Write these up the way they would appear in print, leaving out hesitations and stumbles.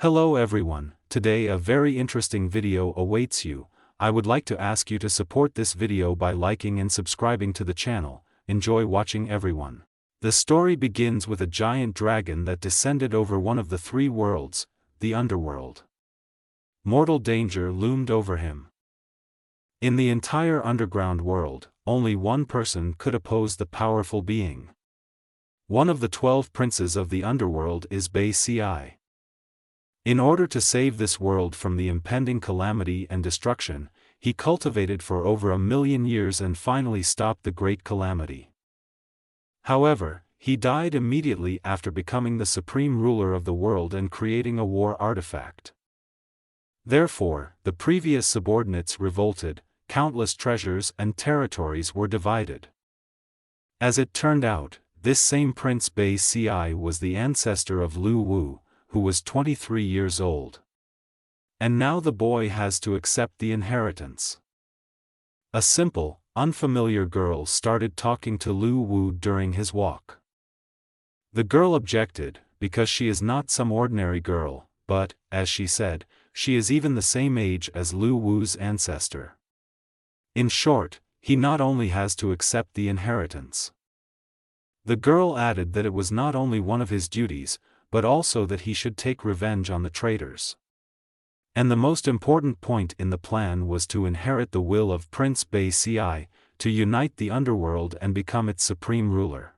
Hello everyone, today a very interesting video awaits you. I would like to ask you to support this video by liking and subscribing to the channel. Enjoy watching everyone. The story begins with a giant dragon that descended over one of the three worlds, the underworld. Mortal danger loomed over him. In the entire underground world, only one person could oppose the powerful being. One of the 12 princes of the underworld is Bai. In order to save this world from the impending calamity and destruction, he cultivated for over 1,000,000 years and finally stopped the great calamity. However, he died immediately after becoming the supreme ruler of the world and creating a war artifact. Therefore, the previous subordinates revolted, countless treasures and territories were divided. As it turned out, this same Prince Bai was the ancestor of Lu Wu, who was 23 years old. And now the boy has to accept the inheritance. A simple, unfamiliar girl started talking to Lu Wu during his walk. The girl objected, because she is not some ordinary girl, but, as she said, she is even the same age as Lu Wu's ancestor. In short, he not only has to accept the inheritance. The girl added that it was not only one of his duties, but also that he should take revenge on the traitors. And the most important point in the plan was to inherit the will of Prince Bai, to unite the underworld and become its supreme ruler.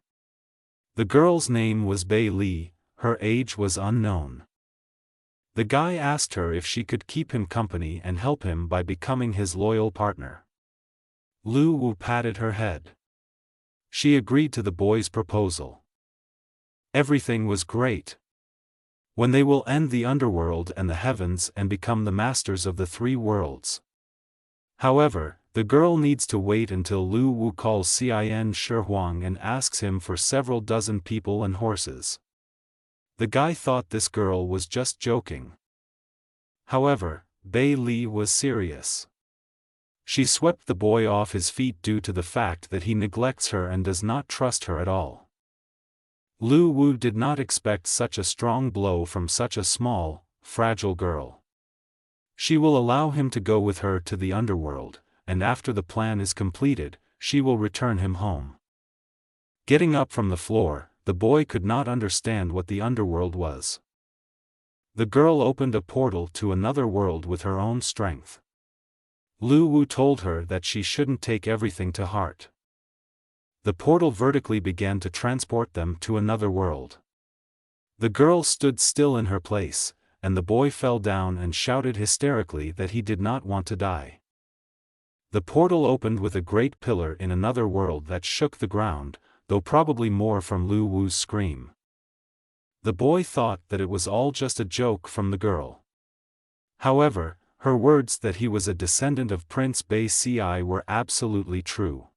The girl's name was Bai, her age was unknown. The guy asked her if she could keep him company and help him by becoming his loyal partner. Lu Wu patted her head. She agreed to the boy's proposal. Everything was great. When they will end the underworld and the heavens and become the masters of the three worlds. However, the girl needs to wait until Lu Wu calls Cin Shi Huang and asks him for several dozen people and horses. The guy thought this girl was just joking. However, Bai Li was serious. She swept the boy off his feet due to the fact that he neglects her and does not trust her at all. Lu Wu did not expect such a strong blow from such a small, fragile girl. She will allow him to go with her to the underworld, and after the plan is completed, she will return him home. Getting up from the floor, the boy could not understand what the underworld was. The girl opened a portal to another world with her own strength. Lu Wu told her that she shouldn't take everything to heart. The portal vertically began to transport them to another world. The girl stood still in her place, and the boy fell down and shouted hysterically that he did not want to die. The portal opened with a great pillar in another world that shook the ground, though probably more from Lu Wu's scream. The boy thought that it was all just a joke from the girl. However, her words that he was a descendant of Prince Bai were absolutely true.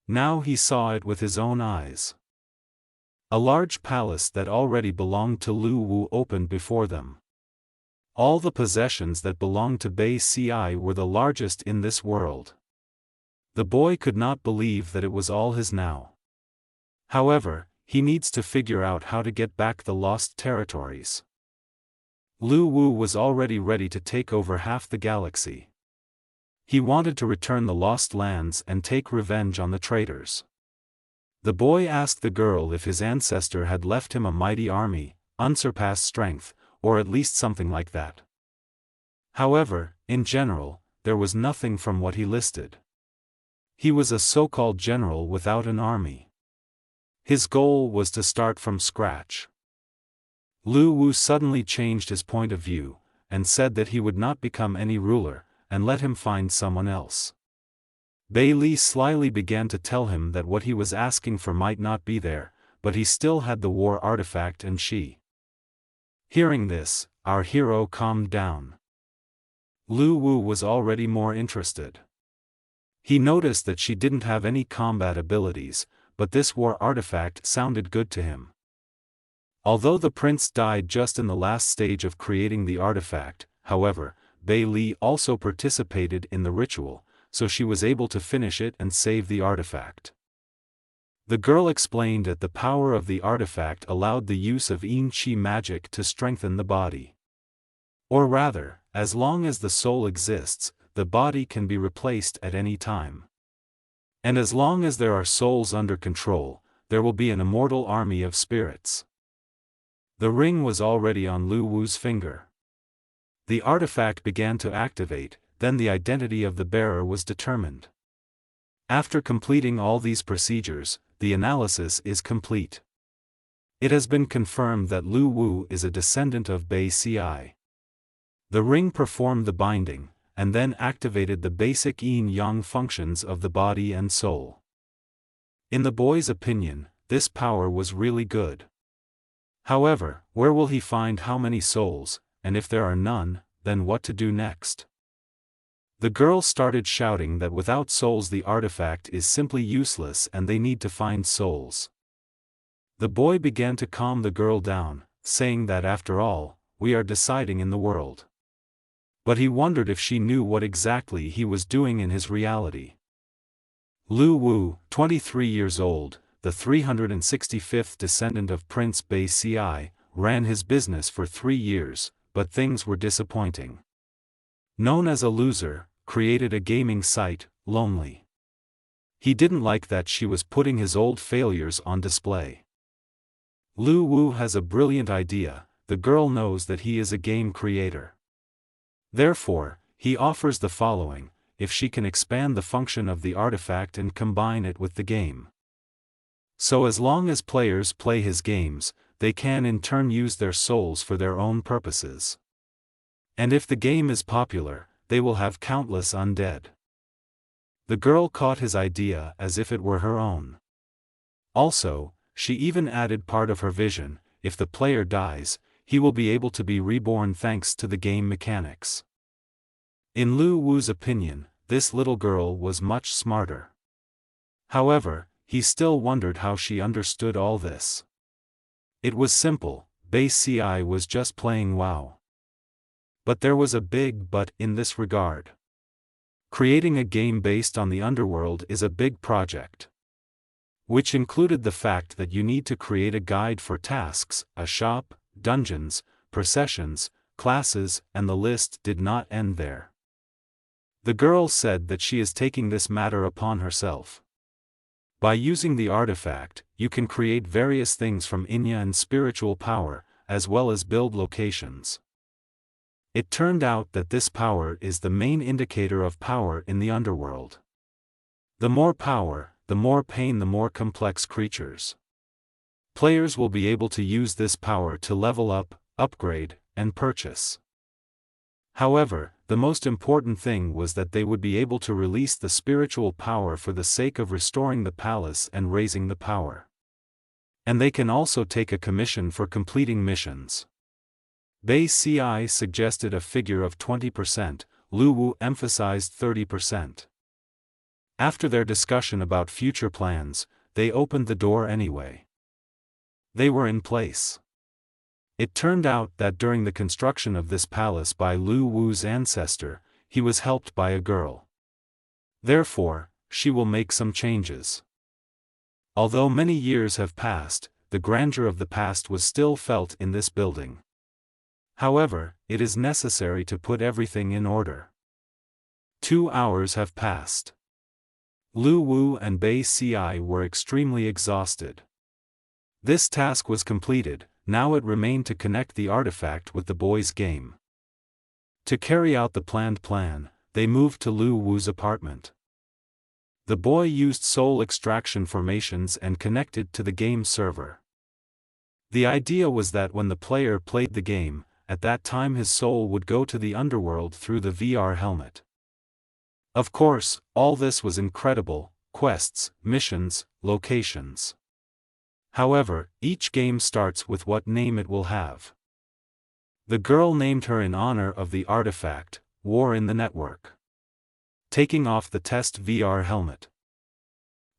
Now he saw it with his own eyes. A large palace that already belonged to Lu Wu opened before them. All the possessions that belonged to Bai were the largest in this world. The boy could not believe that it was all his now. However, he needs to figure out how to get back the lost territories. Lu Wu was already ready to take over half the galaxy. He wanted to return the lost lands and take revenge on the traitors. The boy asked the girl if his ancestor had left him a mighty army, unsurpassed strength, or at least something like that. However, in general, there was nothing from what he listed. He was a so-called general without an army. His goal was to start from scratch. Lu Wu suddenly changed his point of view, and said that he would not become any ruler, and let him find someone else. Bai Li slyly began to tell him that what he was asking for might not be there, but he still had the war artifact and she. Hearing this, our hero calmed down. Lu Wu was already more interested. He noticed that she didn't have any combat abilities, but this war artifact sounded good to him. Although the prince died just in the last stage of creating the artifact, however, Bai Li also participated in the ritual, so she was able to finish it and save the artifact. The girl explained that the power of the artifact allowed the use of Yin Qi magic to strengthen the body. Or rather, as long as the soul exists, the body can be replaced at any time. And as long as there are souls under control, there will be an immortal army of spirits. The ring was already on Lu Wu's finger. The artifact began to activate, then the identity of the bearer was determined. After completing all these procedures, the analysis is complete. It has been confirmed that Lu Wu is a descendant of Bei Ci. The ring performed the binding, and then activated the basic yin-yang functions of the body and soul. In the boy's opinion, this power was really good. However, where will he find how many souls, and if there are none, then what to do next? The girl started shouting that without souls the artifact is simply useless and they need to find souls. The boy began to calm the girl down, saying that after all, we are deciding in the world. But he wondered if she knew what exactly he was doing in his reality. Lu Wu, 23 years old, the 365th descendant of Prince Bei Ci, ran his business for 3 years, but things were disappointing. Known as a loser, created a gaming site, Lonely. He didn't like that she was putting his old failures on display. Lu Wu has a brilliant idea. The girl knows that he is a game creator. Therefore, he offers the following, if she can expand the function of the artifact and combine it with the game. So as long as players play his games, they can in turn use their souls for their own purposes. And if the game is popular, they will have countless undead. The girl caught his idea as if it were her own. Also, she even added part of her vision: if the player dies, he will be able to be reborn thanks to the game mechanics. In Lu Wu's opinion, this little girl was much smarter. However, he still wondered how she understood all this. It was simple: Bei Ci was just playing WoW. But there was a big but in this regard. Creating a game based on the underworld is a big project. Which included the fact that you need to create a guide for tasks, a shop, dungeons, processions, classes, and the list did not end there. The girl said that she is taking this matter upon herself. By using the artifact, you can create various things from Inya and spiritual power, as well as build locations. It turned out that this power is the main indicator of power in the underworld. The more power, the more pain, the more complex creatures. Players will be able to use this power to level up, upgrade, and purchase. However, the most important thing was that they would be able to release the spiritual power for the sake of restoring the palace and raising the power. And they can also take a commission for completing missions. Bei Ci suggested a figure of 20%, Lu Wu emphasized 30%. After their discussion about future plans, they opened the door anyway. They were in place. It turned out that during the construction of this palace by Lu Wu's ancestor, he was helped by a girl. Therefore, she will make some changes. Although many years have passed, the grandeur of the past was still felt in this building. However, it is necessary to put everything in order. 2 hours have passed. Lu Wu and Bei Ci were extremely exhausted. This task was completed, now it remained to connect the artifact with the boy's game. To carry out the planned plan, they moved to Lu Wu's apartment. The boy used soul extraction formations and connected to the game server. The idea was that when the player played the game, at that time his soul would go to the underworld through the VR helmet. Of course, all this was incredible: quests, missions, locations. However, each game starts with what name it will have. The girl named her in honor of the artifact, War in the Network. Taking off the test VR helmet.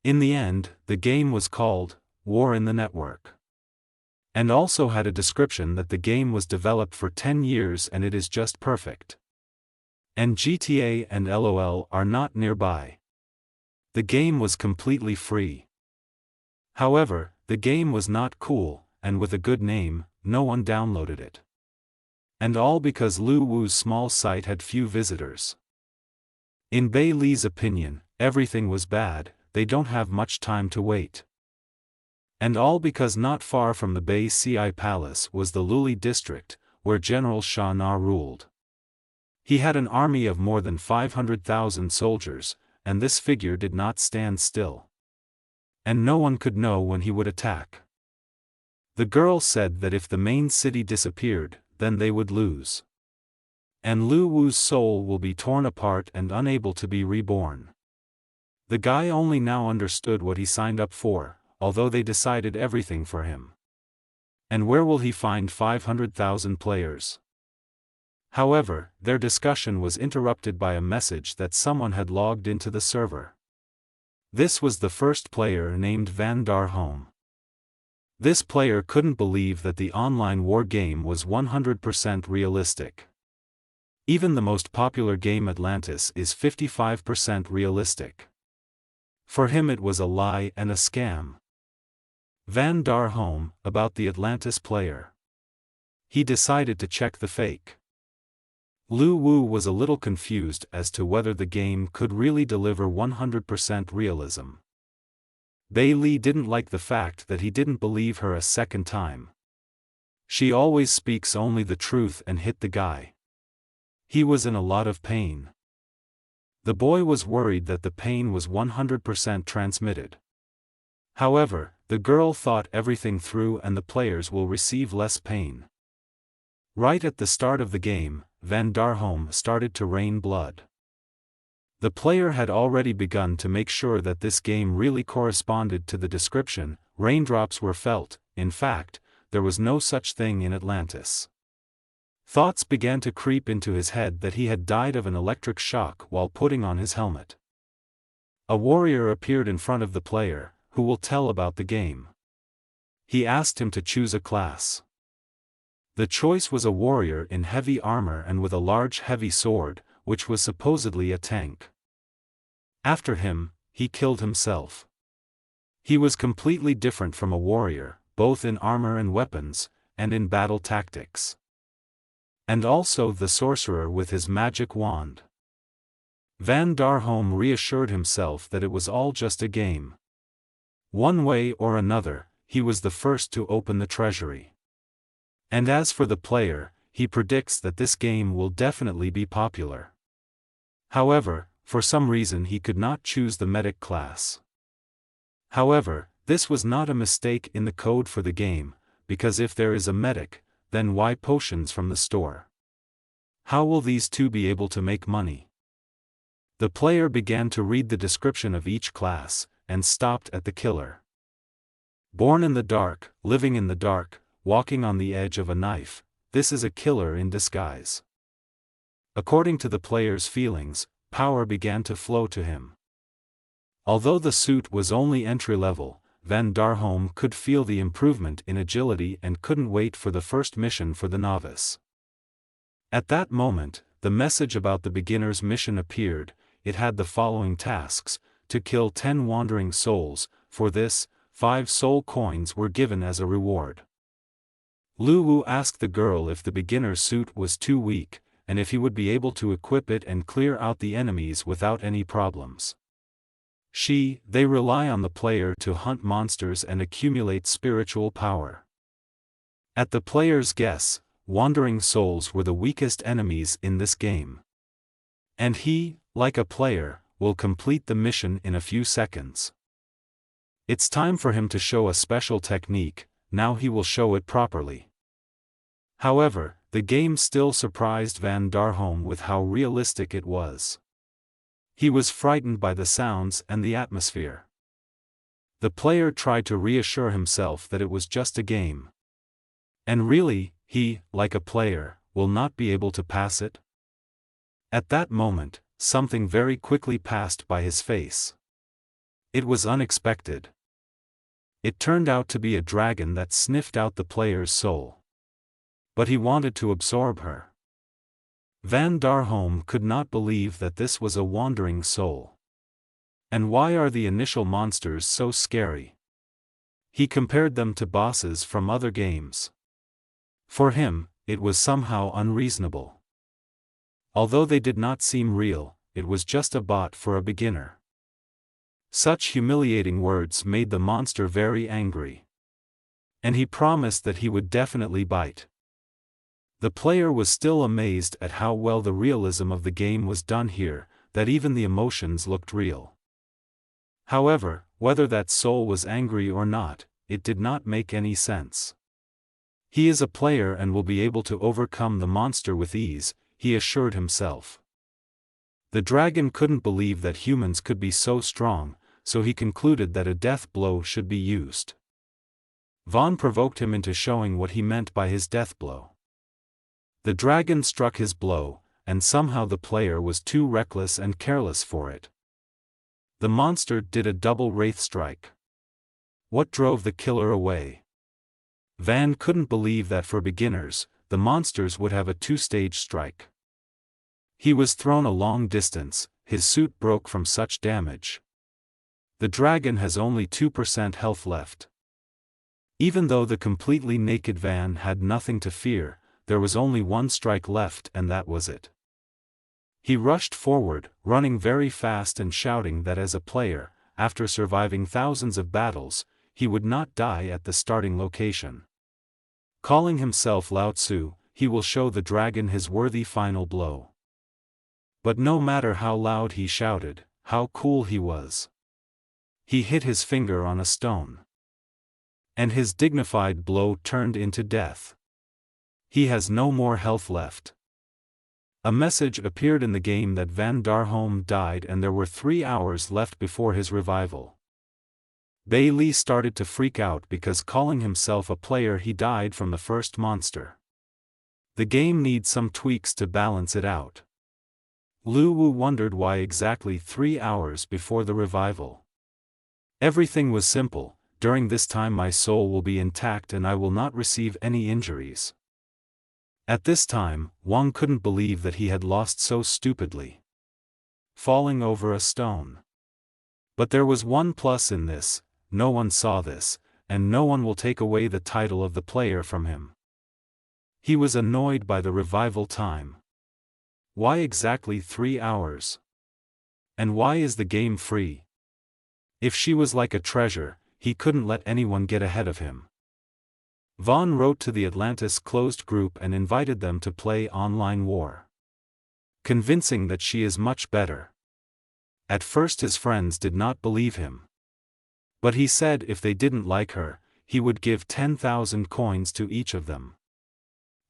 In the end, the game was called War in the Network. And also had a description that the game was developed for 10 years and it is just perfect. And GTA and LOL are not nearby. The game was completely free. However, the game was not cool, and with a good name, no one downloaded it. And all because Lu Wu's small site had few visitors. In Bei Li's opinion, everything was bad, they don't have much time to wait. And all because not far from the Bei Ci Palace was the Luli district, where General Sha Na ruled. He had an army of more than 500,000 soldiers, and this figure did not stand still. And no one could know when he would attack. The girl said that if the main city disappeared, then they would lose. And Lu Wu's soul will be torn apart and unable to be reborn. The guy only now understood what he signed up for, although they decided everything for him. And where will he find 500,000 players? However, their discussion was interrupted by a message that someone had logged into the server. This was the first player named Van Darholm. This player couldn't believe that the online war game was 100% realistic. Even the most popular game Atlantis is 55% realistic. For him it was a lie and a scam. Van Darholm, about the Atlantis player. He decided to check the fake. Lu Wu was a little confused as to whether the game could really deliver 100% realism. Bei Li didn't like the fact that he didn't believe her a second time. She always speaks only the truth and hit the guy. He was in a lot of pain. The boy was worried that the pain was 100% transmitted. However, the girl thought everything through and the players will receive less pain. Right at the start of the game, Van Darholm started to rain blood. The player had already begun to make sure that this game really corresponded to the description. Raindrops were felt. In fact, there was no such thing in Atlantis. Thoughts began to creep into his head that he had died of an electric shock while putting on his helmet. A warrior appeared in front of the player, who will tell about the game. He asked him to choose a class. The choice was a warrior in heavy armor and with a large heavy sword, which was supposedly a tank. After him, he killed himself. He was completely different from a warrior, both in armor and weapons, and in battle tactics. And also the sorcerer with his magic wand. Van Darholm reassured himself that it was all just a game. One way or another, he was the first to open the treasury. And as for the player, he predicts that this game will definitely be popular. However, for some reason he could not choose the medic class. However, this was not a mistake in the code for the game, because if there is a medic, then why potions from the store? How will these two be able to make money? The player began to read the description of each class, and stopped at the killer. Born in the dark, living in the dark, walking on the edge of a knife, this is a killer in disguise. According to the player's feelings, power began to flow to him. Although the suit was only entry-level, Van Darholm could feel the improvement in agility and couldn't wait for the first mission for the novice. At that moment, the message about the beginner's mission appeared. It had the following tasks: to kill 10 wandering souls. For this, 5 soul coins were given as a reward. Lu Wu asked the girl if the beginner's suit was too weak, and if he would be able to equip it and clear out the enemies without any problems. They rely on the player to hunt monsters and accumulate spiritual power. At the player's guess, wandering souls were the weakest enemies in this game. And he, like a player, will complete the mission in a few seconds. It's time for him to show a special technique. Now he will show it properly. However, the game still surprised Van Darholm with how realistic it was. He was frightened by the sounds and the atmosphere. The player tried to reassure himself that it was just a game. And really, he, like a player, will not be able to pass it? At that moment, something very quickly passed by his face. It was unexpected. It turned out to be a dragon that sniffed out the player's soul. But he wanted to absorb her. Van Darholm could not believe that this was a wandering soul. And why are the initial monsters so scary? He compared them to bosses from other games. For him, it was somehow unreasonable. Although they did not seem real, it was just a bot for a beginner. Such humiliating words made the monster very angry. And he promised that he would definitely bite. The player was still amazed at how well the realism of the game was done here, that even the emotions looked real. However, whether that soul was angry or not, it did not make any sense. He is a player and will be able to overcome the monster with ease, he assured himself. The dragon couldn't believe that humans could be so strong, so he concluded that a death blow should be used. Vaughn provoked him into showing what he meant by his death blow. The dragon struck his blow, and somehow the player was too reckless and careless for it. The monster did a double wraith strike. What drove the killer away? Van couldn't believe that for beginners, the monsters would have a two-stage strike. He was thrown a long distance, his suit broke from such damage. The dragon has only 2% health left. Even though the completely naked Van had nothing to fear, there was only one strike left and that was it. He rushed forward, running very fast and shouting that as a player, after surviving thousands of battles, he would not die at the starting location. Calling himself Lao Tzu, he will show the dragon his worthy final blow. But no matter how loud he shouted, how cool he was, he hit his finger on a stone. And his dignified blow turned into death. He has no more health left. A message appeared in the game that Van Darholm died and there were 3 hours left before his revival. Bailey started to freak out because calling himself a player he died from the first monster. The game needs some tweaks to balance it out. Lu Wu wondered why exactly 3 hours before the revival. Everything was simple, during this time my soul will be intact and I will not receive any injuries. At this time, Wang couldn't believe that he had lost so stupidly. Falling over a stone. But there was one plus in this, no one saw this, and no one will take away the title of the player from him. He was annoyed by the revival time. Why exactly 3 hours? And why is the game free? If she was like a treasure, he couldn't let anyone get ahead of him. Vaughn wrote to the Atlantis closed group and invited them to play online war, convincing that she is much better. At first his friends did not believe him. But he said if they didn't like her, he would give 10,000 coins to each of them.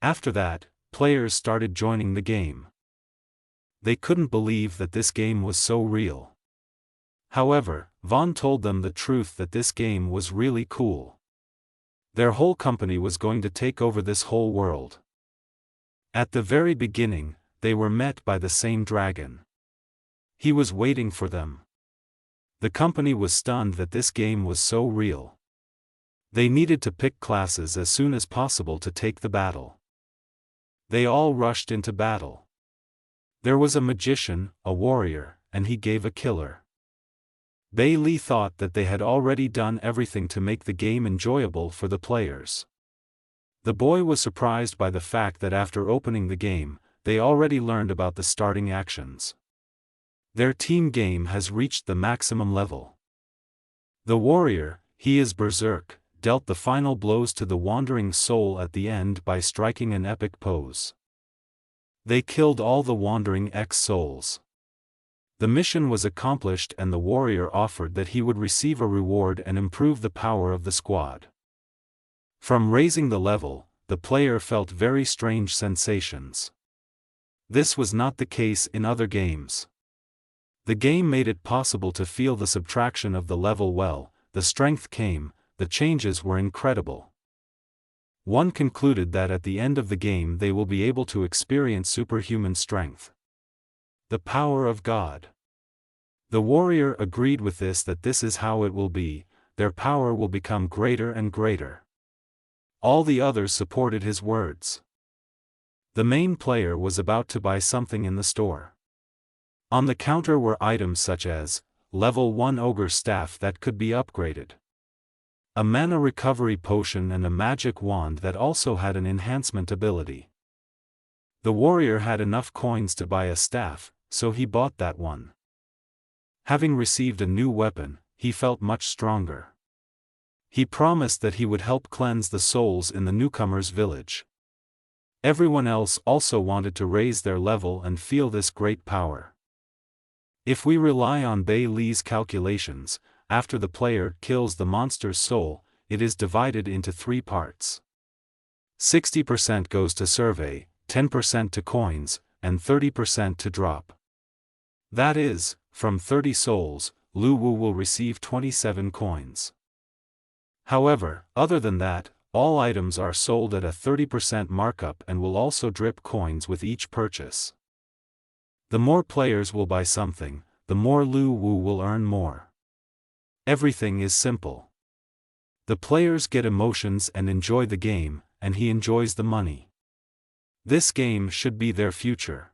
After that, players started joining the game. They couldn't believe that this game was so real. However, Vaughn told them the truth that this game was really cool. Their whole company was going to take over this whole world. At the very beginning, they were met by the same dragon. He was waiting for them. The company was stunned that this game was so real. They needed to pick classes as soon as possible to take the battle. They all rushed into battle. There was a magician, a warrior, and he gave a killer. Bailey thought that they had already done everything to make the game enjoyable for the players. The boy was surprised by the fact that after opening the game, they already learned about the starting actions. Their team game has reached the maximum level. The warrior, he is berserk, dealt the final blows to the wandering soul at the end by striking an epic pose. They killed all the wandering X-souls. The mission was accomplished and the warrior offered that he would receive a reward and improve the power of the squad. From raising the level, the player felt very strange sensations. This was not the case in other games. The game made it possible to feel the subtraction of the level well, the strength came, the changes were incredible. One concluded that at the end of the game they will be able to experience superhuman strength. The power of God. The warrior agreed with this, that this is how it will be, their power will become greater and greater. All the others supported his words. The main player was about to buy something in the store. On the counter were items such as, level 1 ogre staff that could be upgraded, a mana recovery potion and a magic wand that also had an enhancement ability. The warrior had enough coins to buy a staff, so he bought that one. Having received a new weapon, he felt much stronger. He promised that he would help cleanse the souls in the newcomer's village. Everyone else also wanted to raise their level and feel this great power. If we rely on Bei Li's calculations, after the player kills the monster's soul, it is divided into 3 parts. 60% goes to survey, 10% to coins, and 30% to drop. That is, from 30 souls, Lu Wu will receive 27 coins. However, other than that, all items are sold at a 30% markup and will also drip coins with each purchase. The more players will buy something, the more Lu Wu will earn more. Everything is simple. The players get emotions and enjoy the game, and he enjoys the money. This game should be their future.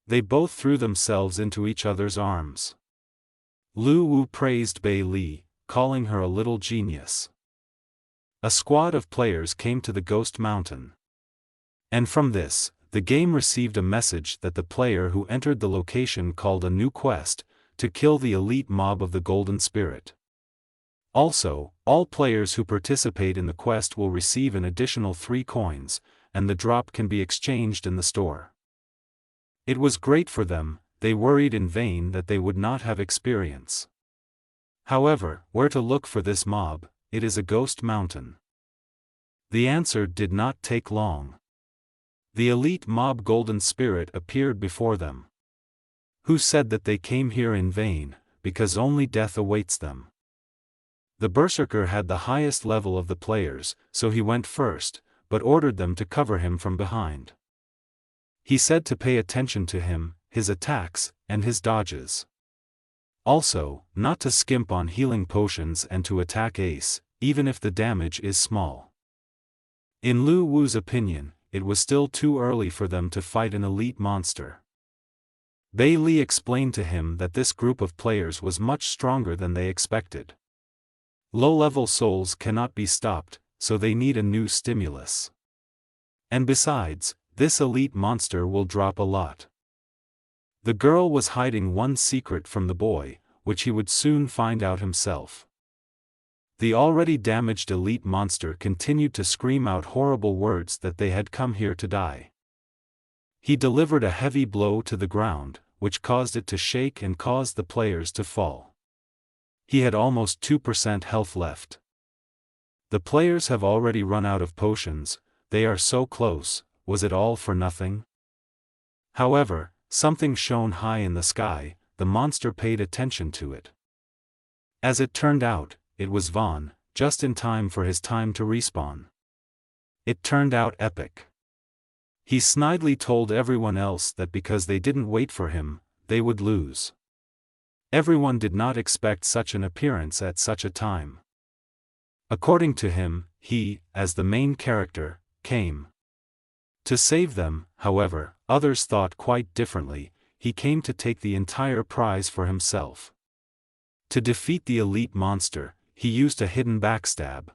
They both threw themselves into each other's arms. Lu Wu praised Bei Li, calling her a little genius. A squad of players came to the Ghost Mountain. And from this, the game received a message that the player who entered the location called a new quest, to kill the elite mob of the Golden Spirit. Also, all players who participate in the quest will receive an additional 3 coins, and the drop can be exchanged in the store. It was great for them, they worried in vain that they would not have experience. However, where to look for this mob? It is a ghost mountain. The answer did not take long. The elite mob Golden Spirit appeared before them. Who said that they came here in vain, because only death awaits them? The Berserker had the highest level of the players, so he went first, but ordered them to cover him from behind. He said to pay attention to him, his attacks, and his dodges. Also, not to skimp on healing potions and to attack Ace, even if the damage is small. In Lu Wu's opinion, it was still too early for them to fight an elite monster. Bei Li explained to him that this group of players was much stronger than they expected. Low-level souls cannot be stopped, so they need a new stimulus. And besides, this elite monster will drop a lot. The girl was hiding one secret from the boy, which he would soon find out himself. The already damaged elite monster continued to scream out horrible words that they had come here to die. He delivered a heavy blow to the ground, which caused it to shake and caused the players to fall. He had almost 2% health left. The players have already run out of potions, they are so close, was it all for nothing? However, something shone high in the sky, the monster paid attention to it. As it turned out, it was Vaughn, just in time for his time to respawn. It turned out epic. He snidely told everyone else that because they didn't wait for him, they would lose. Everyone did not expect such an appearance at such a time. According to him, he, as the main character, came to save them. However, others thought quite differently, he came to take the entire prize for himself. To defeat the elite monster, he used a hidden backstab.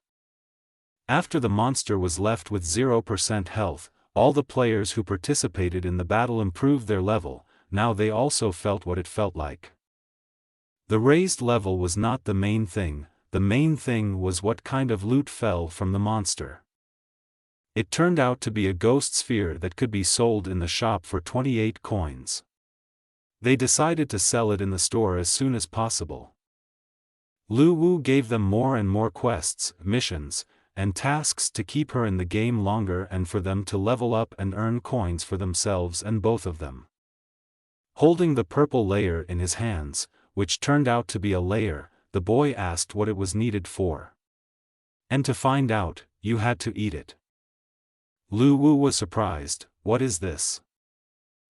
After the monster was left with 0% health, all the players who participated in the battle improved their level, now they also felt what it felt like. The raised level was not the main thing was what kind of loot fell from the monster. It turned out to be a ghost sphere that could be sold in the shop for 28 coins. They decided to sell it in the store as soon as possible. Lu Wu gave them more and more quests, missions, and tasks to keep her in the game longer and for them to level up and earn coins for themselves and both of them. Holding the purple layer in his hands, which turned out to be a layer, the boy asked what it was needed for. And to find out, you had to eat it. Lu Wu was surprised, what is this?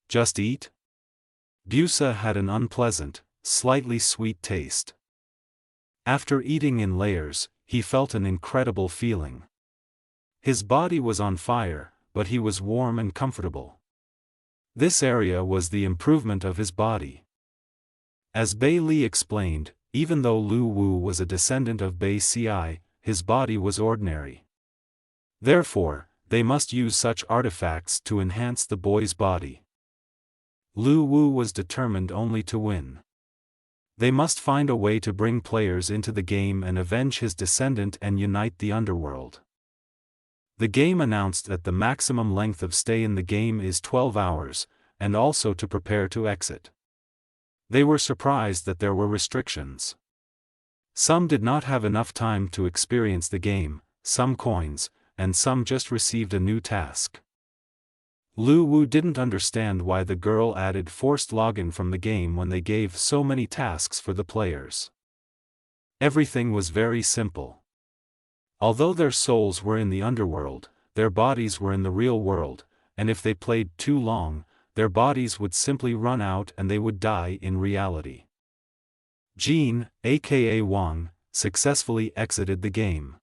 Just eat? Busa had an unpleasant, slightly sweet taste. After eating in layers, he felt an incredible feeling. His body was on fire, but he was warm and comfortable. This area was the improvement of his body. As Bei Li explained, even though Lu Wu was a descendant of Bei Ci, his body was ordinary. Therefore, they must use such artifacts to enhance the boy's body. Lu Wu was determined only to win. They must find a way to bring players into the game and avenge his descendant and unite the underworld. The game announced that the maximum length of stay in the game is 12 hours, and also to prepare to exit. They were surprised that there were restrictions. Some did not have enough time to experience the game, some coins, and some just received a new task. Lu Wu didn't understand why the girl added forced login from the game when they gave so many tasks for the players. Everything was very simple. Although their souls were in the underworld, their bodies were in the real world, and if they played too long, their bodies would simply run out and they would die in reality. Jean, aka Wang, successfully exited the game.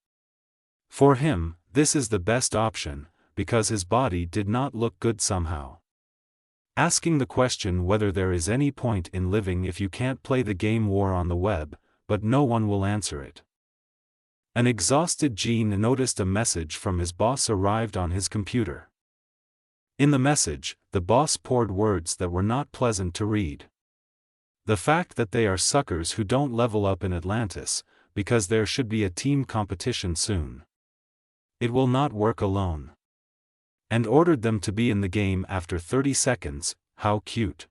For him, this is the best option, because his body did not look good somehow. Asking the question whether there is any point in living if you can't play the game war on the web, but no one will answer it. An exhausted Jean noticed a message from his boss arrived on his computer. In the message, the boss poured words that were not pleasant to read. The fact that they are suckers who don't level up in Atlantis, because there should be a team competition soon. It will not work alone. And ordered them to be in the game after 30 seconds, how cute.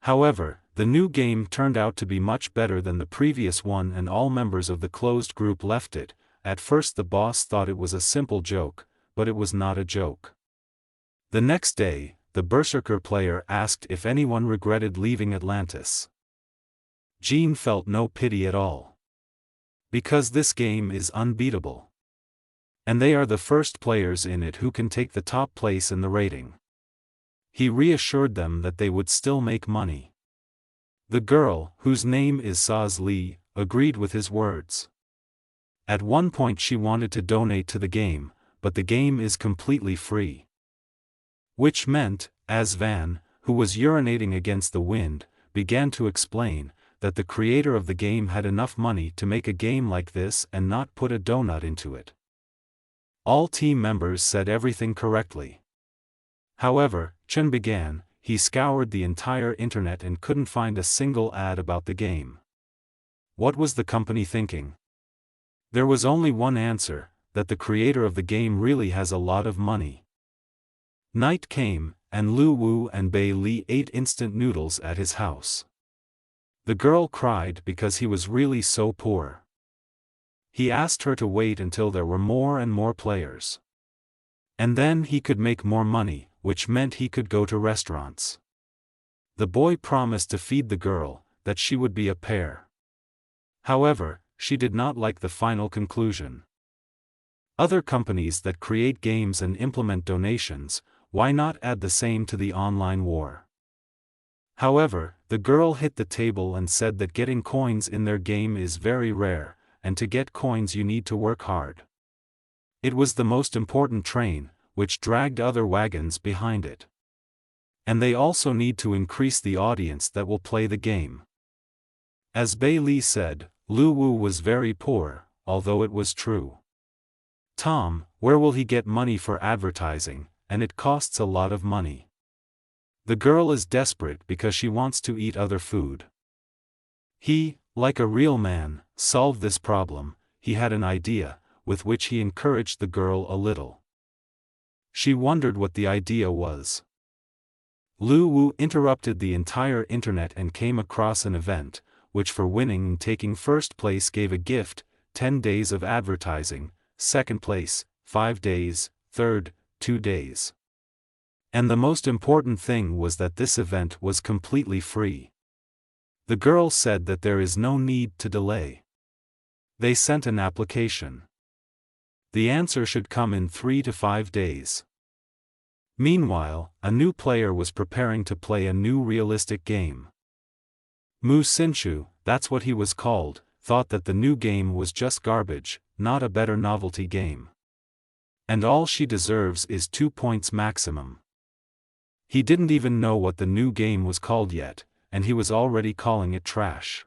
However, the new game turned out to be much better than the previous one and all members of the closed group left it. At first the boss thought it was a simple joke, but it was not a joke. The next day, the Berserker player asked if anyone regretted leaving Atlantis. Jean felt no pity at all. Because this game is unbeatable. And they are the first players in it who can take the top place in the rating. He reassured them that they would still make money. The girl, whose name is Saz Li, agreed with his words. At one point she wanted to donate to the game, but the game is completely free. Which meant, as Van, who was urinating against the wind, began to explain, that the creator of the game had enough money to make a game like this and not put a donut into it. All team members said everything correctly. However, Chen began, he scoured the entire internet and couldn't find a single ad about the game. What was the company thinking? There was only one answer, that the creator of the game really has a lot of money. Night came, and Lu Wu and Bei Li ate instant noodles at his house. The girl cried because he was really so poor. He asked her to wait until there were more and more players. And then he could make more money, which meant he could go to restaurants. The boy promised to feed the girl, that she would be a pair. However, she did not like the final conclusion. Other companies that create games and implement donations, why not add the same to the online war? However, the girl hit the table and said that getting coins in their game is very rare, and to get coins you need to work hard. It was the most important train, which dragged other wagons behind it. And they also need to increase the audience that will play the game. As Bei Li said, Lu Wu was very poor, although it was true. Tom, where will he get money for advertising, and it costs a lot of money. The girl is desperate because she wants to eat other food. He, like a real man, solved this problem. He had an idea, with which he encouraged the girl a little. She wondered what the idea was. Lu Wu interrupted the entire internet and came across an event, which for winning and taking first place gave a gift, 10 days of advertising, second place, 5 days, third, 2 days. And the most important thing was that this event was completely free. The girl said that there is no need to delay. They sent an application. The answer should come in 3 to 5 days. Meanwhile, a new player was preparing to play a new realistic game. Mu Sinshu, that's what he was called, thought that the new game was just garbage, not a better novelty game. And all she deserves is 2 points maximum. He didn't even know what the new game was called yet, and he was already calling it trash.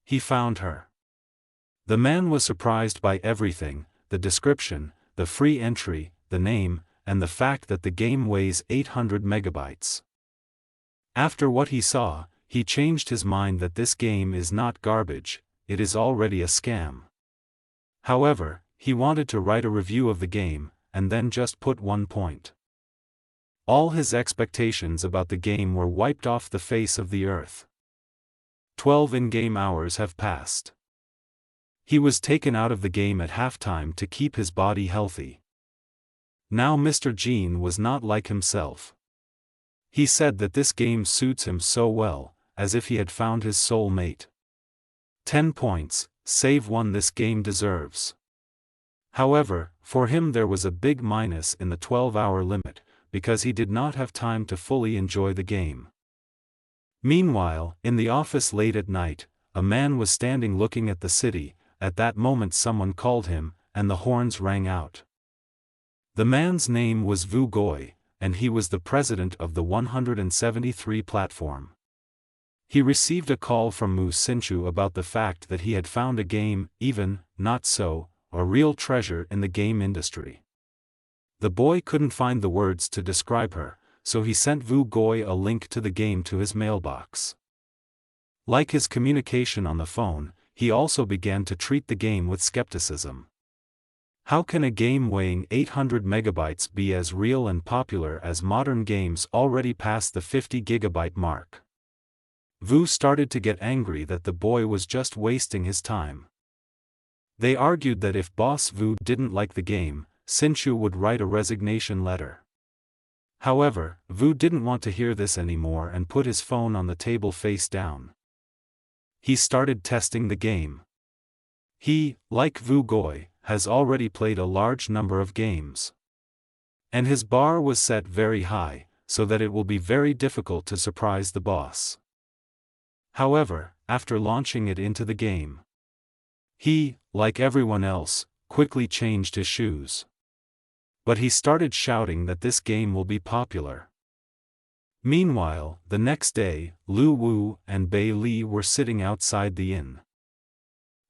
He found her. The man was surprised by everything, the description, the free entry, the name, and the fact that the game weighs 800 megabytes. After what he saw, he changed his mind that this game is not garbage, it is already a scam. However, he wanted to write a review of the game, and then just put 1 point. All his expectations about the game were wiped off the face of the earth. 12 in-game hours have passed. He was taken out of the game at halftime to keep his body healthy. Now Mr. Jean was not like himself. He said that this game suits him so well, as if he had found his soul mate. 10 points, save one this game deserves. However, for him there was a big minus in the 12-hour limit, because he did not have time to fully enjoy the game. Meanwhile, in the office late at night, a man was standing looking at the city. At that moment someone called him, and the horns rang out. The man's name was Vu Goi, and he was the president of the 173 platform. He received a call from Mu Sinchu about the fact that he had found a game, even, not so, a real treasure in the game industry. The boy couldn't find the words to describe her, so he sent Vu Goi a link to the game to his mailbox. Like his communication on the phone, he also began to treat the game with skepticism. How can a game weighing 800 megabytes be as real and popular as modern games already past the 50 gigabyte mark? Vu started to get angry that the boy was just wasting his time. They argued that if boss Vu didn't like the game, Sinchu would write a resignation letter. However, Vu didn't want to hear this anymore and put his phone on the table face down. He started testing the game. He, like Vu Goi, has already played a large number of games. And his bar was set very high, so that it will be very difficult to surprise the boss. However, after launching it into the game, he, like everyone else, quickly changed his shoes. But he started shouting that this game will be popular. Meanwhile, the next day, Lu Wu and Bei Li were sitting outside the inn.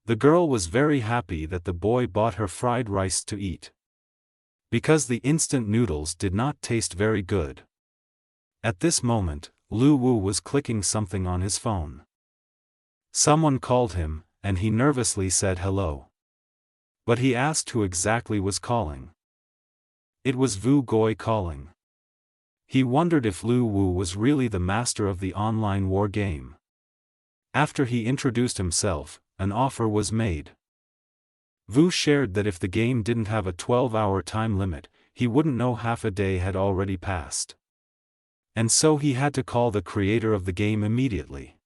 The girl was very happy that the boy bought her fried rice to eat, because the instant noodles did not taste very good. At this moment, Lu Wu was clicking something on his phone. Someone called him, and he nervously said hello. But he asked who exactly was calling. It was Vu Goi calling. He wondered if Lu Wu was really the master of the online war game. After he introduced himself, an offer was made. Vu shared that if the game didn't have a 12-hour time limit, he wouldn't know half a day had already passed. And so he had to call the creator of the game immediately.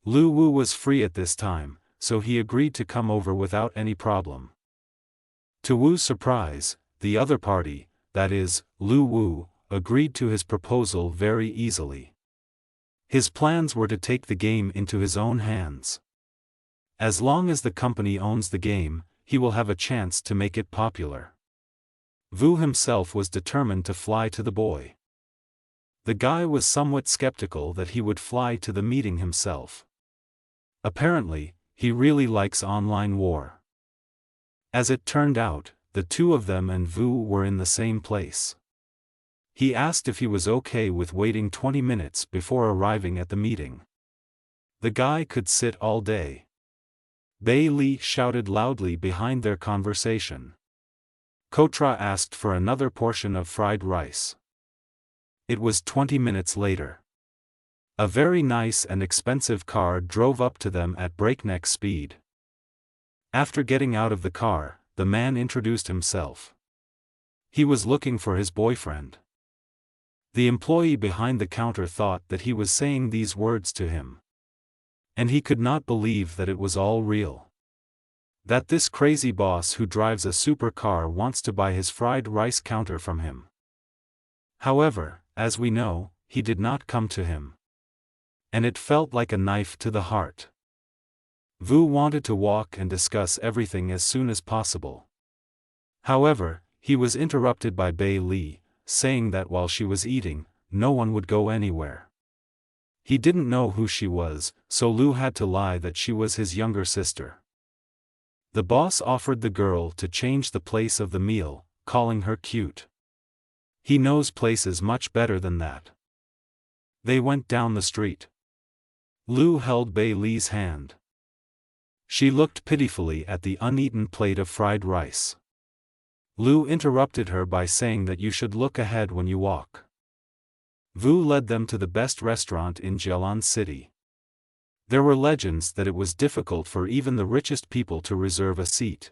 Lu Wu was free at this time, so he agreed to come over without any problem. To Wu's surprise, the other party, that is, Lu Wu, agreed to his proposal very easily. His plans were to take the game into his own hands. As long as the company owns the game, he will have a chance to make it popular. Vu himself was determined to fly to the boy. The guy was somewhat skeptical that he would fly to the meeting himself. Apparently, he really likes online war. As it turned out, the two of them and Vu were in the same place. He asked if he was okay with waiting 20 minutes before arriving at the meeting. The guy could sit all day. Bei Li shouted loudly behind their conversation. Kotra asked for another portion of fried rice. It was 20 minutes later. A very nice and expensive car drove up to them at breakneck speed. After getting out of the car, the man introduced himself. He was looking for his boyfriend. The employee behind the counter thought that he was saying these words to him. And he could not believe that it was all real. That this crazy boss who drives a supercar wants to buy his fried rice counter from him. However, as we know, he did not come to him. And it felt like a knife to the heart. Vu wanted to walk and discuss everything as soon as possible. However, he was interrupted by Bei Li, saying that while she was eating, no one would go anywhere. He didn't know who she was, so Lu had to lie that she was his younger sister. The boss offered the girl to change the place of the meal, calling her cute. He knows places much better than that. They went down the street. Lu held Bei Li's hand. She looked pitifully at the uneaten plate of fried rice. Lu interrupted her by saying that you should look ahead when you walk. Vu led them to the best restaurant in Jialan City. There were legends that it was difficult for even the richest people to reserve a seat.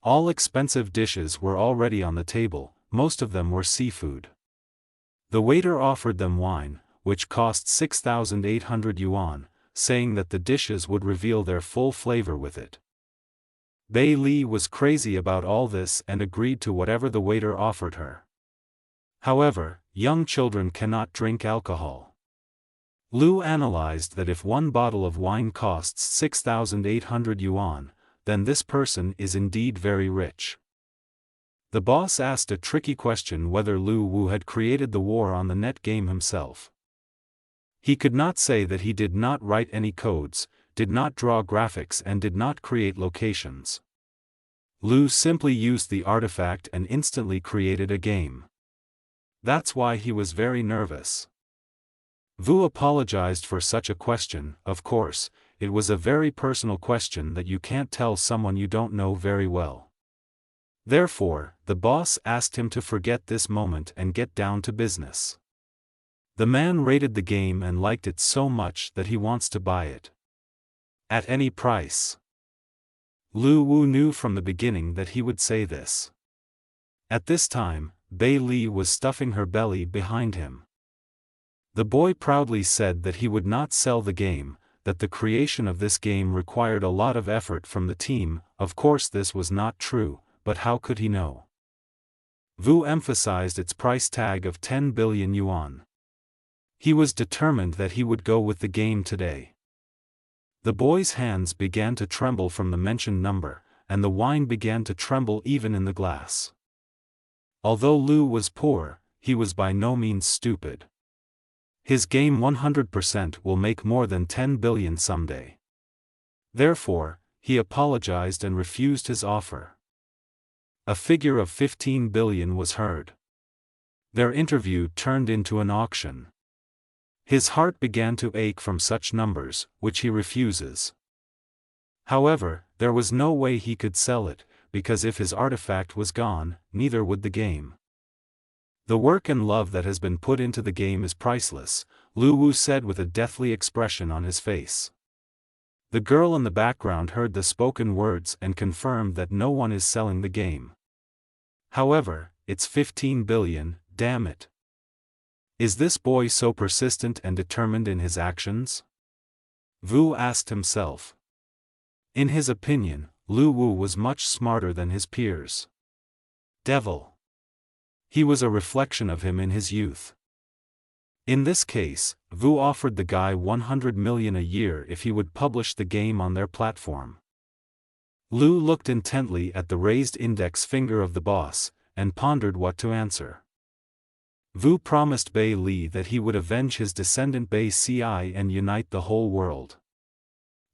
All expensive dishes were already on the table, most of them were seafood. The waiter offered them wine, which cost 6,800 yuan, saying that the dishes would reveal their full flavor with it. Bei Li was crazy about all this and agreed to whatever the waiter offered her. However, young children cannot drink alcohol. Lu analyzed that if one bottle of wine costs 6,800 yuan, then this person is indeed very rich. The boss asked a tricky question whether Lu Wu had created the war on the net game himself. He could not say that he did not write any codes, did not draw graphics and did not create locations. Lu simply used the artifact and instantly created a game. That's why he was very nervous. Vu apologized for such a question. Of course, it was a very personal question that you can't tell someone you don't know very well. Therefore, the boss asked him to forget this moment and get down to business. The man rated the game and liked it so much that he wants to buy it. At any price. Lu Wu knew from the beginning that he would say this. At this time, Bei Li was stuffing her belly behind him. The boy proudly said that he would not sell the game, that the creation of this game required a lot of effort from the team. Of course this was not true, but how could he know? Vu emphasized its price tag of 10 billion yuan. He was determined that he would go with the game today. The boy's hands began to tremble from the mentioned number, and the wine began to tremble even in the glass. Although Lu was poor, he was by no means stupid. His game 100% will make more than 10 billion someday. Therefore, he apologized and refused his offer. A figure of 15 billion was heard. Their interview turned into an auction. His heart began to ache from such numbers, which he refuses. However, there was no way he could sell it, because if his artifact was gone, neither would the game. The work and love that has been put into the game is priceless, Lu Wu said with a deathly expression on his face. The girl in the background heard the spoken words and confirmed that no one is selling the game. However, it's 15 billion, damn it. Is this boy so persistent and determined in his actions? Vu asked himself. In his opinion, Lu Wu was much smarter than his peers. Devil. He was a reflection of him in his youth. In this case, Vu offered the guy 100 million a year if he would publish the game on their platform. Lu looked intently at the raised index finger of the boss, and pondered what to answer. Vu promised Bei Li that he would avenge his descendant Bei Ci and unite the whole world.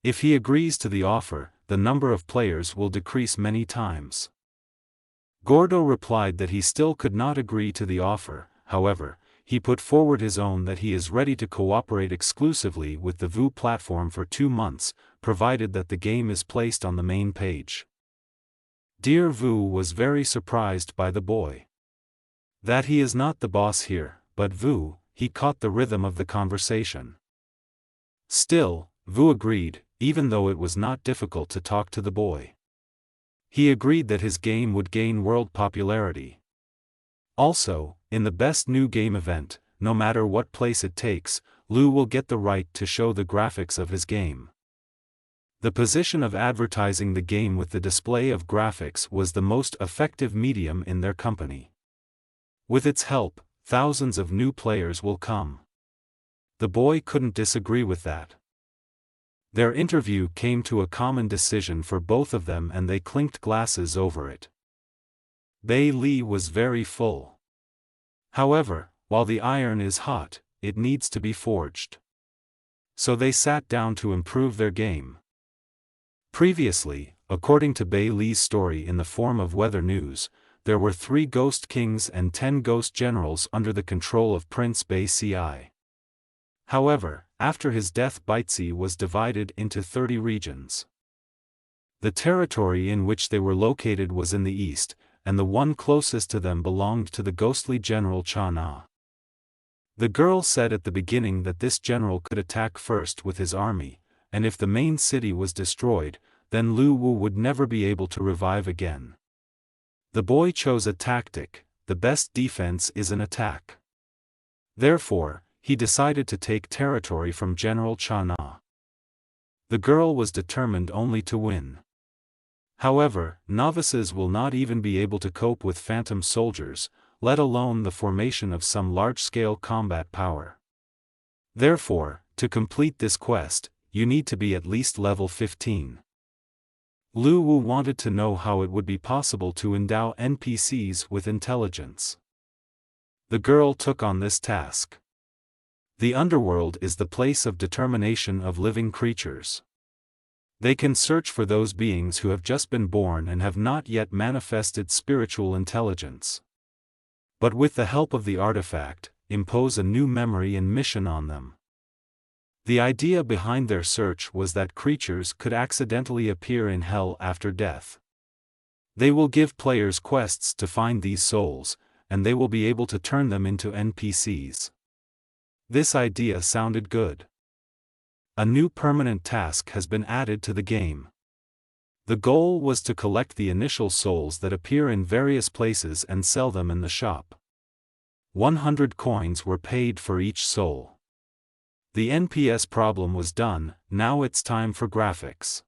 If he agrees to the offer, the number of players will decrease many times. Gordo replied that he still could not agree to the offer. However, he put forward his own that he is ready to cooperate exclusively with the Vu platform for 2 months, provided that the game is placed on the main page. Dear Vu was very surprised by the boy. That he is not the boss here, but Vu, he caught the rhythm of the conversation. Still, Vu agreed, even though it was not difficult to talk to the boy. He agreed that his game would gain world popularity. Also, in the best new game event, no matter what place it takes, Lu will get the right to show the graphics of his game. The position of advertising the game with the display of graphics was the most effective medium in their company. With its help, thousands of new players will come. The boy couldn't disagree with that. Their interview came to a common decision for both of them and they clinked glasses over it. Bei Li was very full. However, while the iron is hot, it needs to be forged. So they sat down to improve their game. Previously, according to Bei Li's story in the form of weather news, there were 3 ghost kings and 10 ghost generals under the control of Prince Bei Ci. However, after his death Baitzi was divided into 30 regions. The territory in which they were located was in the east, and the one closest to them belonged to the ghostly general Cha Na. The girl said at the beginning that this general could attack first with his army, and if the main city was destroyed, then Lu Wu would never be able to revive again. The boy chose a tactic: the best defense is an attack. Therefore, he decided to take territory from General Cha Na. The girl was determined only to win. However, novices will not even be able to cope with phantom soldiers, let alone the formation of some large-scale combat power. Therefore, to complete this quest, you need to be at least level 15. Lu Wu wanted to know how it would be possible to endow NPCs with intelligence. The girl took on this task. The underworld is the place of determination of living creatures. They can search for those beings who have just been born and have not yet manifested spiritual intelligence. But with the help of the artifact, impose a new memory and mission on them. The idea behind their search was that creatures could accidentally appear in hell after death. They will give players quests to find these souls, and they will be able to turn them into NPCs. This idea sounded good. A new permanent task has been added to the game. The goal was to collect the initial souls that appear in various places and sell them in the shop. 100 coins were paid for each soul. The NPS problem was done, now it's time for graphics.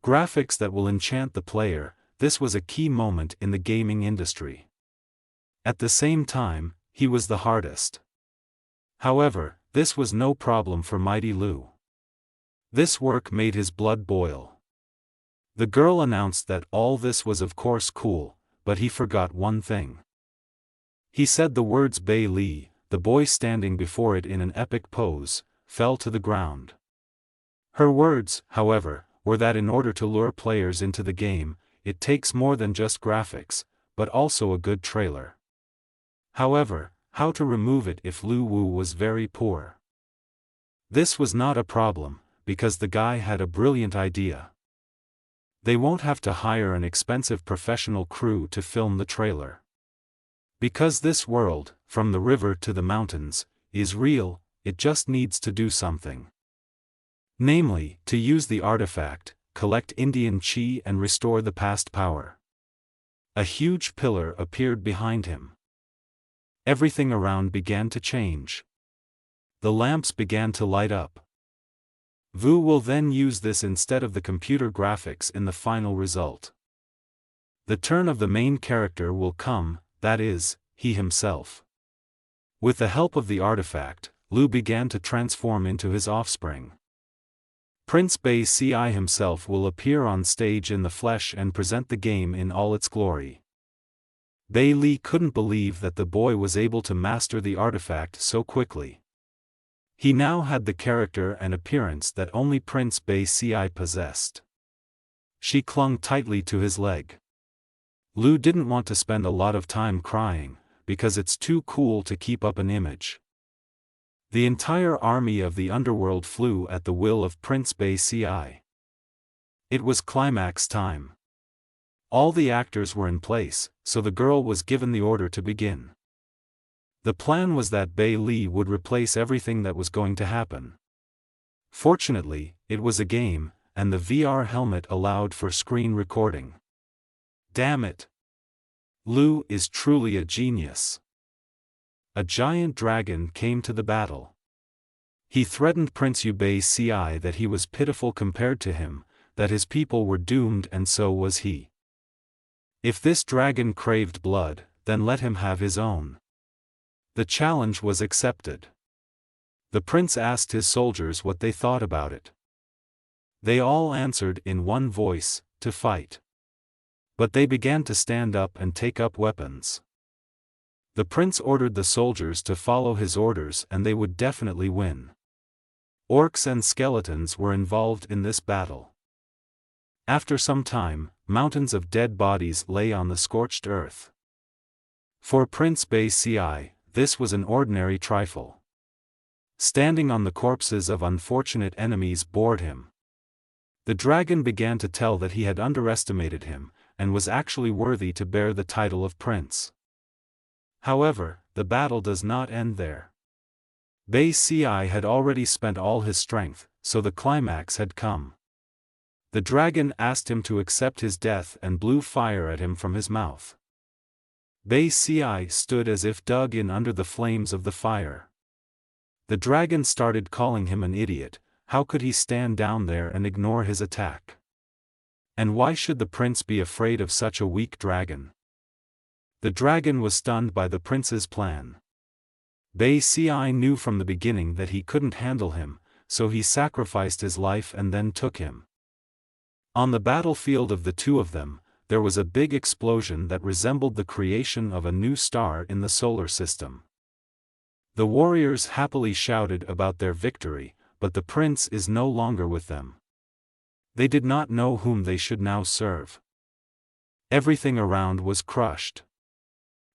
Graphics that will enchant the player. This was a key moment in the gaming industry. At the same time, he was the hardest. However, this was no problem for Mighty Lu. This work made his blood boil. The girl announced that all this was of course cool, but he forgot one thing. He said the words Bei Li. The boy standing before it in an epic pose, fell to the ground. Her words, however, were that in order to lure players into the game, it takes more than just graphics, but also a good trailer. However, how to remove it if Lu Wu was very poor? This was not a problem, because the guy had a brilliant idea. They won't have to hire an expensive professional crew to film the trailer. Because this world, from the river to the mountains, is real, it just needs to do something. Namely, to use the artifact, collect Indian Qi and restore the past power. A huge pillar appeared behind him. Everything around began to change. The lamps began to light up. Vu will then use this instead of the computer graphics in the final result. The turn of the main character will come, that is, he himself. With the help of the artifact, Lu began to transform into his offspring. Prince Bei Ci himself will appear on stage in the flesh and present the game in all its glory. Bei Li couldn't believe that the boy was able to master the artifact so quickly. He now had the character and appearance that only Prince Bei Ci possessed. She clung tightly to his leg. Lu didn't want to spend a lot of time crying, because it's too cool to keep up an image. The entire army of the underworld flew at the will of Prince Bei Ci. It was climax time. All the actors were in place, so the girl was given the order to begin. The plan was that Bei Li would replace everything that was going to happen. Fortunately, it was a game, and the VR helmet allowed for screen recording. Damn it! Lu is truly a genius. A giant dragon came to the battle. He threatened Prince Bei Ci that he was pitiful compared to him, that his people were doomed and so was he. If this dragon craved blood, then let him have his own. The challenge was accepted. The prince asked his soldiers what they thought about it. They all answered in one voice, to fight. But they began to stand up and take up weapons. The prince ordered the soldiers to follow his orders and they would definitely win. Orcs and skeletons were involved in this battle. After some time, mountains of dead bodies lay on the scorched earth. For Prince Bei Ci, this was an ordinary trifle. Standing on the corpses of unfortunate enemies bored him. The dragon began to tell that he had underestimated him, and was actually worthy to bear the title of prince. However, the battle does not end there. Bei Ci had already spent all his strength, so the climax had come. The dragon asked him to accept his death and blew fire at him from his mouth. Bei Ci stood as if dug in under the flames of the fire. The dragon started calling him an idiot. How could he stand down there and ignore his attack? And why should the prince be afraid of such a weak dragon? The dragon was stunned by the prince's plan. Bei Ci knew from the beginning that he couldn't handle him, so he sacrificed his life and then took him. On the battlefield of the two of them, there was a big explosion that resembled the creation of a new star in the solar system. The warriors happily shouted about their victory, but the prince is no longer with them. They did not know whom they should now serve. Everything around was crushed.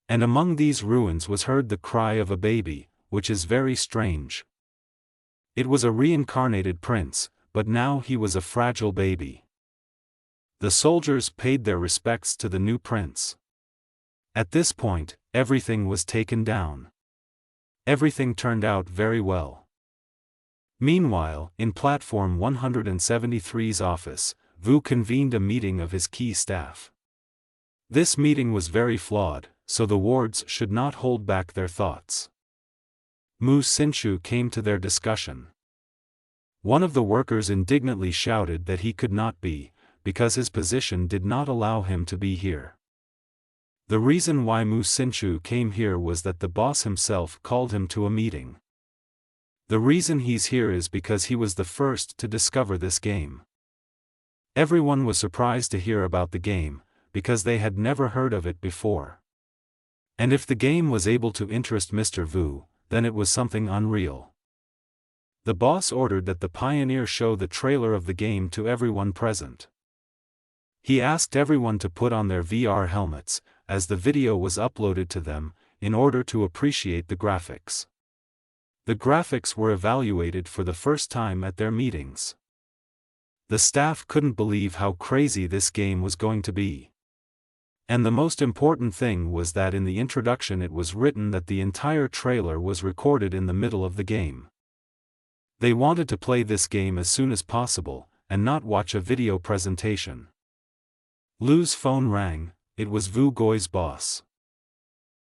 And among these ruins was heard the cry of a baby, which is very strange. It was a reincarnated prince, but now he was a fragile baby. The soldiers paid their respects to the new prince. At this point, everything was taken down. Everything turned out very well. Meanwhile, in Platform 173's office, Vu convened a meeting of his key staff. This meeting was very flawed, so the wards should not hold back their thoughts. Mu Xinchu came to their discussion. One of the workers indignantly shouted that he could not be, because his position did not allow him to be here. The reason why Mu Xinchu came here was that the boss himself called him to a meeting. The reason he's here is because he was the first to discover this game. Everyone was surprised to hear about the game, because they had never heard of it before. And if the game was able to interest Mr. Vu, then it was something unreal. The boss ordered that the pioneer show the trailer of the game to everyone present. He asked everyone to put on their VR helmets, as the video was uploaded to them, in order to appreciate the graphics. The graphics were evaluated for the first time at their meetings. The staff couldn't believe how crazy this game was going to be. And the most important thing was that in the introduction it was written that the entire trailer was recorded in the middle of the game. They wanted to play this game as soon as possible, and not watch a video presentation. Lu's phone rang. It was Vu Goi's boss.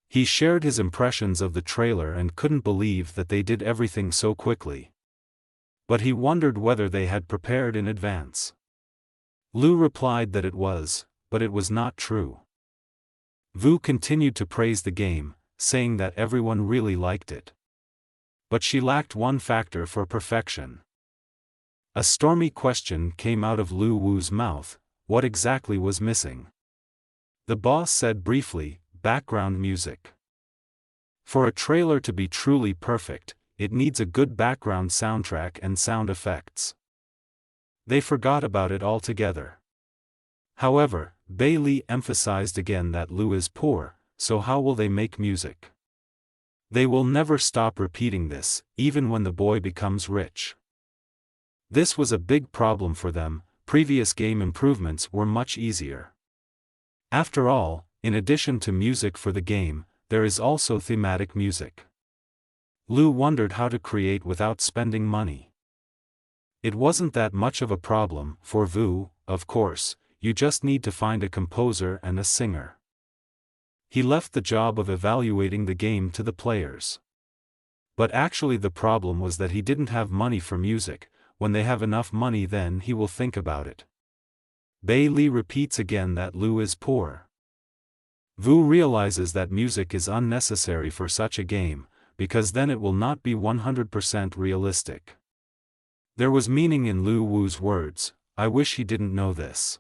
He shared his impressions of the trailer and couldn't believe that they did everything so quickly. But he wondered whether they had prepared in advance. Lu replied that it was, but it was not true. Vu continued to praise the game, saying that everyone really liked it. But she lacked one factor for perfection. A stormy question came out of Lu Wu's mouth: what exactly was missing? The boss said briefly, background music. For a trailer to be truly perfect, it needs a good background soundtrack and sound effects. They forgot about it altogether. However, Bailey emphasized again that Lu is poor, so how will they make music? They will never stop repeating this, even when the boy becomes rich. This was a big problem for them. Previous game improvements were much easier. After all, in addition to music for the game, there is also thematic music. Lu wondered how to create without spending money. It wasn't that much of a problem for Vu, of course. You just need to find a composer and a singer. He left the job of evaluating the game to the players. But actually the problem was that he didn't have money for music. When they have enough money, then he will think about it. Bailey repeats again that Lu is poor. Vu realizes that music is unnecessary for such a game, because then it will not be 100% realistic. There was meaning in Lu Wu's words. I wish he didn't know this.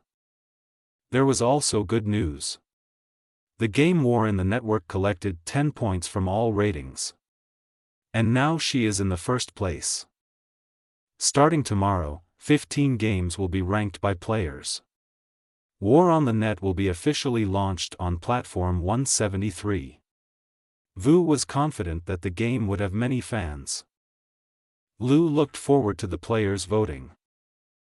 There was also good news. The game war in the network collected 10 points from all ratings. And now she is in the first place. Starting tomorrow, 15 games will be ranked by players. War on the Net will be officially launched on Platform 173. Vu was confident that the game would have many fans. Lu looked forward to the players voting.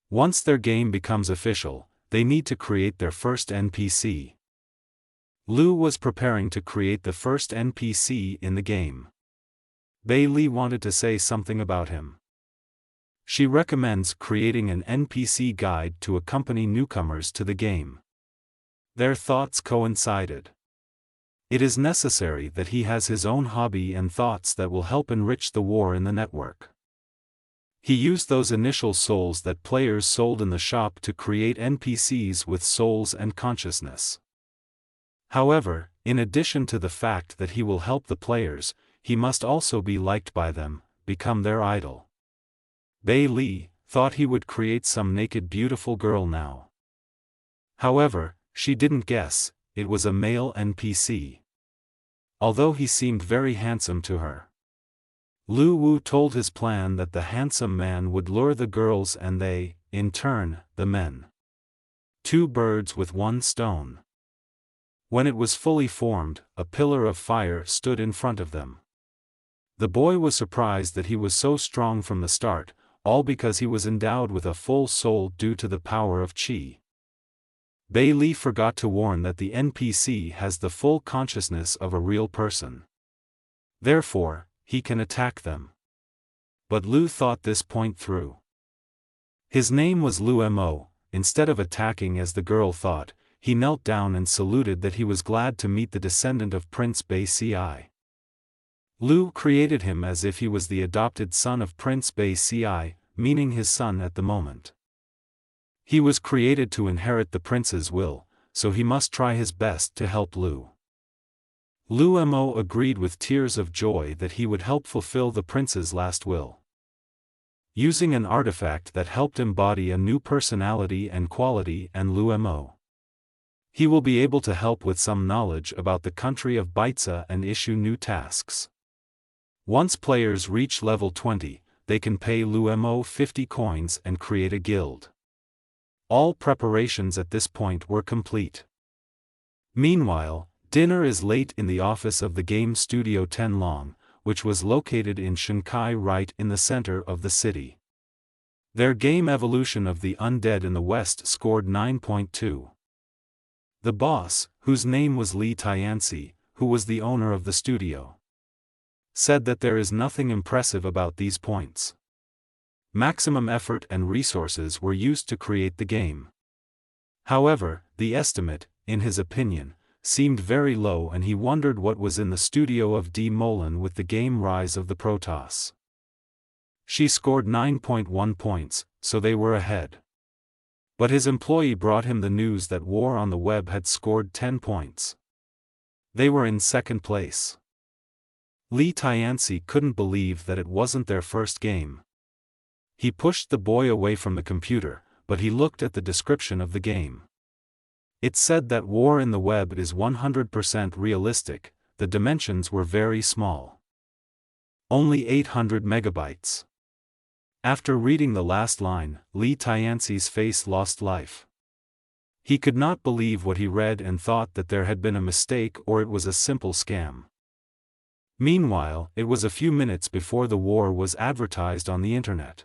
Once their game becomes official, they need to create their first NPC. Lu was preparing to create the first NPC in the game. Bei Li wanted to say something about him. She recommends creating an NPC guide to accompany newcomers to the game. Their thoughts coincided. It is necessary that he has his own hobby and thoughts that will help enrich the war in the network. He used those initial souls that players sold in the shop to create NPCs with souls and consciousness. However, in addition to the fact that he will help the players, he must also be liked by them, become their idol. Bei Li thought he would create some naked beautiful girl now. However, she didn't guess, it was a male NPC. Although he seemed very handsome to her. Lu Wu told his plan that the handsome man would lure the girls and they, in turn, the men. 2 birds with 1 stone. When it was fully formed, a pillar of fire stood in front of them. The boy was surprised that he was so strong from the start, all because he was endowed with a full soul due to the power of Qi. Bei Li forgot to warn that the NPC has the full consciousness of a real person. Therefore, he can attack them. But Lu thought this point through. His name was Lu Mo. Instead of attacking as the girl thought, he knelt down and saluted that he was glad to meet the descendant of Prince Bei Ci. Lu created him as if he was the adopted son of Prince Bei Ci, meaning his son at the moment. He was created to inherit the prince's will, so he must try his best to help Lu. Lu Mo agreed with tears of joy that he would help fulfill the prince's last will. Using an artifact that helped embody a new personality and quality and Lu Mo. He will be able to help with some knowledge about the country of Baitza and issue new tasks. Once players reach level 20, they can pay Lu Mo 50 coins and create a guild. All preparations at this point were complete. Meanwhile, dinner is late in the office of the game studio Tenlong, which was located in Shanghai right in the center of the city. Their game Evolution of the Undead in the West scored 9.2. The boss, whose name was Li Tianxi, who was the owner of the studio, said that there is nothing impressive about these points. Maximum effort and resources were used to create the game. However, the estimate, in his opinion, seemed very low and he wondered what was in the studio of D. Molen with the game Rise of the Protoss. She scored 9.1 points, so they were ahead. But his employee brought him the news that War on the Web had scored 10 points. They were in second place. Li Tianxi couldn't believe that it wasn't their first game. He pushed the boy away from the computer, but he looked at the description of the game. It said that War in the Web is 100% realistic, the dimensions were very small. Only 800 megabytes. After reading the last line, Li Tianxi's face lost life. He could not believe what he read and thought that there had been a mistake or it was a simple scam. Meanwhile, it was a few minutes before the war was advertised on the internet.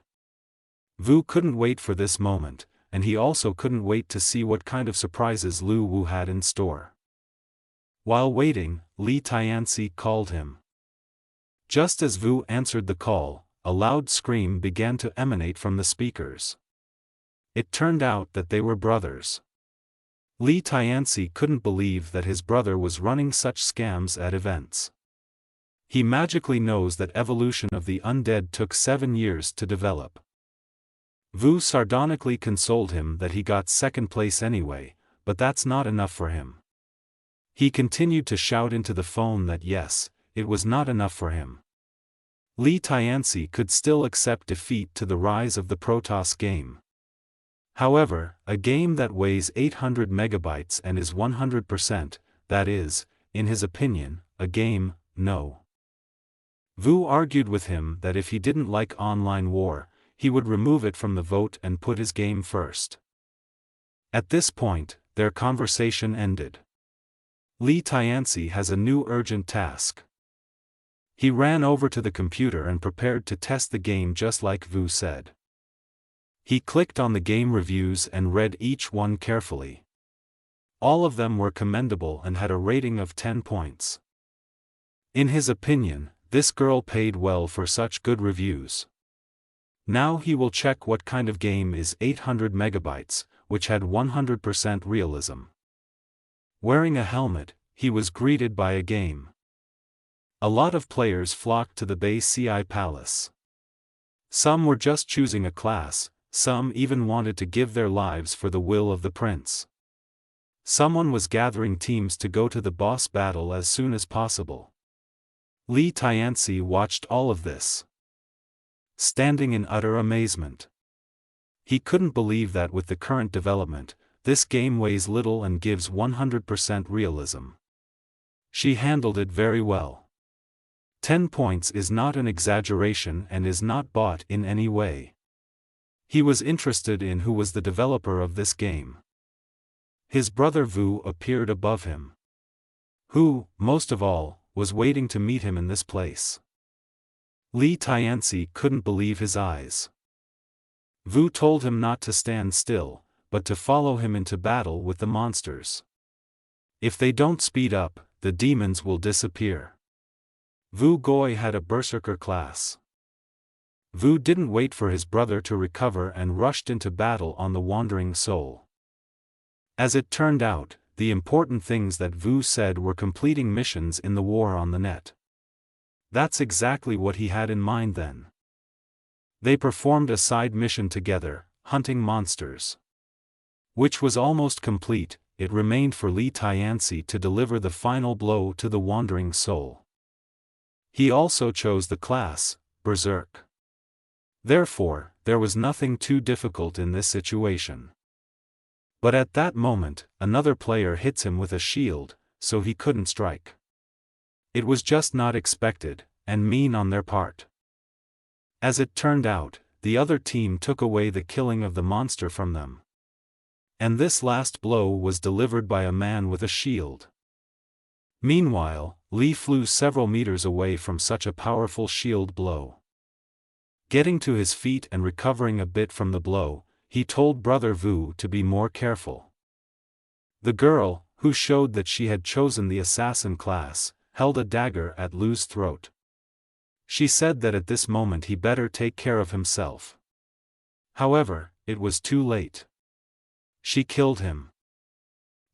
Vu couldn't wait for this moment, and he also couldn't wait to see what kind of surprises Lu Wu had in store. While waiting, Li Tianxi called him. Just as Vu answered the call, a loud scream began to emanate from the speakers. It turned out that they were brothers. Li Tianxi couldn't believe that his brother was running such scams at events. He magically knows that Evolution of the Undead took 7 years to develop. Vu sardonically consoled him that he got second place anyway, but that's not enough for him. He continued to shout into the phone that yes, it was not enough for him. Li Tianxi could still accept defeat to the Rise of the Protoss game. However, a game that weighs 800 megabytes and is 100%, that is, in his opinion, a game, no. Vu argued with him that if he didn't like online war, he would remove it from the vote and put his game first. At this point, their conversation ended. Li Tianci has a new urgent task. He ran over to the computer and prepared to test the game just like Vu said. He clicked on the game reviews and read each one carefully. All of them were commendable and had a rating of 10 points. In his opinion, this girl paid well for such good reviews. Now he will check what kind of game is 800 megabytes, which had 100% realism. Wearing a helmet, he was greeted by a game. A lot of players flocked to the Bei Ci Palace. Some were just choosing a class, some even wanted to give their lives for the will of the prince. Someone was gathering teams to go to the boss battle as soon as possible. Li Tianci watched all of this, standing in utter amazement. He couldn't believe that with the current development, this game weighs little and gives 100% realism. She handled it very well. 10 points is not an exaggeration and is not bought in any way. He was interested in who was the developer of this game. His brother Vu appeared above him. Who, most of all, was waiting to meet him in this place. Li Tianci couldn't believe his eyes. Vu told him not to stand still, but to follow him into battle with the monsters. If they don't speed up, the demons will disappear. Vu Goi had a berserker class. Vu didn't wait for his brother to recover and rushed into battle on the wandering soul. As it turned out, the important things that Vu said were completing missions in the war on the net. That's exactly what he had in mind then. They performed a side mission together, hunting monsters. Which was almost complete. It remained for Li Tianci to deliver the final blow to the wandering soul. He also chose the class, Berserk. Therefore, there was nothing too difficult in this situation. But at that moment, another player hits him with a shield, so he couldn't strike. It was just not expected, and mean on their part. As it turned out, the other team took away the killing of the monster from them. And this last blow was delivered by a man with a shield. Meanwhile, Li flew several meters away from such a powerful shield blow. Getting to his feet and recovering a bit from the blow, he told brother Vu to be more careful. The girl, who showed that she had chosen the assassin class, held a dagger at Lu's throat. She said that at this moment he better take care of himself. However, it was too late. She killed him.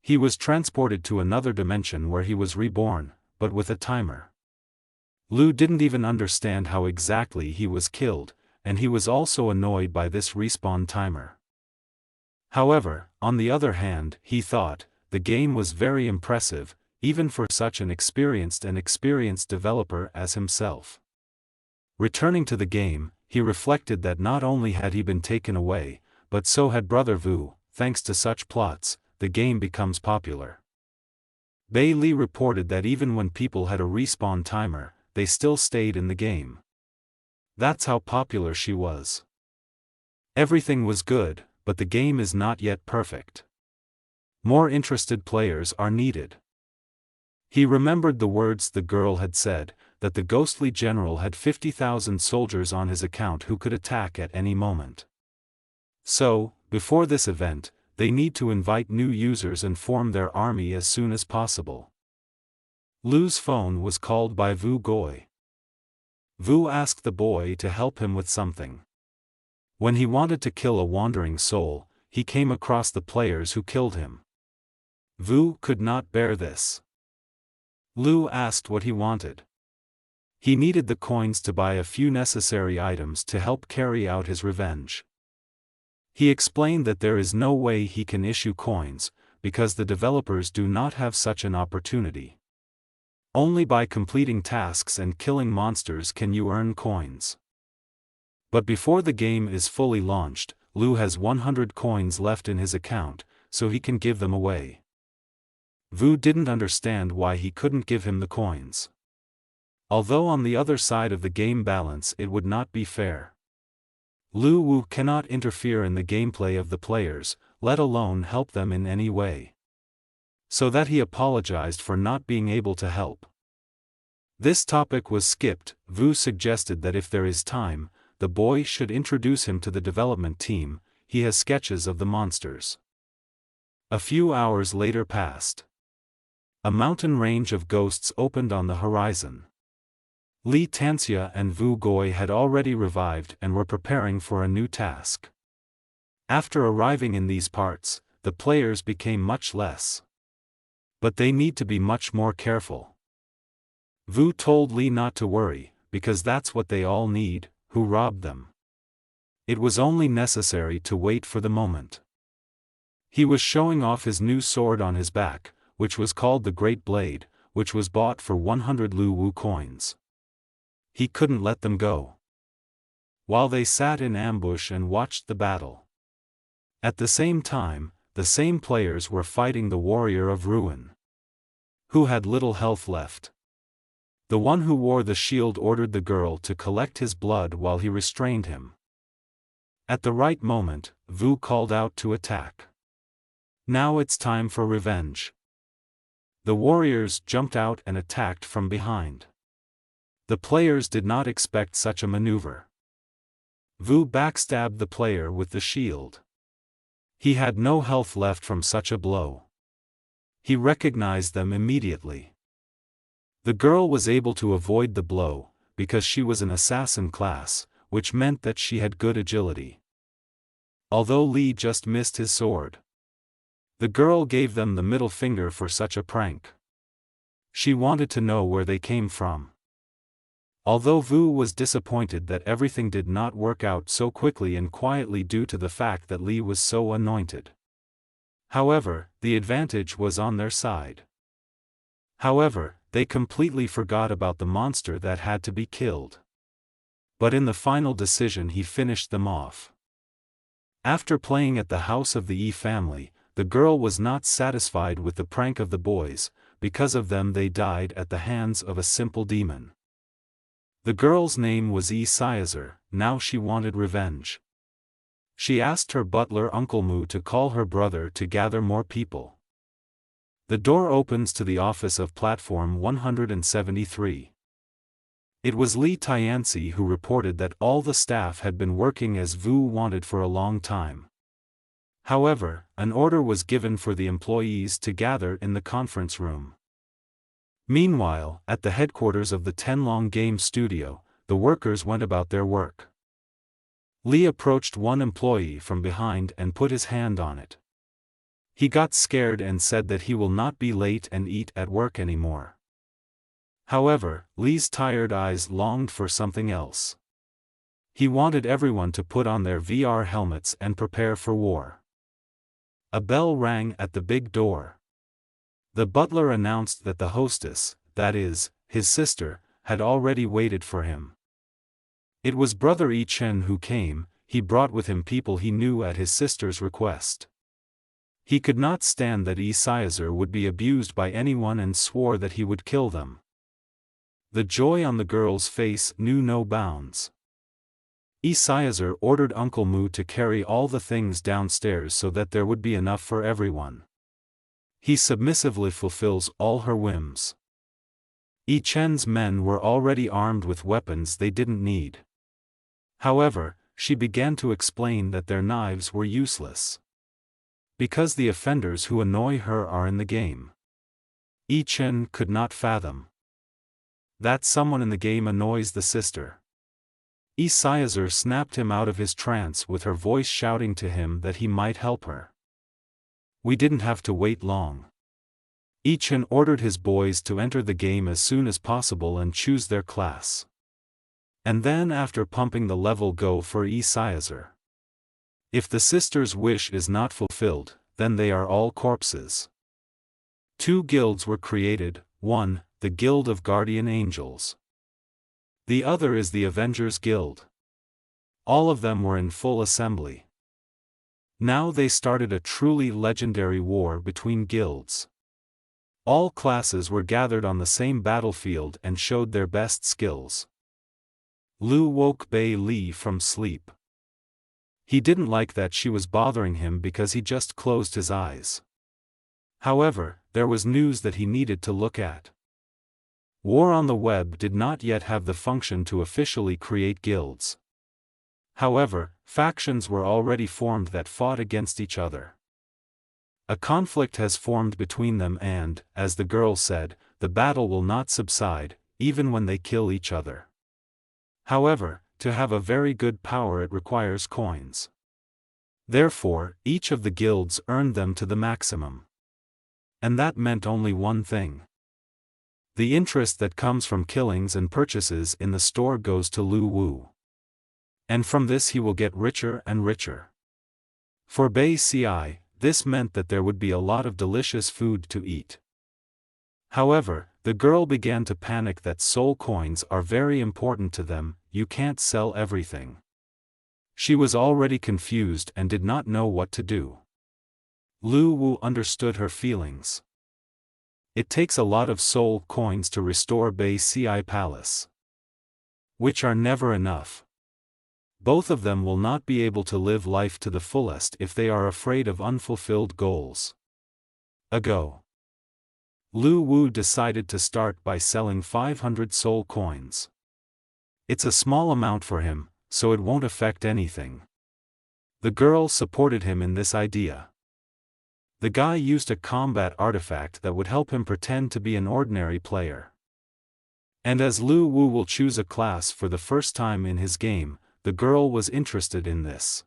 He was transported to another dimension where he was reborn, but with a timer. Lu didn't even understand how exactly he was killed, and he was also annoyed by this respawn timer. However, on the other hand, he thought, the game was very impressive, even for such an experienced developer as himself. Returning to the game, he reflected that not only had he been taken away, but so had brother Vu. Thanks to such plots, the game becomes popular. Bei Li reported that even when people had a respawn timer, they still stayed in the game. That's how popular she was. Everything was good, but the game is not yet perfect. More interested players are needed. He remembered the words the girl had said, that the ghostly general had 50,000 soldiers on his account who could attack at any moment. So, before this event, they need to invite new users and form their army as soon as possible. Lu's phone was called by Vu Goi. Vu asked the boy to help him with something. When he wanted to kill a wandering soul, he came across the players who killed him. Vu could not bear this. Lu asked what he wanted. He needed the coins to buy a few necessary items to help carry out his revenge. He explained that there is no way he can issue coins, because the developers do not have such an opportunity. Only by completing tasks and killing monsters can you earn coins. But before the game is fully launched, Lu has 100 coins left in his account, so he can give them away. Vu didn't understand why he couldn't give him the coins. Although on the other side of the game balance it would not be fair. Lu Wu cannot interfere in the gameplay of the players, let alone help them in any way. so that he apologized for not being able to help. This topic was skipped. Vu suggested that if there is time, the boy should introduce him to the development team. He has sketches of the monsters. A few hours later passed. A mountain range of ghosts opened on the horizon. Li Tanxia and Vu Goi had already revived and were preparing for a new task. After arriving in these parts, the players became much less. But they need to be much more careful. Vu told Li not to worry, because that's what they all need, who robbed them. It was only necessary to wait for the moment. He was showing off his new sword on his back, which was called the Great Blade, which was bought for 100 Lu Wu coins. He couldn't let them go. While they sat in ambush and watched the battle. At the same time, the same players were fighting the warrior of ruin, who had little health left. The one who wore the shield ordered the girl to collect his blood while he restrained him. At the right moment, Vu called out to attack. Now it's time for revenge. The warriors jumped out and attacked from behind. The players did not expect such a maneuver. Vu backstabbed the player with the shield. He had no health left from such a blow. He recognized them immediately. The girl was able to avoid the blow, because she was an assassin class, which meant that she had good agility. Although Li just missed his sword. The girl gave them the middle finger for such a prank. She wanted to know where they came from. Although Vu was disappointed that everything did not work out so quickly and quietly due to the fact that Li was so anointed. However, the advantage was on their side. However, they completely forgot about the monster that had to be killed. But in the final decision he finished them off. After playing at the house of the Yi family, the girl was not satisfied with the prank of the boys. Because of them they died at the hands of a simple demon. The girl's name was Yi Siazer. Now she wanted revenge. She asked her butler Uncle Mu to call her brother to gather more people. The door opens to the office of Platform 173. It was Li Tianxi who reported that all the staff had been working as Vu wanted for a long time. However, an order was given for the employees to gather in the conference room. Meanwhile, at the headquarters of the Tenlong Game Studio, the workers went about their work. Li approached one employee from behind and put his hand on it. He got scared and said that he will not be late and eat at work anymore. However, Li's tired eyes longed for something else. He wanted everyone to put on their VR helmets and prepare for war. A bell rang at the big door. The butler announced that the hostess, that is, his sister, had already waited for him. It was Brother Yi Chen who came. He brought with him people he knew at his sister's request. He could not stand that Yi Siazer would be abused by anyone and swore that he would kill them. The joy on the girl's face knew no bounds. Yi Siazer ordered Uncle Mu to carry all the things downstairs so that there would be enough for everyone. He submissively fulfills all her whims. Yi Chen's men were already armed with weapons they didn't need. However, she began to explain that their knives were useless. Because the offenders who annoy her are in the game. Yi Chen could not fathom that someone in the game annoys the sister. Yi Siazer snapped him out of his trance with her voice shouting to him that he might help her. We didn't have to wait long. Yi Chen ordered his boys to enter the game as soon as possible and choose their class. And then after pumping the level go for Yi Siazer. If the sister's wish is not fulfilled, then they are all corpses. 2 guilds were created, one, the Guild of Guardian Angels. The other is the Avengers Guild. All of them were in full assembly. Now they started a truly legendary war between guilds. All classes were gathered on the same battlefield and showed their best skills. Lu woke Bei Li from sleep. He didn't like that she was bothering him because he just closed his eyes. However, there was news that he needed to look at. War on the web did not yet have the function to officially create guilds. However, factions were already formed that fought against each other. A conflict has formed between them and, as the girl said, the battle will not subside, even when they kill each other. However, to have a very good power it requires coins. Therefore, each of the guilds earned them to the maximum. And that meant only one thing. The interest that comes from killings and purchases in the store goes to Lu Wu. And from this he will get richer and richer. For Bei Ci, this meant that there would be a lot of delicious food to eat. However, the girl began to panic that soul coins are very important to them, you can't sell everything. She was already confused and did not know what to do. Lu Wu understood her feelings. It takes a lot of soul coins to restore Bei Ci Palace, which are never enough. Both of them will not be able to live life to the fullest if they are afraid of unfulfilled goals. Lu Wu decided to start by selling 500 soul coins. It's a small amount for him, so it won't affect anything. The girl supported him in this idea. The guy used a combat artifact that would help him pretend to be an ordinary player. And as Lu Wu will choose a class for the first time in his game, the girl was interested in this.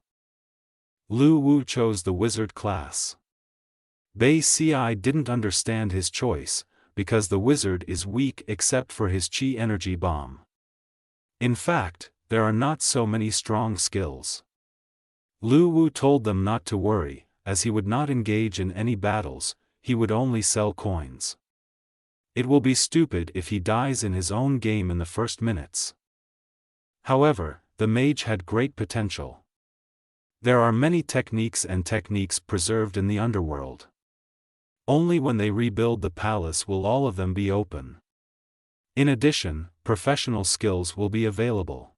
Lu Wu chose the wizard class. Bei Ci didn't understand his choice, because the wizard is weak except for his chi energy bomb. In fact, there are not so many strong skills. Lu Wu told them not to worry, as he would not engage in any battles, he would only sell coins. It will be stupid if he dies in his own game in the first minutes. However, the mage had great potential. There are many techniques preserved in the underworld. Only when they rebuild the palace will all of them be open. In addition, professional skills will be available.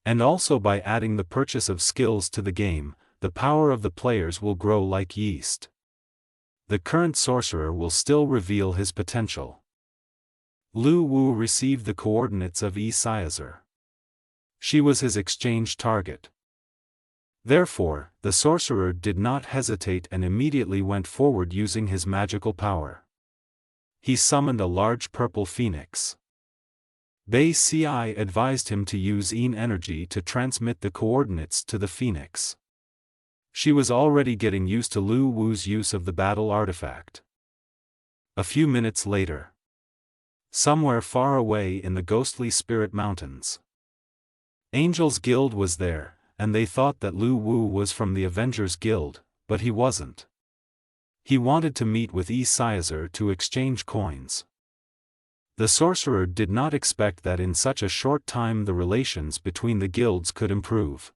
And also by adding the purchase of skills to the game, the power of the players will grow like yeast. The current sorcerer will still reveal his potential. Lu Wu received the coordinates of Caesar. She was his exchange target. Therefore, the sorcerer did not hesitate and immediately went forward using his magical power. He summoned a large purple phoenix. Bei Ci advised him to use Yin energy to transmit the coordinates to the phoenix. She was already getting used to Lu Wu's use of the battle artifact. A few minutes later, somewhere far away in the ghostly spirit mountains, Angel's Guild was there, and they thought that Lu Wu was from the Avengers Guild, but he wasn't. He wanted to meet with Caesar to exchange coins. The sorcerer did not expect that in such a short time the relations between the guilds could improve.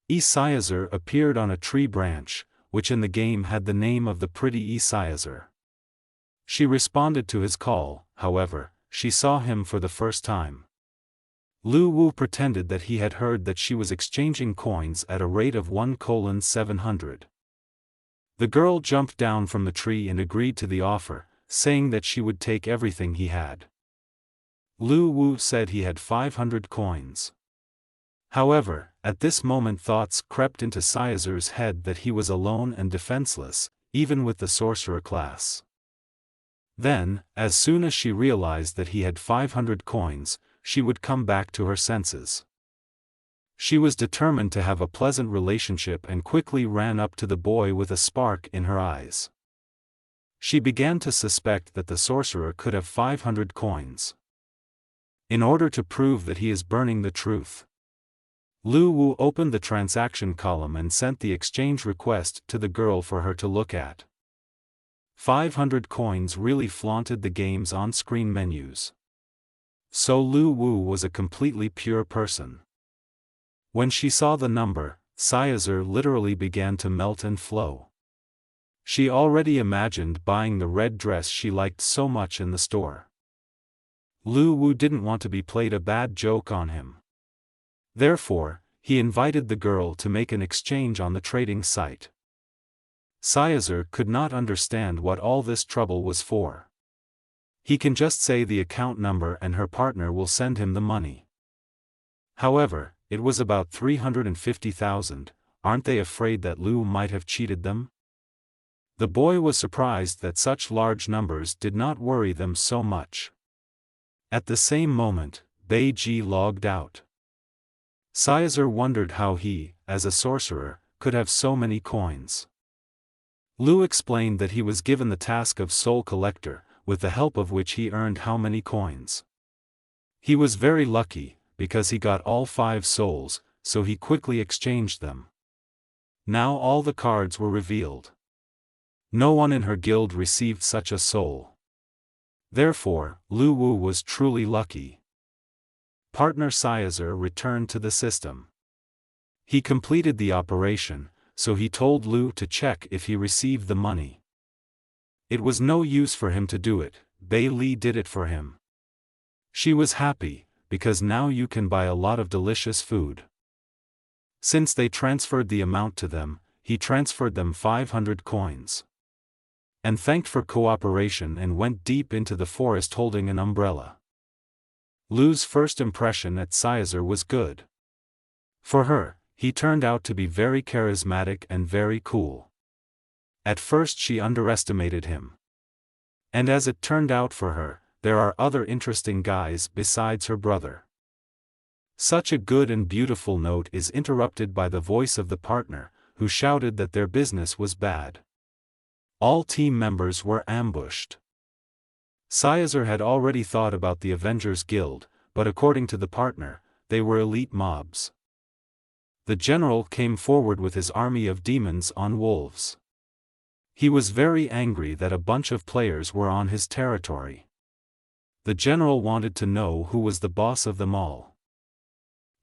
Caesar appeared on a tree branch, which in the game had the name of the pretty Caesar. She responded to his call, however, she saw him for the first time. Lu Wu pretended that he had heard that she was exchanging coins at a rate of 1:700. The girl jumped down from the tree and agreed to the offer, saying that she would take everything he had. Lu Wu said he had 500 coins. However, at this moment thoughts crept into Caesar's head that he was alone and defenseless, even with the sorcerer class. Then, as soon as she realized that he had 500 coins, she would come back to her senses. She was determined to have a pleasant relationship and quickly ran up to the boy with a spark in her eyes. She began to suspect that the sorcerer could have 500 coins. In order to prove that he is burning the truth, Lu Wu opened the transaction column and sent the exchange request to the girl for her to look at. 500 coins really flaunted the game's on-screen menus. So Lu Wu was a completely pure person. When she saw the number, Caesar literally began to melt and flow. She already imagined buying the red dress she liked so much in the store. Lu Wu didn't want to be played a bad joke on him. Therefore, he invited the girl to make an exchange on the trading site. Siazar could not understand what all this trouble was for. He can just say the account number and her partner will send him the money. However, it was about 350,000, aren't they afraid that Lu might have cheated them? The boy was surprised that such large numbers did not worry them so much. At the same moment, Beiji logged out. Siazar wondered how he, as a sorcerer, could have so many coins. Lu explained that he was given the task of soul collector, with the help of which he earned how many coins. He was very lucky, because he got all 5 souls, so he quickly exchanged them. Now all the cards were revealed. No one in her guild received such a soul. Therefore, Lu Wu was truly lucky. Partner Siazar returned to the system. He completed the operation, so he told Lu to check if he received the money. It was no use for him to do it, Bei Li did it for him. She was happy, because now you can buy a lot of delicious food. Since they transferred the amount to them, he transferred them 500 coins. And thanked for cooperation and went deep into the forest holding an umbrella. Lu's first impression at Siazar was good. For her, he turned out to be very charismatic and very cool. At first she underestimated him. And as it turned out for her, there are other interesting guys besides her brother. Such a good and beautiful note is interrupted by the voice of the partner, who shouted that their business was bad. All team members were ambushed. Siazar had already thought about the Avengers Guild, but according to the partner, they were elite mobs. The general came forward with his army of demons on wolves. He was very angry that a bunch of players were on his territory. The general wanted to know who was the boss of them all.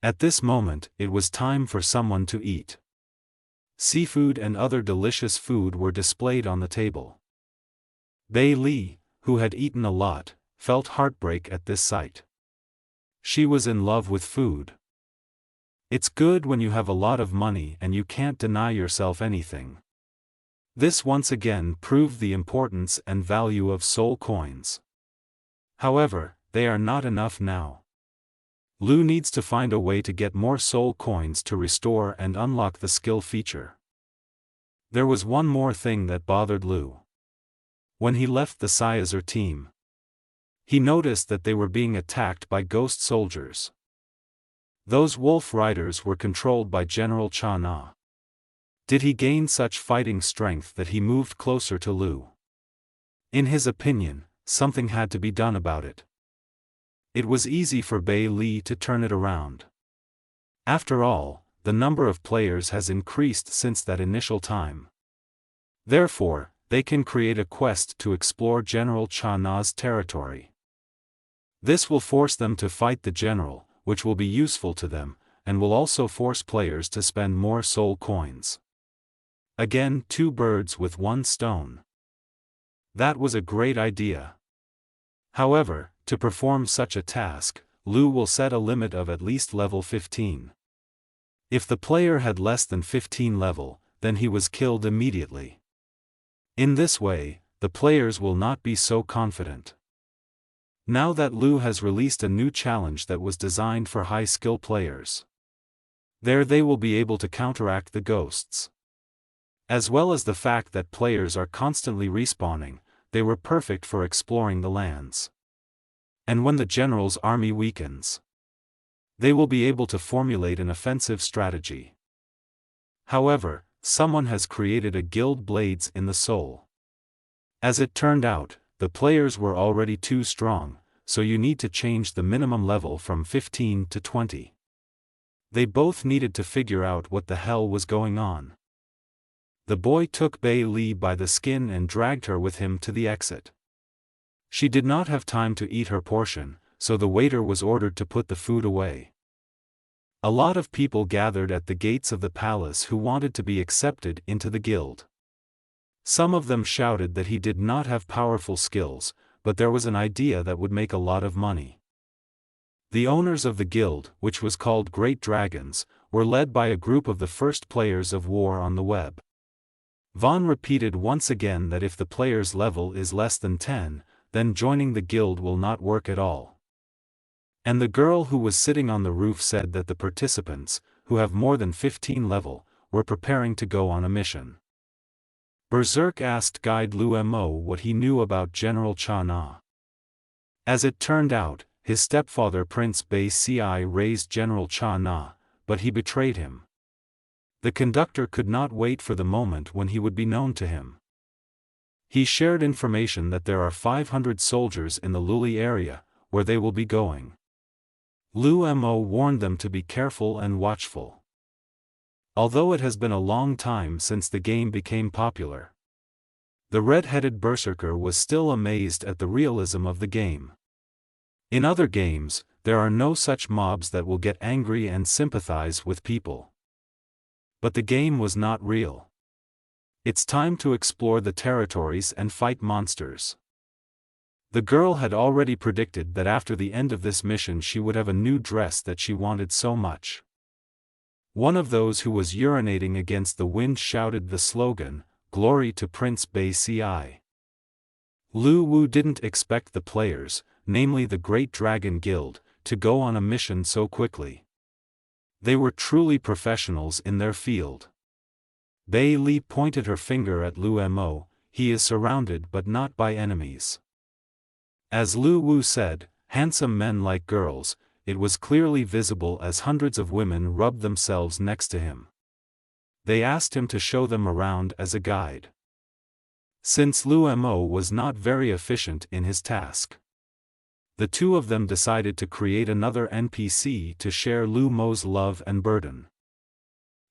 At this moment, it was time for someone to eat. Seafood and other delicious food were displayed on the table. Bei Li, who had eaten a lot, felt heartbreak at this sight. She was in love with food. It's good when you have a lot of money and you can't deny yourself anything. This once again proved the importance and value of soul coins. However, they are not enough now. Lu needs to find a way to get more soul coins to restore and unlock the skill feature. There was one more thing that bothered Lu. When he left the Siazar team, he noticed that they were being attacked by ghost soldiers. Those wolf riders were controlled by General Cha Na. Did he gain such fighting strength that he moved closer to Lu? In his opinion, something had to be done about it. It was easy for Bei Li to turn it around. After all, the number of players has increased since that initial time. Therefore, they can create a quest to explore General Cha Na's territory. This will force them to fight the general, which will be useful to them, and will also force players to spend more soul coins. Again, 2 birds with 1 stone. That was a great idea. However, to perform such a task, Lu will set a limit of at least level 15. If the player had less than 15 level, then he was killed immediately. In this way, the players will not be so confident. Now that Lu has released a new challenge that was designed for high-skill players, there they will be able to counteract the ghosts. As well as the fact that players are constantly respawning, they were perfect for exploring the lands. And when the general's army weakens, they will be able to formulate an offensive strategy. However, someone has created a guild blades in the soul. As it turned out, the players were already too strong, so you need to change the minimum level from 15 to 20. They both needed to figure out what the hell was going on. The boy took Bei Li by the skin and dragged her with him to the exit. She did not have time to eat her portion, so the waiter was ordered to put the food away. A lot of people gathered at the gates of the palace who wanted to be accepted into the guild. Some of them shouted that he did not have powerful skills, but there was an idea that would make a lot of money. The owners of the guild, which was called Great Dragons, were led by a group of the first players of war on the web. Vaughn repeated once again that if the player's level is less than 10, then joining the guild will not work at all. And the girl who was sitting on the roof said that the participants, who have more than 15 level, were preparing to go on a mission. Berserk asked guide Lu Mo what he knew about General Cha Na. As it turned out, his stepfather Prince Bei Si raised General Cha Na, but he betrayed him. The conductor could not wait for the moment when he would be known to him. He shared information that there are 500 soldiers in the Luli area, where they will be going. Lu Mo warned them to be careful and watchful. Although it has been a long time since the game became popular, the red-headed berserker was still amazed at the realism of the game. In other games, there are no such mobs that will get angry and sympathize with people. But the game was not real. It's time to explore the territories and fight monsters. The girl had already predicted that after the end of this mission she would have a new dress that she wanted so much. One of those who was urinating against the wind shouted the slogan, "Glory to Prince Bei Si." Lu Wu didn't expect the players, namely the Great Dragon Guild, to go on a mission so quickly. They were truly professionals in their field. Bei Li pointed her finger at Lu Mo, he is surrounded but not by enemies. As Lu Wu said, handsome men like girls, it was clearly visible as hundreds of women rubbed themselves next to him. They asked him to show them around as a guide. Since Lu Mo was not very efficient in his task, the two of them decided to create another NPC to share Lu Mo's love and burden.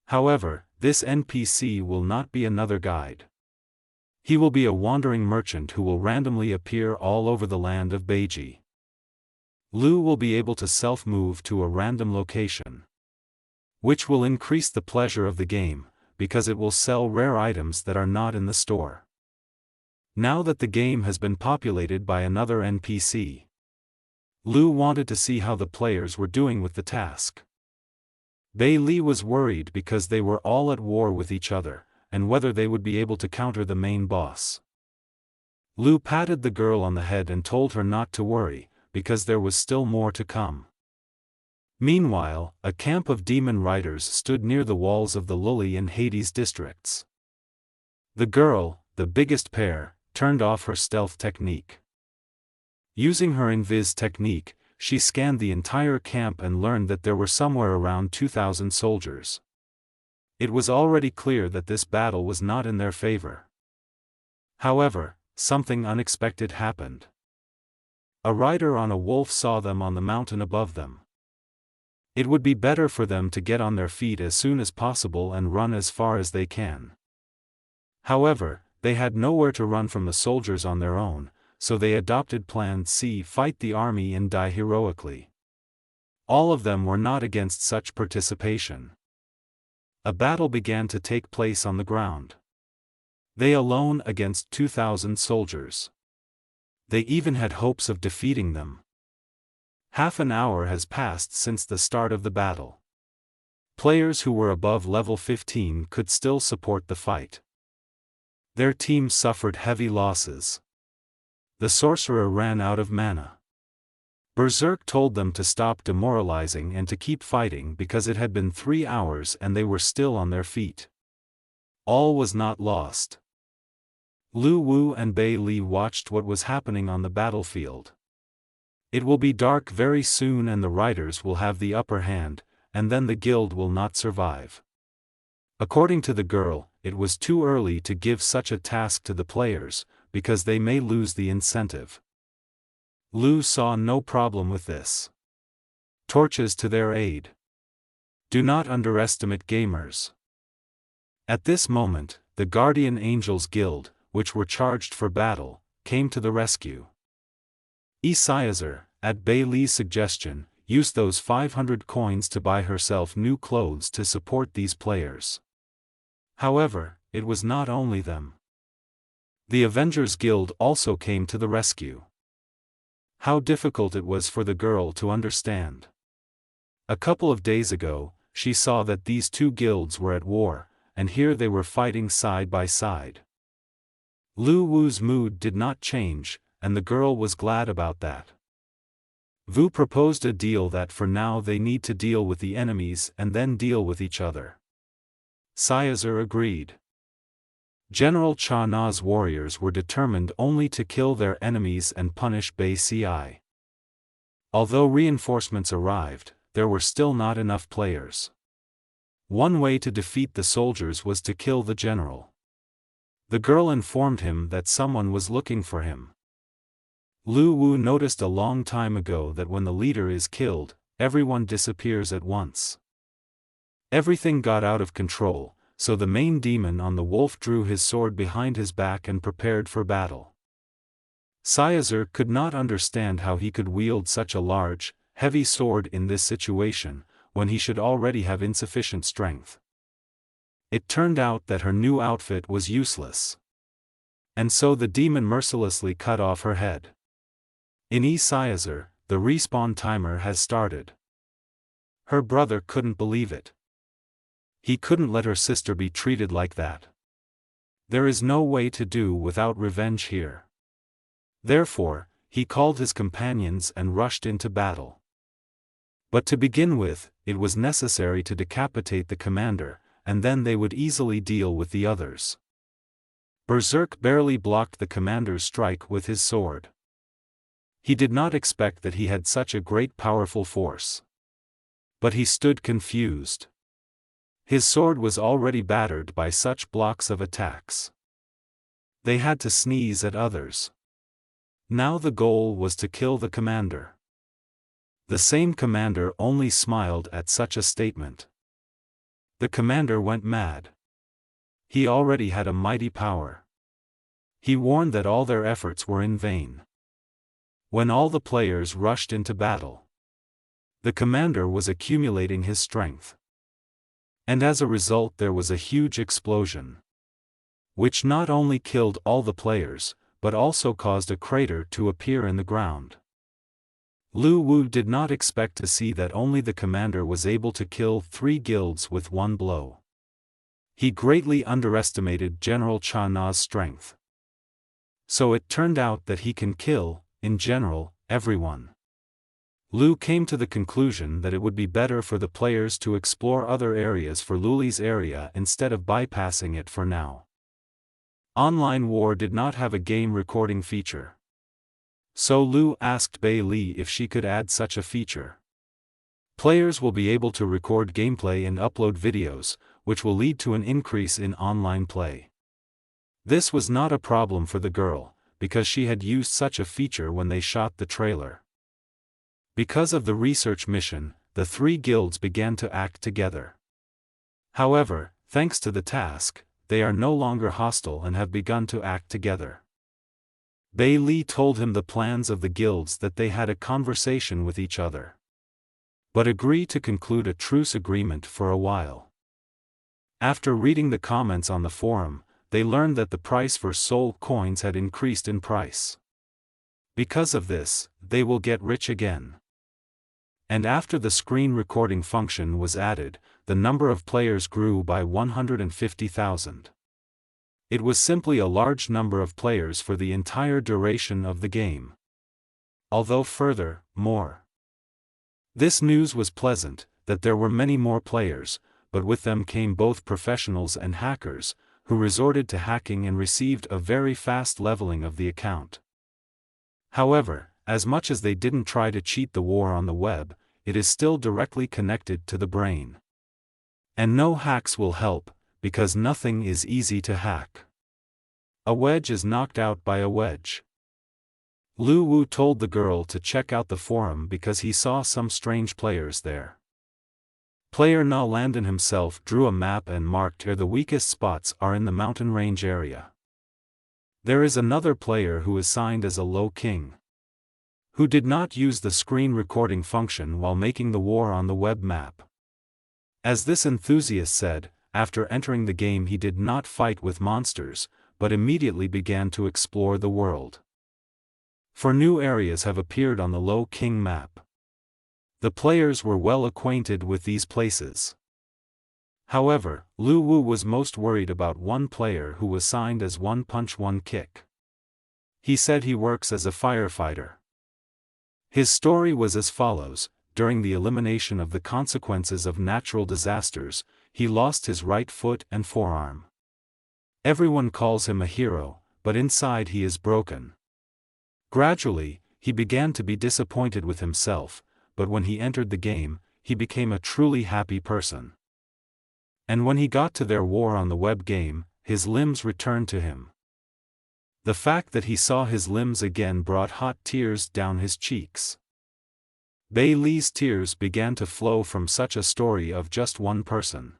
However, this NPC will not be another guide. He will be a wandering merchant who will randomly appear all over the land of Beiji. Lu will be able to self-move to a random location, which will increase the pleasure of the game, because it will sell rare items that are not in the store. Now that the game has been populated by another NPC, Lu wanted to see how the players were doing with the task. Bei Li was worried because they were all at war with each other, and whether they would be able to counter the main boss. Lu patted the girl on the head and told her not to worry, because there was still more to come. Meanwhile, a camp of demon riders stood near the walls of the Luli and Hades districts. The girl, the biggest pair, turned off her stealth technique. Using her invis technique, she scanned the entire camp and learned that there were somewhere around 2,000 soldiers. It was already clear that this battle was not in their favor. However, something unexpected happened. A rider on a wolf saw them on the mountain above them. It would be better for them to get on their feet as soon as possible and run as far as they can. However, they had nowhere to run from the soldiers on their own, so they adopted Plan C: fight the army and die heroically. All of them were not against such participation. A battle began to take place on the ground. They alone against 2,000 soldiers. They even had hopes of defeating them. Half an hour has passed since the start of the battle. Players who were above level 15 could still support the fight. Their team suffered heavy losses. The sorcerer ran out of mana. Berserk told them to stop demoralizing and to keep fighting because it had been 3 hours and they were still on their feet. All was not lost. Lu Wu and Bei Li watched what was happening on the battlefield. It will be dark very soon and the riders will have the upper hand, and then the guild will not survive. According to the girl, it was too early to give such a task to the players, because they may lose the incentive. Lu saw no problem with this. Torches to their aid. Do not underestimate gamers. At this moment, the Guardian Angels Guild, which were charged for battle, came to the rescue. Isaiazer, at Bei Li's suggestion, used those 500 coins to buy herself new clothes to support these players. However, it was not only them. The Avengers Guild also came to the rescue. How difficult it was for the girl to understand. A couple of days ago, she saw that these two guilds were at war, and here they were fighting side by side. Lu Wu's mood did not change, and the girl was glad about that. Wu proposed a deal that for now they need to deal with the enemies and then deal with each other. Siazer agreed. General Cha Na's warriors were determined only to kill their enemies and punish Bei Ci. Although reinforcements arrived, there were still not enough players. One way to defeat the soldiers was to kill the general. The girl informed him that someone was looking for him. Lu Wu noticed a long time ago that when the leader is killed, everyone disappears at once. Everything got out of control, so the main demon on the wolf drew his sword behind his back and prepared for battle. Siazer could not understand how he could wield such a large, heavy sword in this situation, when he should already have insufficient strength. It turned out that her new outfit was useless. And so the demon mercilessly cut off her head. In Siazer, the respawn timer has started. Her brother couldn't believe it. He couldn't let her sister be treated like that. There is no way to do without revenge here. Therefore, he called his companions and rushed into battle. But to begin with, it was necessary to decapitate the commander, and then they would easily deal with the others. Berserk barely blocked the commander's strike with his sword. He did not expect that he had such a great powerful force. But he stood confused. His sword was already battered by such blocks of attacks. They had to sneeze at others. Now the goal was to kill the commander. The same commander only smiled at such a statement. The commander went mad. He already had a mighty power. He warned that all their efforts were in vain. When all the players rushed into battle, the commander was accumulating his strength. And as a result there was a huge explosion, which not only killed all the players, but also caused a crater to appear in the ground. Lu Wu did not expect to see that only the commander was able to kill 3 guilds with one blow. He greatly underestimated General Cha Na's strength. So it turned out that he can kill, in general, everyone. Lu came to the conclusion that it would be better for the players to explore other areas for Luli's area instead of bypassing it for now. Online War did not have a game recording feature. So Lu asked Bei Li if she could add such a feature. Players will be able to record gameplay and upload videos, which will lead to an increase in online play. This was not a problem for the girl, because she had used such a feature when they shot the trailer. Because of the research mission, the 3 guilds began to act together. However, thanks to the task, they are no longer hostile and have begun to act together. Bei Li told him the plans of the guilds that they had a conversation with each other, but agree to conclude a truce agreement for a while. After reading the comments on the forum, they learned that the price for soul coins had increased in price. Because of this, they will get rich again. And after the screen recording function was added, the number of players grew by 150,000. It was simply a large number of players for the entire duration of the game. Although further, more. This news was pleasant, that there were many more players, but with them came both professionals and hackers, who resorted to hacking and received a very fast leveling of the account. However, as much as they didn't try to cheat the war on the web, it is still directly connected to the brain. And no hacks will help, because nothing is easy to hack. A wedge is knocked out by a wedge. Lu Wu told the girl to check out the forum because he saw some strange players there. Player Na Landon himself drew a map and marked where the weakest spots are in the mountain range area. There is another player who is signed as a low king, who did not use the screen recording function while making the war on the web map. As this enthusiast said, after entering the game he did not fight with monsters, but immediately began to explore the world. For new areas have appeared on the Low King map. The players were well acquainted with these places. However, Lu Wu was most worried about one player who was signed as One Punch One Kick. He said he works as a firefighter. His story was as follows: during the elimination of the consequences of natural disasters, he lost his right foot and forearm. Everyone calls him a hero, but inside he is broken. Gradually, he began to be disappointed with himself, but when he entered the game, he became a truly happy person. And when he got to their war on the web game, his limbs returned to him. The fact that he saw his limbs again brought hot tears down his cheeks. Bei Li's tears began to flow from such a story of just one person.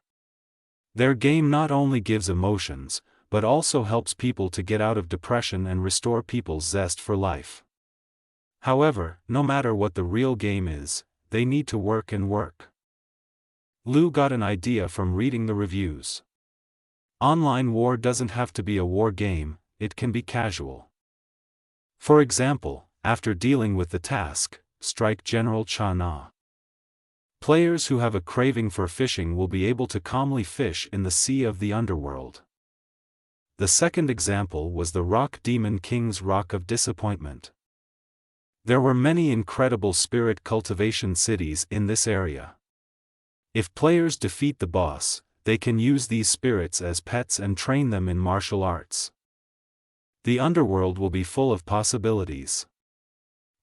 Their game not only gives emotions, but also helps people to get out of depression and restore people's zest for life. However, no matter what the real game is, they need to work and work. Lu got an idea from reading the reviews. Online war doesn't have to be a war game, it can be casual. For example, after dealing with the task, strike General Cha Na. Players who have a craving for fishing will be able to calmly fish in the sea of the underworld. The second example was the Rock Demon King's Rock of Disappointment. There were many incredible spirit cultivation cities in this area. If players defeat the boss, they can use these spirits as pets and train them in martial arts. The underworld will be full of possibilities.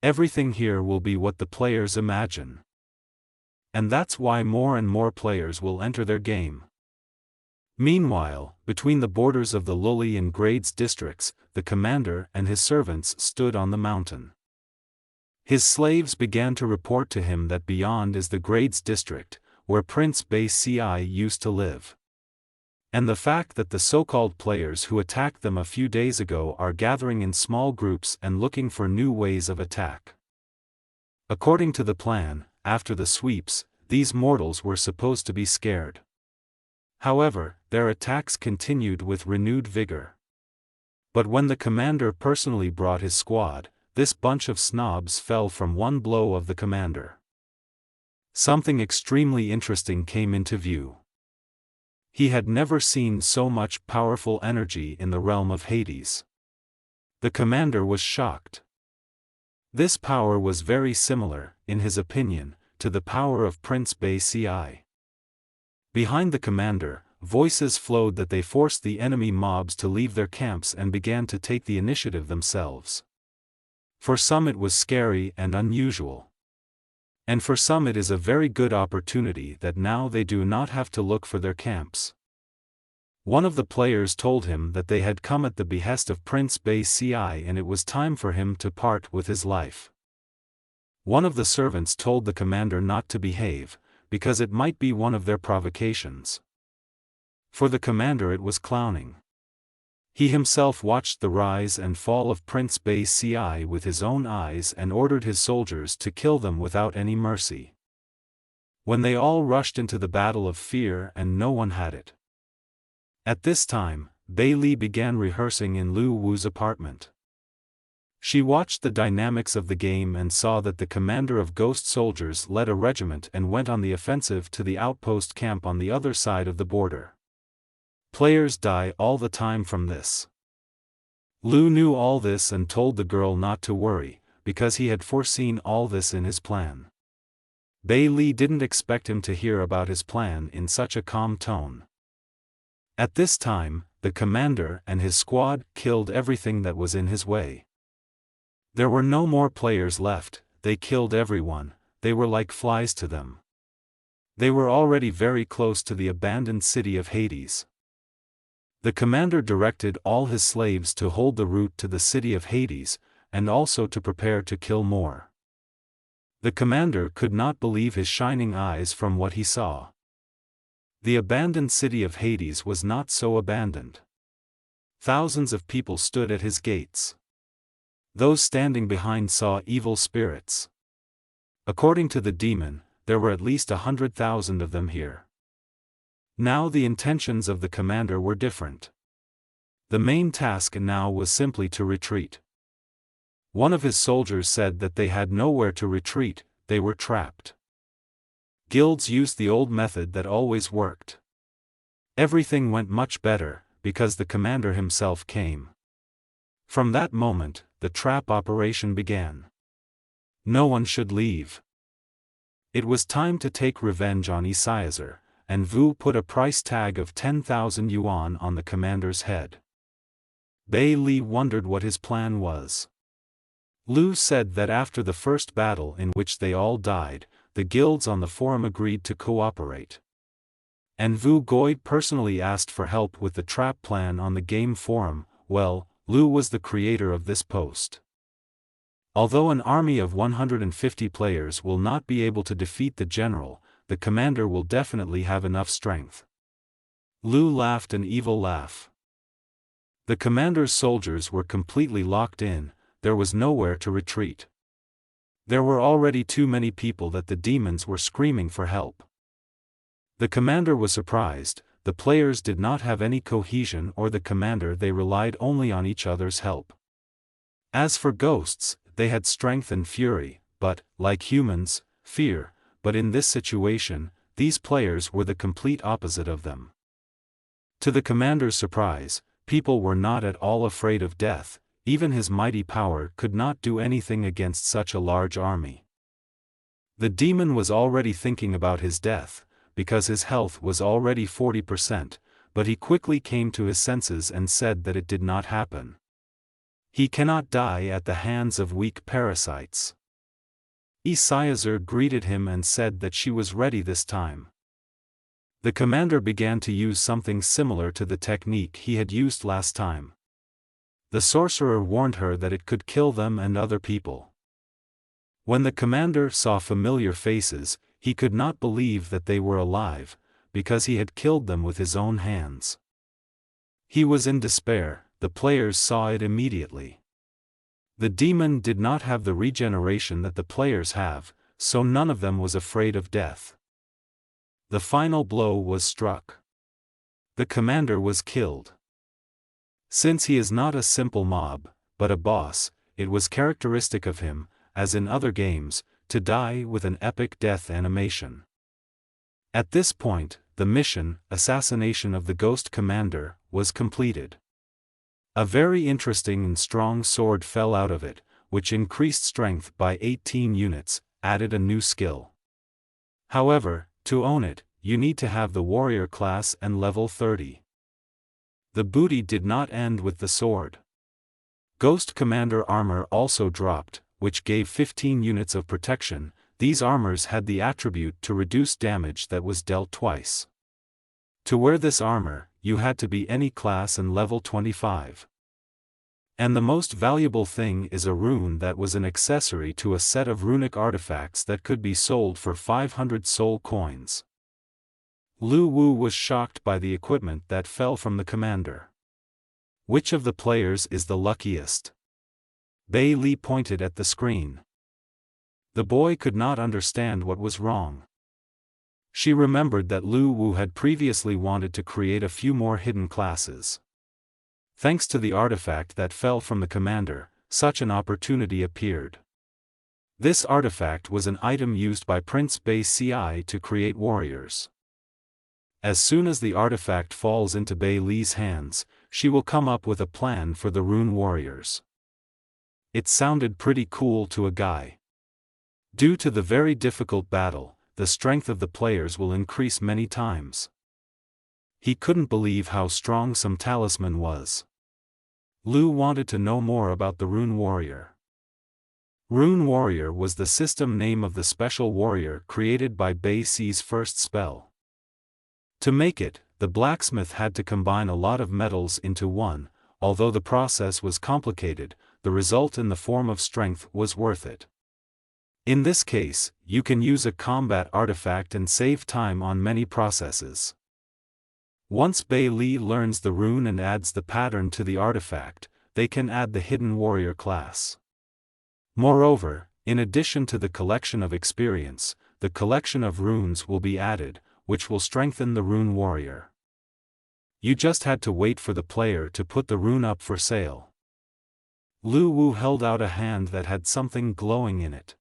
Everything here will be what the players imagine. And that's why more and more players will enter their game. Meanwhile, between the borders of the Luli and Grades districts, the commander and his servants stood on the mountain. His slaves began to report to him that beyond is the Grades district, where Prince Bei Ci used to live. And the fact that the so-called players who attacked them a few days ago are gathering in small groups and looking for new ways of attack. According to the plan, after the sweeps, these mortals were supposed to be scared. However, their attacks continued with renewed vigor. But when the commander personally brought his squad, this bunch of snobs fell from one blow of the commander. Something extremely interesting came into view. He had never seen so much powerful energy in the realm of Hades. The commander was shocked. This power was very similar, in his opinion, to the power of Prince Bei Ci. Behind the commander, voices flowed that they forced the enemy mobs to leave their camps and began to take the initiative themselves. For some it was scary and unusual. And for some it is a very good opportunity that now they do not have to look for their camps. One of the players told him that they had come at the behest of Prince Bei Ci and it was time for him to part with his life. One of the servants told the commander not to behave, because it might be one of their provocations. For the commander it was clowning. He himself watched the rise and fall of Prince Bei Ci with his own eyes and ordered his soldiers to kill them without any mercy. When they all rushed into the battle of fear and no one had it. At this time, Bei Li began rehearsing in Lu Wu's apartment. She watched the dynamics of the game and saw that the commander of ghost soldiers led a regiment and went on the offensive to the outpost camp on the other side of the border. Players die all the time from this. Lu knew all this and told the girl not to worry, because he had foreseen all this in his plan. Bei Li didn't expect him to hear about his plan in such a calm tone. At this time, the commander and his squad killed everything that was in his way. There were no more players left, they killed everyone, they were like flies to them. They were already very close to the abandoned city of Hades. The commander directed all his slaves to hold the route to the city of Hades, and also to prepare to kill more. The commander could not believe his shining eyes from what he saw. The abandoned city of Hades was not so abandoned. Thousands of people stood at his gates. Those standing behind saw evil spirits. According to the demon, there were at least 100,000 of them here. Now the intentions of the commander were different. The main task now was simply to retreat. One of his soldiers said that they had nowhere to retreat, they were trapped. Guilds used the old method that always worked. Everything went much better, because the commander himself came. From that moment, the trap operation began. No one should leave. It was time to take revenge on Isaiaser, and Vu put a price tag of 10,000 yuan on the commander's head. Bei Li wondered what his plan was. Lu said that after the first battle in which they all died, the guilds on the forum agreed to cooperate. And Vu Goid personally asked for help with the trap plan on the game forum. Well, Lu was the creator of this post. Although an army of 150 players will not be able to defeat the general, the commander will definitely have enough strength. Lu laughed an evil laugh. The commander's soldiers were completely locked in, there was nowhere to retreat. There were already too many people that the demons were screaming for help. The commander was surprised, the players did not have any cohesion or the commander, they relied only on each other's help. As for ghosts, they had strength and fury, but, like humans, fear, but in this situation, these players were the complete opposite of them. To the commander's surprise, people were not at all afraid of death, even his mighty power could not do anything against such a large army. The demon was already thinking about his death, because his health was already 40%, but he quickly came to his senses and said that it did not happen. He cannot die at the hands of weak parasites. Isaiaser greeted him and said that she was ready this time. The commander began to use something similar to the technique he had used last time. The sorcerer warned her that it could kill them and other people. When the commander saw familiar faces, he could not believe that they were alive, because he had killed them with his own hands. He was in despair, the players saw it immediately. The demon did not have the regeneration that the players have, so none of them was afraid of death. The final blow was struck. The commander was killed. Since he is not a simple mob, but a boss, it was characteristic of him, as in other games, to die with an epic death animation. At this point, the mission, assassination of the ghost commander, was completed. A very interesting and strong sword fell out of it, which increased strength by 18 units, added a new skill. However, to own it, you need to have the warrior class and level 30. The booty did not end with the sword. Ghost commander armor also dropped, which gave 15 units of protection. These armors had the attribute to reduce damage that was dealt twice. To wear this armor, you had to be any class and level 25. And the most valuable thing is a rune that was an accessory to a set of runic artifacts that could be sold for 500 soul coins. Lu Wu was shocked by the equipment that fell from the commander. Which of the players is the luckiest? Bei Li pointed at the screen. The boy could not understand what was wrong. She remembered that Lu Wu had previously wanted to create a few more hidden classes. Thanks to the artifact that fell from the commander, such an opportunity appeared. This artifact was an item used by Prince Bei Ci to create warriors. As soon as the artifact falls into Bei Li's hands, she will come up with a plan for the rune warriors. It sounded pretty cool to a guy. Due to the very difficult battle, the strength of the players will increase many times. He couldn't believe how strong some talisman was. Lu wanted to know more about the Rune Warrior. Rune Warrior was the system name of the special warrior created by Bei Ci's first spell. To make it, the blacksmith had to combine a lot of metals into one. Although the process was complicated, the result in the form of strength was worth it. In this case, you can use a combat artifact and save time on many processes. Once Bei Li learns the rune and adds the pattern to the artifact, they can add the hidden warrior class. Moreover, in addition to the collection of experience, the collection of runes will be added, which will strengthen the rune warrior. You just had to wait for the player to put the rune up for sale. Lu Wu held out a hand that had something glowing in it.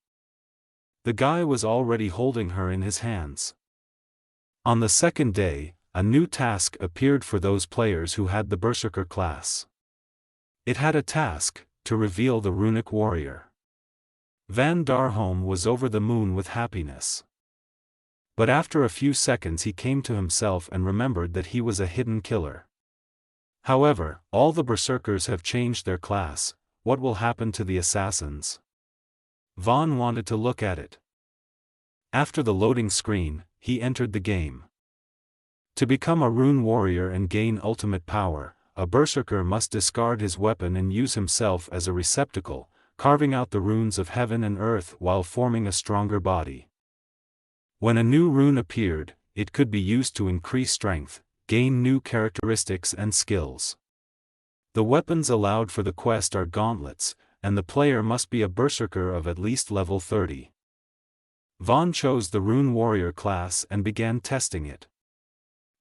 The guy was already holding her in his hands. On the second day, a new task appeared for those players who had the Berserker class. It had a task, to reveal the runic warrior. Van Darholm was over the moon with happiness. But after a few seconds he came to himself and remembered that he was a hidden killer. However, all the Berserkers have changed their class. What will happen to the assassins? Vaughn wanted to look at it. After the loading screen, he entered the game. To become a rune warrior and gain ultimate power, a Berserker must discard his weapon and use himself as a receptacle, carving out the runes of heaven and earth while forming a stronger body. When a new rune appeared, it could be used to increase strength, gain new characteristics and skills. The weapons allowed for the quest are gauntlets, and the player must be a Berserker of at least level 30. Vaughn chose the Rune Warrior class and began testing it.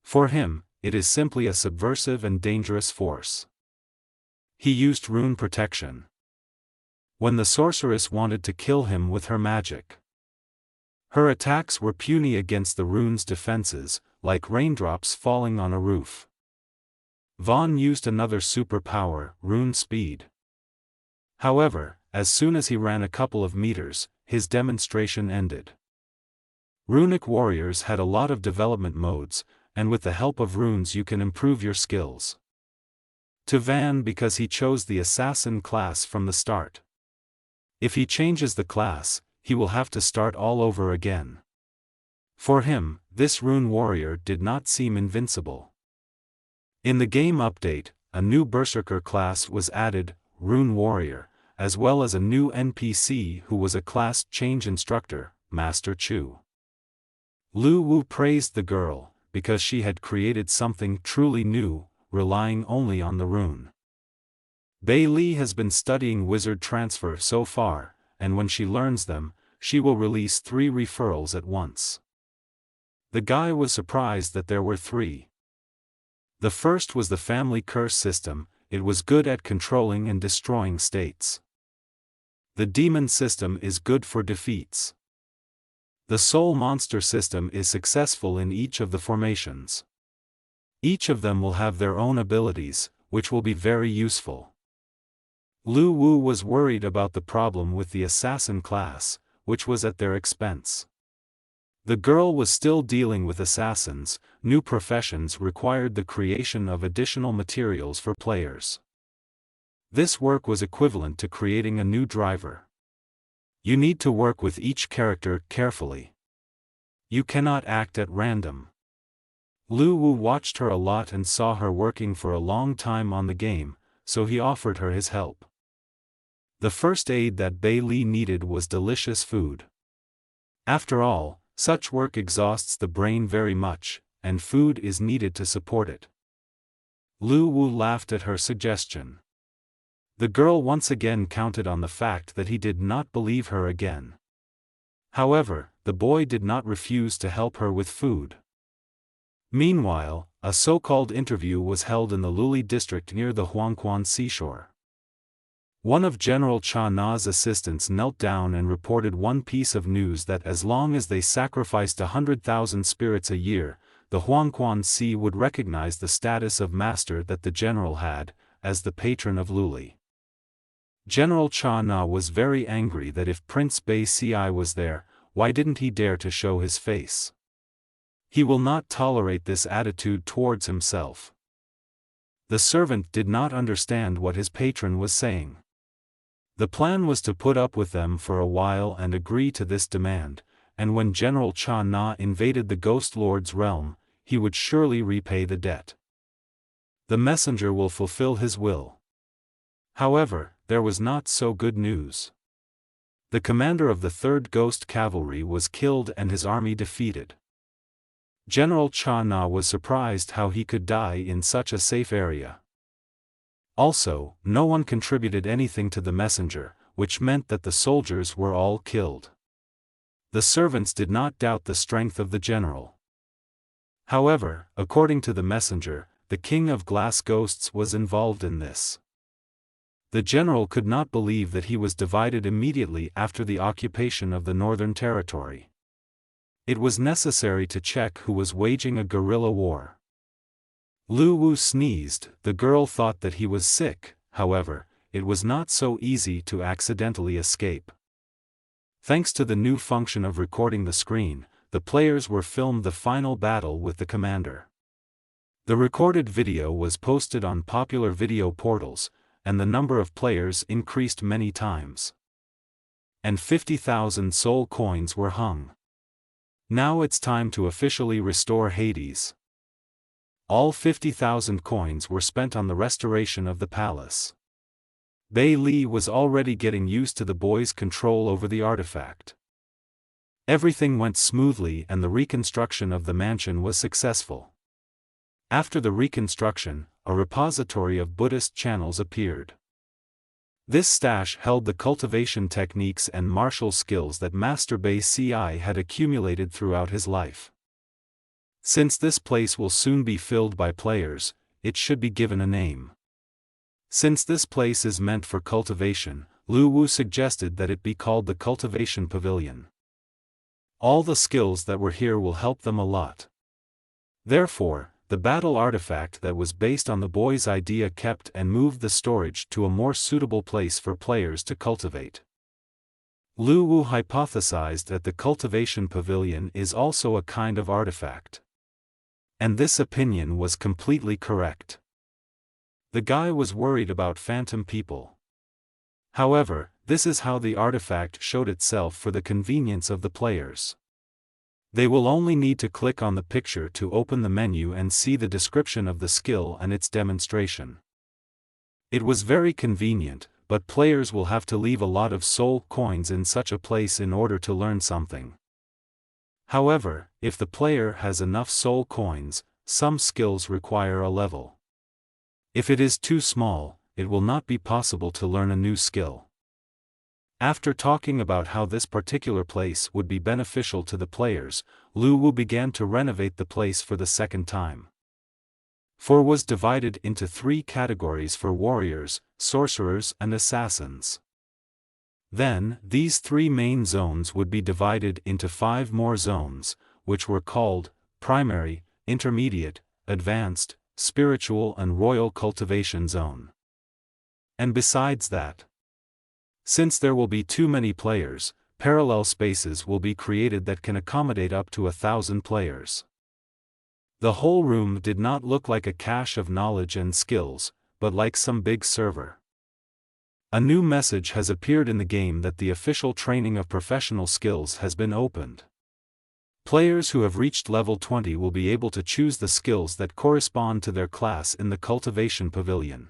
For him, it is simply a subversive and dangerous force. He used rune protection. When the sorceress wanted to kill him with her magic, her attacks were puny against the rune's defenses, like raindrops falling on a roof. Vaughn used another superpower, rune speed. However, as soon as he ran a couple of meters, his demonstration ended. Runic warriors had a lot of development modes, and with the help of runes you can improve your skills. To Van, because he chose the assassin class from the start. If he changes the class, he will have to start all over again. For him, this rune warrior did not seem invincible. In the game update, a new Berserker class was added, Rune Warrior, as well as a new NPC who was a class change instructor, Master Chu. Lu Wu praised the girl, because she had created something truly new, relying only on the rune. Bei Li has been studying wizard transfer so far, and when she learns them, she will release 3 referrals at once. The guy was surprised that there were 3. The first was the family curse system. It was good at controlling and destroying states. The demon system is good for defeats. The soul monster system is successful in each of the formations. Each of them will have their own abilities, which will be very useful. Lu Wu was worried about the problem with the assassin class, which was at their expense. The girl was still dealing with assassins. New professions required the creation of additional materials for players. This work was equivalent to creating a new driver. You need to work with each character carefully. You cannot act at random. Lu Wu watched her a lot and saw her working for a long time on the game, so he offered her his help. The first aid that Bei Li needed was delicious food. After all, such work exhausts the brain very much, and food is needed to support it. Lu Wu laughed at her suggestion. The girl once again counted on the fact that he did not believe her again. However, the boy did not refuse to help her with food. Meanwhile, a so-called interview was held in the Luli district near the Huangquan seashore. One of General Cha Na's assistants knelt down and reported one piece of news that as long as they sacrificed 100,000 spirits a year, the Huangquan Sea would recognize the status of master that the general had, as the patron of Luli. General Cha Na was very angry that if Prince Bei Si was there, why didn't he dare to show his face? He will not tolerate this attitude towards himself. The servant did not understand what his patron was saying. The plan was to put up with them for a while and agree to this demand, and when General Cha Na invaded the Ghost Lord's realm, he would surely repay the debt. The messenger will fulfill his will. However, there was not so good news. The commander of the 3rd Ghost Cavalry was killed and his army defeated. General Cha Na was surprised how he could die in such a safe area. Also, no one contributed anything to the messenger, which meant that the soldiers were all killed. The servants did not doubt the strength of the general. However, according to the messenger, the king of glass ghosts was involved in this. The general could not believe that he was divided immediately after the occupation of the Northern Territory. It was necessary to check who was waging a guerrilla war. Lu Wu sneezed. The girl thought that he was sick. However, it was not so easy to accidentally escape. Thanks to the new function of recording the screen, the players were filmed the final battle with the commander. The recorded video was posted on popular video portals, and the number of players increased many times. And 50,000 soul coins were hung. Now it's time to officially restore Hades. All 50,000 coins were spent on the restoration of the palace. Bei Li was already getting used to the boys' control over the artifact. Everything went smoothly and the reconstruction of the mansion was successful. After the reconstruction, a repository of Buddhist channels appeared. This stash held the cultivation techniques and martial skills that Master Bei Ci had accumulated throughout his life. Since this place will soon be filled by players, it should be given a name. Since this place is meant for cultivation, Lu Wu suggested that it be called the Cultivation Pavilion. All the skills that were here will help them a lot. Therefore, the battle artifact that was based on the boy's idea kept and moved the storage to a more suitable place for players to cultivate. Lu Wu hypothesized that the cultivation pavilion is also a kind of artifact. And this opinion was completely correct. The guy was worried about phantom people. However, this is how the artifact showed itself for the convenience of the players. They will only need to click on the picture to open the menu and see the description of the skill and its demonstration. It was very convenient, but players will have to leave a lot of soul coins in such a place in order to learn something. However, if the player has enough soul coins, some skills require a level. If it is too small, it will not be possible to learn a new skill. After talking about how this particular place would be beneficial to the players, Lu Wu began to renovate the place for the second time. For was divided into 3 categories for warriors, sorcerers and assassins. Then, these 3 main zones would be divided into 5 more zones, which were called primary, intermediate, advanced, spiritual and royal cultivation zone. And besides that, since there will be too many players, parallel spaces will be created that can accommodate up to 1,000 players. The whole room did not look like a cache of knowledge and skills, but like some big server. A new message has appeared in the game that the official training of professional skills has been opened. Players who have reached level 20 will be able to choose the skills that correspond to their class in the cultivation pavilion.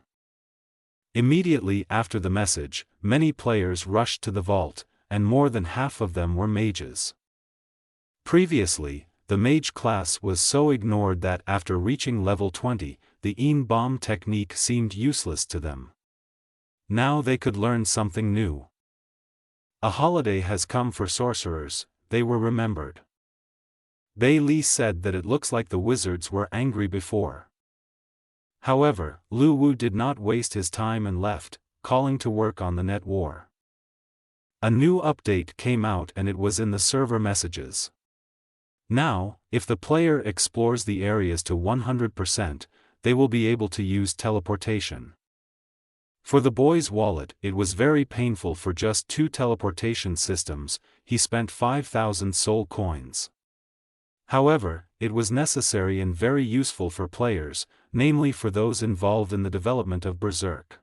Immediately after the message, many players rushed to the vault, and more than half of them were mages. Previously, the mage class was so ignored that after reaching level 20, the Een Bomb technique seemed useless to them. Now they could learn something new. A holiday has come for sorcerers, they were remembered. Bei Li said that it looks like the wizards were angry before. However, Lu Wu did not waste his time and left, calling to work on the net war. A new update came out and it was in the server messages. Now, if the player explores the areas to 100%, they will be able to use teleportation. For the boy's wallet, it was very painful for just 2 teleportation systems, he spent 5,000 soul coins. However, it was necessary and very useful for players, namely for those involved in the development of Berserk.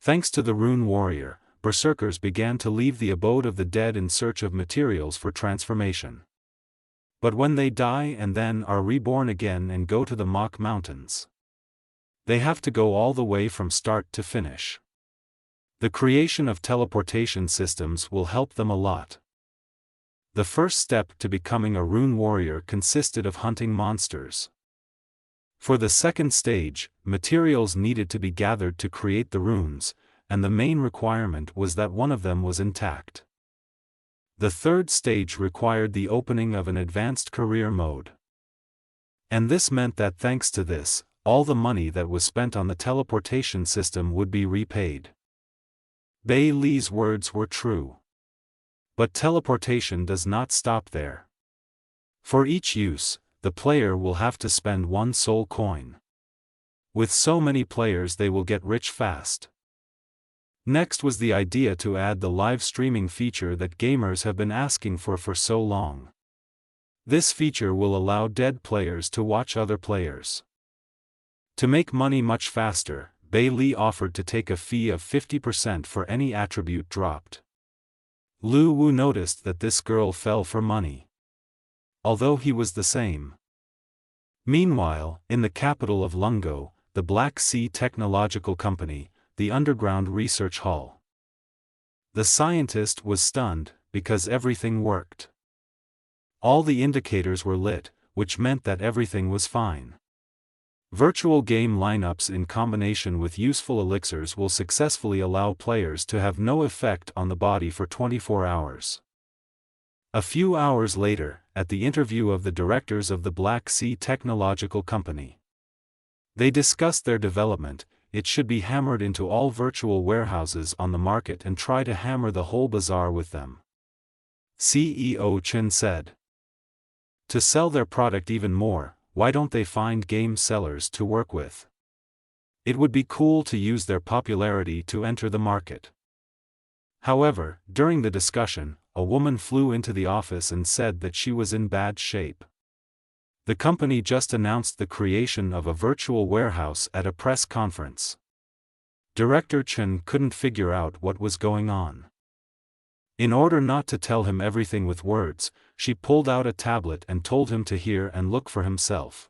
Thanks to the Rune Warrior, Berserkers began to leave the abode of the dead in search of materials for transformation. But when they die and then are reborn again and go to the Mach Mountains, they have to go all the way from start to finish. The creation of teleportation systems will help them a lot. The first step to becoming a Rune Warrior consisted of hunting monsters. For the second stage, materials needed to be gathered to create the runes, and the main requirement was that one of them was intact. The third stage required the opening of an advanced career mode. And this meant that thanks to this, all the money that was spent on the teleportation system would be repaid. Bei Li's words were true. But teleportation does not stop there. For each use, the player will have to spend one soul coin. With so many players they will get rich fast. Next was the idea to add the live streaming feature that gamers have been asking for so long. This feature will allow dead players to watch other players. To make money much faster, Bailey offered to take a fee of 50% for any attribute dropped. Lu Wu noticed that this girl fell for money, although he was the same. Meanwhile, in the capital of Lungo, the Black Sea Technological Company, the underground research hall. The scientist was stunned, because everything worked. All the indicators were lit, which meant that everything was fine. Virtual game lineups in combination with useful elixirs will successfully allow players to have no effect on the body for 24 hours. A few hours later, at the interview of the directors of the Black Sea Technological Company, they discussed their development. It should be hammered into all virtual warehouses on the market and try to hammer the whole bazaar with them. CEO Chen said. To sell their product even more, why don't they find game sellers to work with? It would be cool to use their popularity to enter the market. However, during the discussion, a woman flew into the office and said that she was in bad shape. The company just announced the creation of a virtual warehouse at a press conference. Director Chen couldn't figure out what was going on. In order not to tell him everything with words, she pulled out a tablet and told him to hear and look for himself.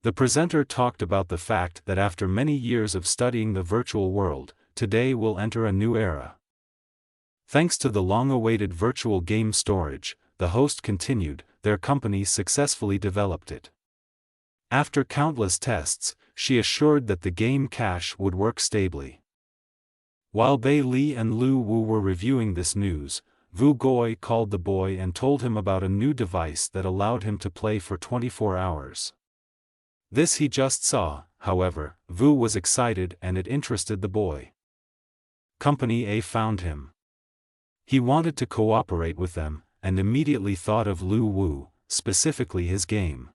The presenter talked about the fact that after many years of studying the virtual world, today will enter a new era. Thanks to the long-awaited virtual game storage, the host continued, their company successfully developed it. After countless tests, she assured that the game cache would work stably. While Bei Li and Lu Wu were reviewing this news, Vu Goi called the boy and told him about a new device that allowed him to play for 24 hours. This he just saw, however, Vu was excited and it interested the boy. Company A found him. He wanted to cooperate with them, and immediately thought of Lu Wu, specifically his game.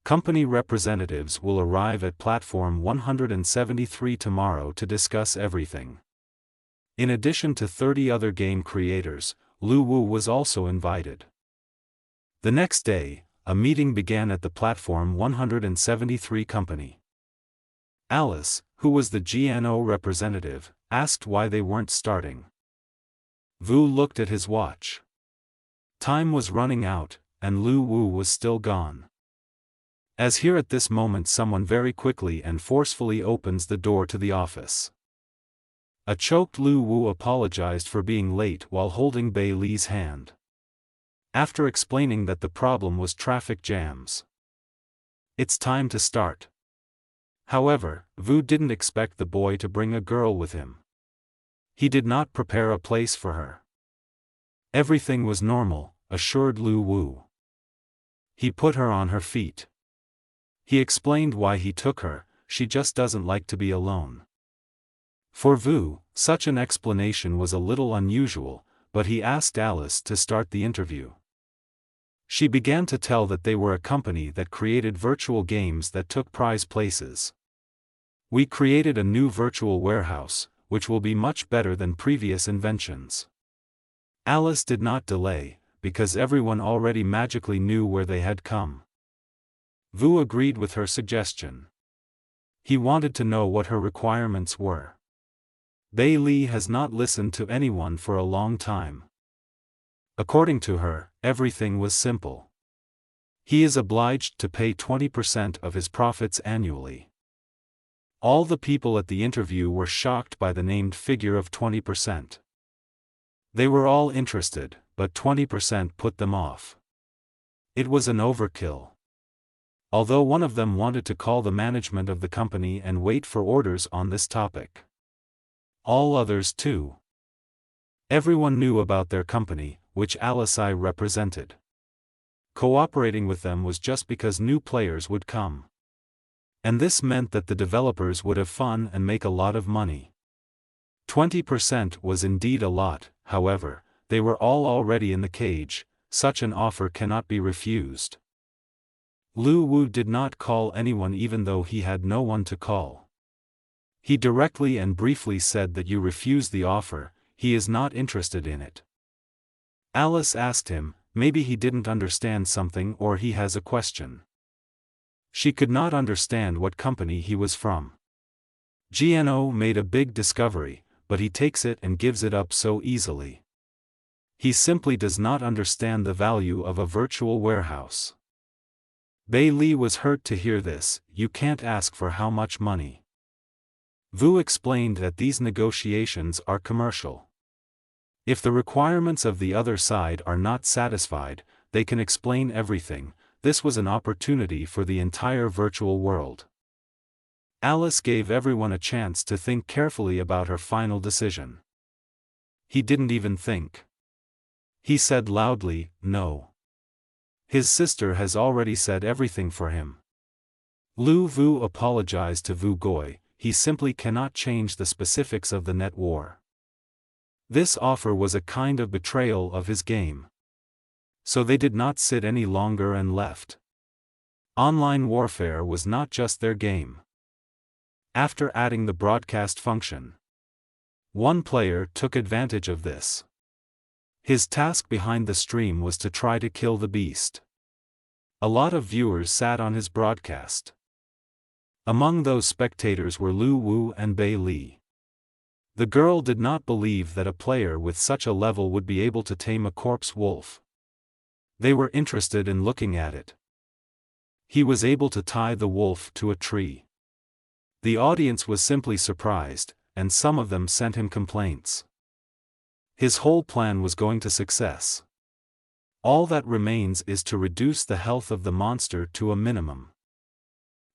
Company representatives will arrive at platform 173 tomorrow to discuss everything. In addition to 30 other game creators, Lu Wu was also invited. The next day, a meeting began at the platform 173 company. Alice, who was the GNO representative, asked why they weren't starting. Vu looked at his watch. Time was running out, and Lu Wu was still gone. As here at this moment someone very quickly and forcefully opens the door to the office. A choked Lu Wu apologized for being late while holding Bei Li's hand. After explaining that the problem was traffic jams. It's time to start. However, Vu didn't expect the boy to bring a girl with him. He did not prepare a place for her. Everything was normal, assured Lu Wu. He put her on her feet. He explained why he took her, she just doesn't like to be alone. For Vu, such an explanation was a little unusual, but he asked Alice to start the interview. She began to tell that they were a company that created virtual games that took prize places. We created a new virtual warehouse, which will be much better than previous inventions. Alice did not delay, because everyone already magically knew where they had come. Vu agreed with her suggestion. He wanted to know what her requirements were. Bei Li has not listened to anyone for a long time. According to her, everything was simple. He is obliged to pay 20% of his profits annually. All the people at the interview were shocked by the named figure of 20%. They were all interested, but 20% put them off. It was an overkill. Although one of them wanted to call the management of the company and wait for orders on this topic. All others too. Everyone knew about their company, which Alice I represented. Cooperating with them was just because new players would come. And this meant that the developers would have fun and make a lot of money. 20% was indeed a lot, however, they were all already in the cage, such an offer cannot be refused. Lu Wu did not call anyone even though he had no one to call. He directly and briefly said that you refuse the offer, he is not interested in it. Alice asked him, maybe he didn't understand something or he has a question. She could not understand what company he was from. GNO made a big discovery, but he takes it and gives it up so easily. He simply does not understand the value of a virtual warehouse. Bei Li was hurt to hear this. You can't ask for how much money. Vu explained that these negotiations are commercial. If the requirements of the other side are not satisfied, they can explain everything. This was an opportunity for the entire virtual world. Alice gave everyone a chance to think carefully about her final decision. He didn't even think. He said loudly, no. His sister has already said everything for him. Lu Vu apologized to Vu Goi, he simply cannot change the specifics of the net war. This offer was a kind of betrayal of his game. So they did not sit any longer and left. Online warfare was not just their game. After adding the broadcast function, one player took advantage of this. His task behind the stream was to try to kill the beast. A lot of viewers sat on his broadcast. Among those spectators were Lu Wu and Bei Li. The girl did not believe that a player with such a level would be able to tame a corpse wolf. They were interested in looking at it. He was able to tie the wolf to a tree. The audience was simply surprised, and some of them sent him complaints. His whole plan was going to success. All that remains is to reduce the health of the monster to a minimum.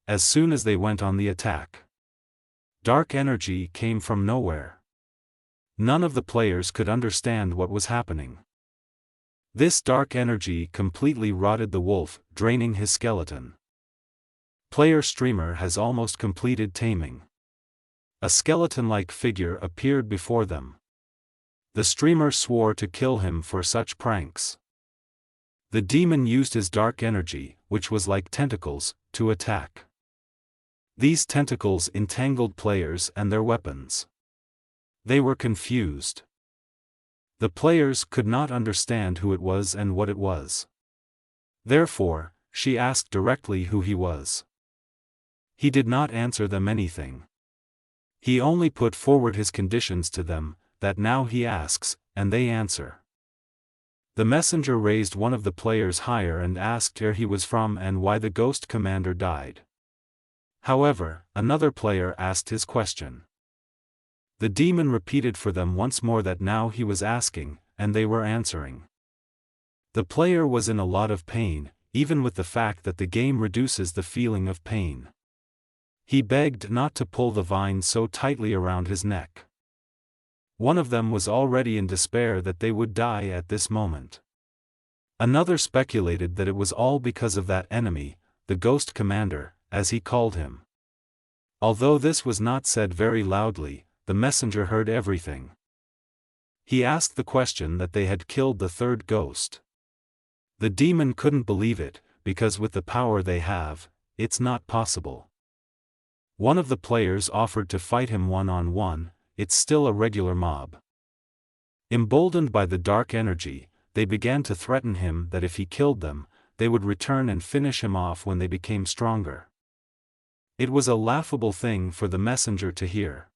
As soon as they went on the attack, dark energy came from nowhere. None of the players could understand what was happening. This dark energy completely rotted the wolf, draining his skeleton. Player streamer has almost completed taming. A skeleton-like figure appeared before them. The streamer swore to kill him for such pranks. The demon used his dark energy, which was like tentacles, to attack. These tentacles entangled players and their weapons. They were confused. The players could not understand who it was and what it was. Therefore, she asked directly who he was. He did not answer them anything. He only put forward his conditions to them, that now he asks, and they answer. The messenger raised one of the players higher and asked where he was from and why the ghost commander died. However, another player asked his question. The demon repeated for them once more that now he was asking, and they were answering. The player was in a lot of pain, even with the fact that the game reduces the feeling of pain. He begged not to pull the vine so tightly around his neck. One of them was already in despair that they would die at this moment. Another speculated that it was all because of that enemy, the ghost commander, as he called him. Although this was not said very loudly, the messenger heard everything. He asked the question that they had killed the third ghost. The demon couldn't believe it, because with the power they have, it's not possible. One of the players offered to fight him one-on-one. It's still a regular mob. Emboldened by the dark energy, they began to threaten him that if he killed them, they would return and finish him off when they became stronger. It was a laughable thing for the messenger to hear.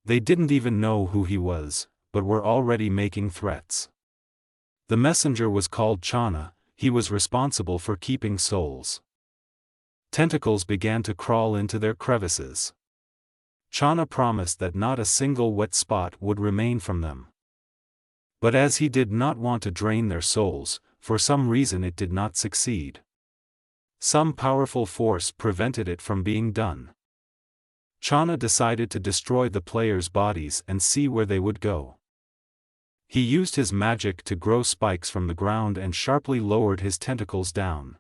They didn't even know who he was, but were already making threats. The messenger was called Chana, he was responsible for keeping souls. Tentacles began to crawl into their crevices. Chana promised that not a single wet spot would remain from them. But as he did not want to drain their souls, for some reason it did not succeed. Some powerful force prevented it from being done. Chana decided to destroy the players' bodies and see where they would go. He used his magic to grow spikes from the ground and sharply lowered his tentacles down.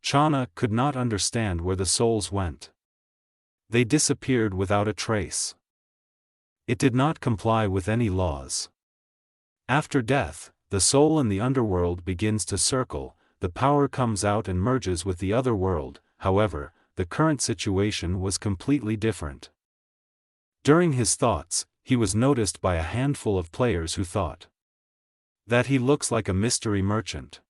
Chana could not understand where the souls went. They disappeared without a trace. It did not comply with any laws. After death, the soul in the underworld begins to circle, the power comes out and merges with the other world. However, the current situation was completely different. During his thoughts, he was noticed by a handful of players who thought that he looks like a mystery merchant.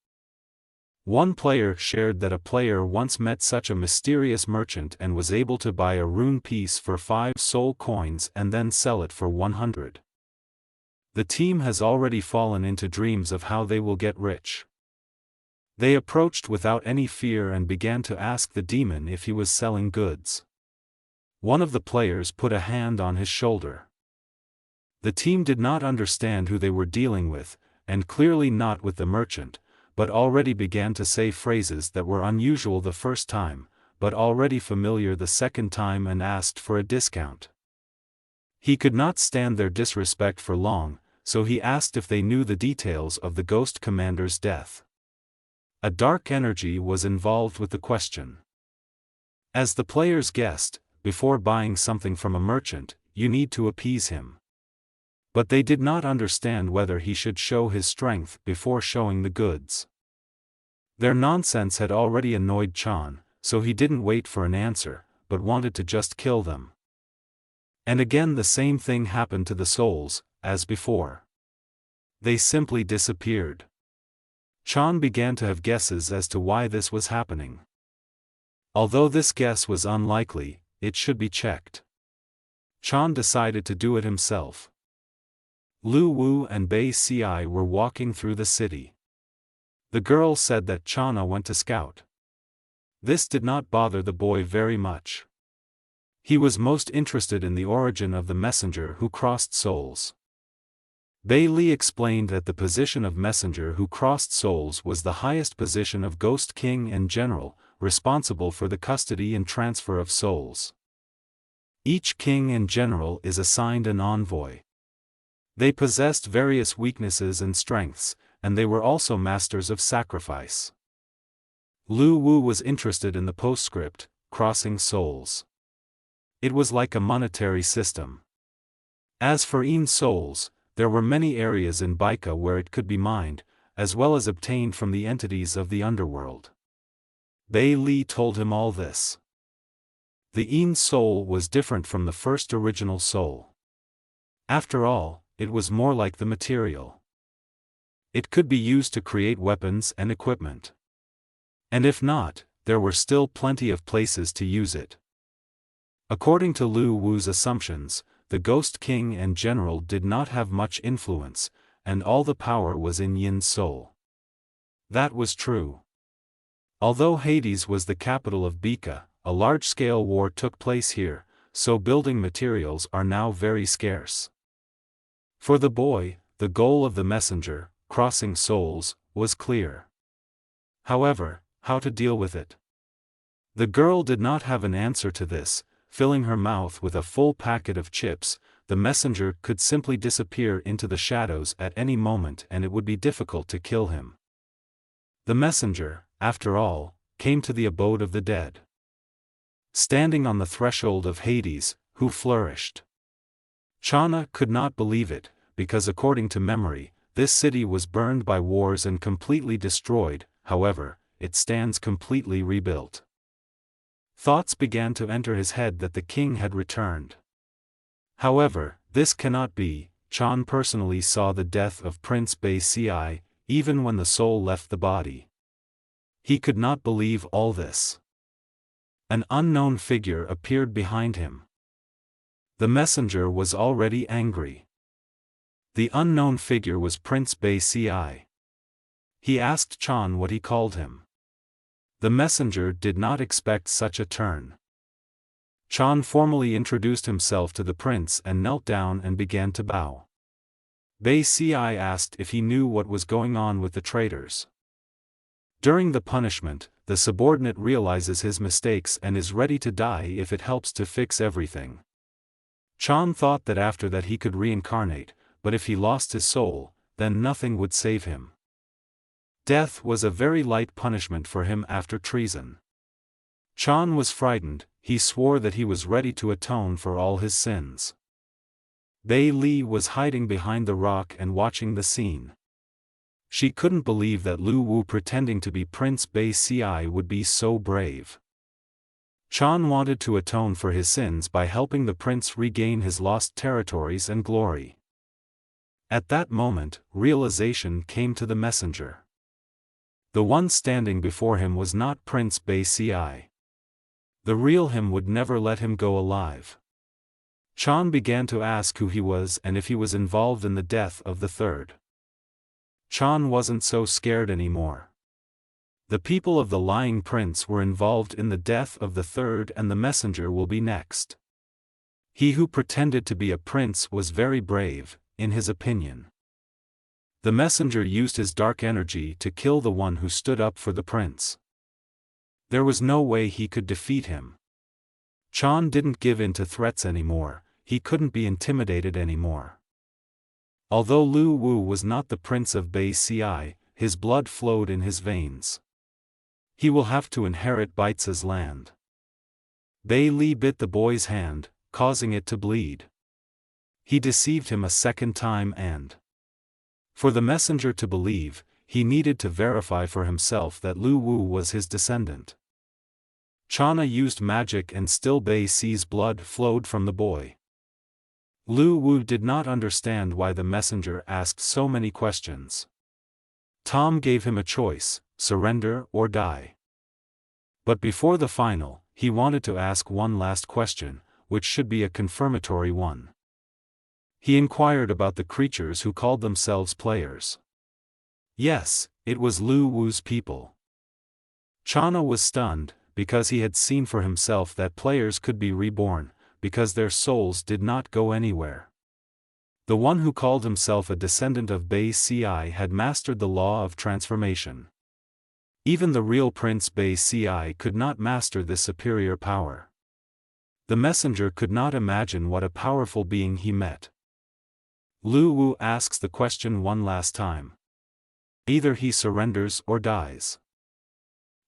One player shared that a player once met such a mysterious merchant and was able to buy a rune piece for 5 soul coins and then sell it for 100. The team has already fallen into dreams of how they will get rich. They approached without any fear and began to ask the demon if he was selling goods. One of the players put a hand on his shoulder. The team did not understand who they were dealing with, and clearly not with the merchant, but already began to say phrases that were unusual the first time, but already familiar the second time, and asked for a discount. He could not stand their disrespect for long, so he asked if they knew the details of the ghost commander's death. A dark energy was involved with the question. As the players guessed, before buying something from a merchant, you need to appease him. But they did not understand whether he should show his strength before showing the goods. Their nonsense had already annoyed Chan, so he didn't wait for an answer, but wanted to just kill them. And again the same thing happened to the souls, as before. They simply disappeared. Chan began to have guesses as to why this was happening. Although this guess was unlikely, it should be checked. Chan decided to do it himself. Lu Wu and Bei Ci were walking through the city. The girl said that Chana went to scout. This did not bother the boy very much. He was most interested in the origin of the messenger who crossed souls. Bei Li explained that the position of messenger who crossed souls was the highest position of Ghost King and General, responsible for the custody and transfer of souls. Each king and general is assigned an envoy. They possessed various weaknesses and strengths, and they were also masters of sacrifice. Lu Wu was interested in the postscript, crossing souls. It was like a monetary system. As for Yin souls, there were many areas in Baika where it could be mined, as well as obtained from the entities of the underworld. Bei Li told him all this. The Yin soul was different from the first original soul. After all, it was more like the material. It could be used to create weapons and equipment. And if not, there were still plenty of places to use it. According to Lu Wu's assumptions, the Ghost King and General did not have much influence, and all the power was in Yin's soul. That was true. Although Hades was the capital of Bika, a large-scale war took place here, so building materials are now very scarce. For the boy, the goal of the messenger, crossing souls, was clear. However, how to deal with it? The girl did not have an answer to this. Filling her mouth with a full packet of chips, the messenger could simply disappear into the shadows at any moment and it would be difficult to kill him. The messenger, after all, came to the abode of the dead. Standing on the threshold of Hades, who flourished. Chana could not believe it, because according to memory, this city was burned by wars and completely destroyed. However, it stands completely rebuilt. Thoughts began to enter his head that the king had returned. However, this cannot be. Chan personally saw the death of Prince Bei Ci, even when the soul left the body. He could not believe all this. An unknown figure appeared behind him. The messenger was already angry. The unknown figure was Prince Bei Ci. He asked Chan what he called him. The messenger did not expect such a turn. Chan formally introduced himself to the prince and knelt down and began to bow. Bei Ci asked if he knew what was going on with the traitors. During the punishment, the subordinate realizes his mistakes and is ready to die if it helps to fix everything. Chan thought that after that he could reincarnate, but if he lost his soul, then nothing would save him. Death was a very light punishment for him after treason. Chan was frightened. He swore that he was ready to atone for all his sins. Bei Li was hiding behind the rock and watching the scene. She couldn't believe that Lu Wu pretending to be Prince Bei Ci would be so brave. Chan wanted to atone for his sins by helping the prince regain his lost territories and glory. At that moment, realization came to the messenger. The one standing before him was not Prince Bei Ci. The real him would never let him go alive. Chan began to ask who he was and if he was involved in the death of the third. Chan wasn't so scared anymore. The people of the lying prince were involved in the death of the third and the messenger will be next. He who pretended to be a prince was very brave, in his opinion. The messenger used his dark energy to kill the one who stood up for the prince. There was no way he could defeat him. Chan didn't give in to threats anymore, he couldn't be intimidated anymore. Although Lu Wu was not the prince of Bei Ci, his blood flowed in his veins. He will have to inherit Baizi's land. Bei Li bit the boy's hand, causing it to bleed. He deceived him a second time and, for the messenger to believe, he needed to verify for himself that Lu Wu was his descendant. Channa used magic and still Bei Ci's blood flowed from the boy. Lu Wu did not understand why the messenger asked so many questions. Tom gave him a choice, surrender or die. But before the final, he wanted to ask one last question, which should be a confirmatory one. He inquired about the creatures who called themselves players. Yes, it was Lu Wu's people. Channa was stunned, because he had seen for himself that players could be reborn, because their souls did not go anywhere. The one who called himself a descendant of Bei Ci had mastered the law of transformation. Even the real Prince Bei Ci could not master this superior power. The messenger could not imagine what a powerful being he met. Lu Wu asks the question one last time. Either he surrenders or dies.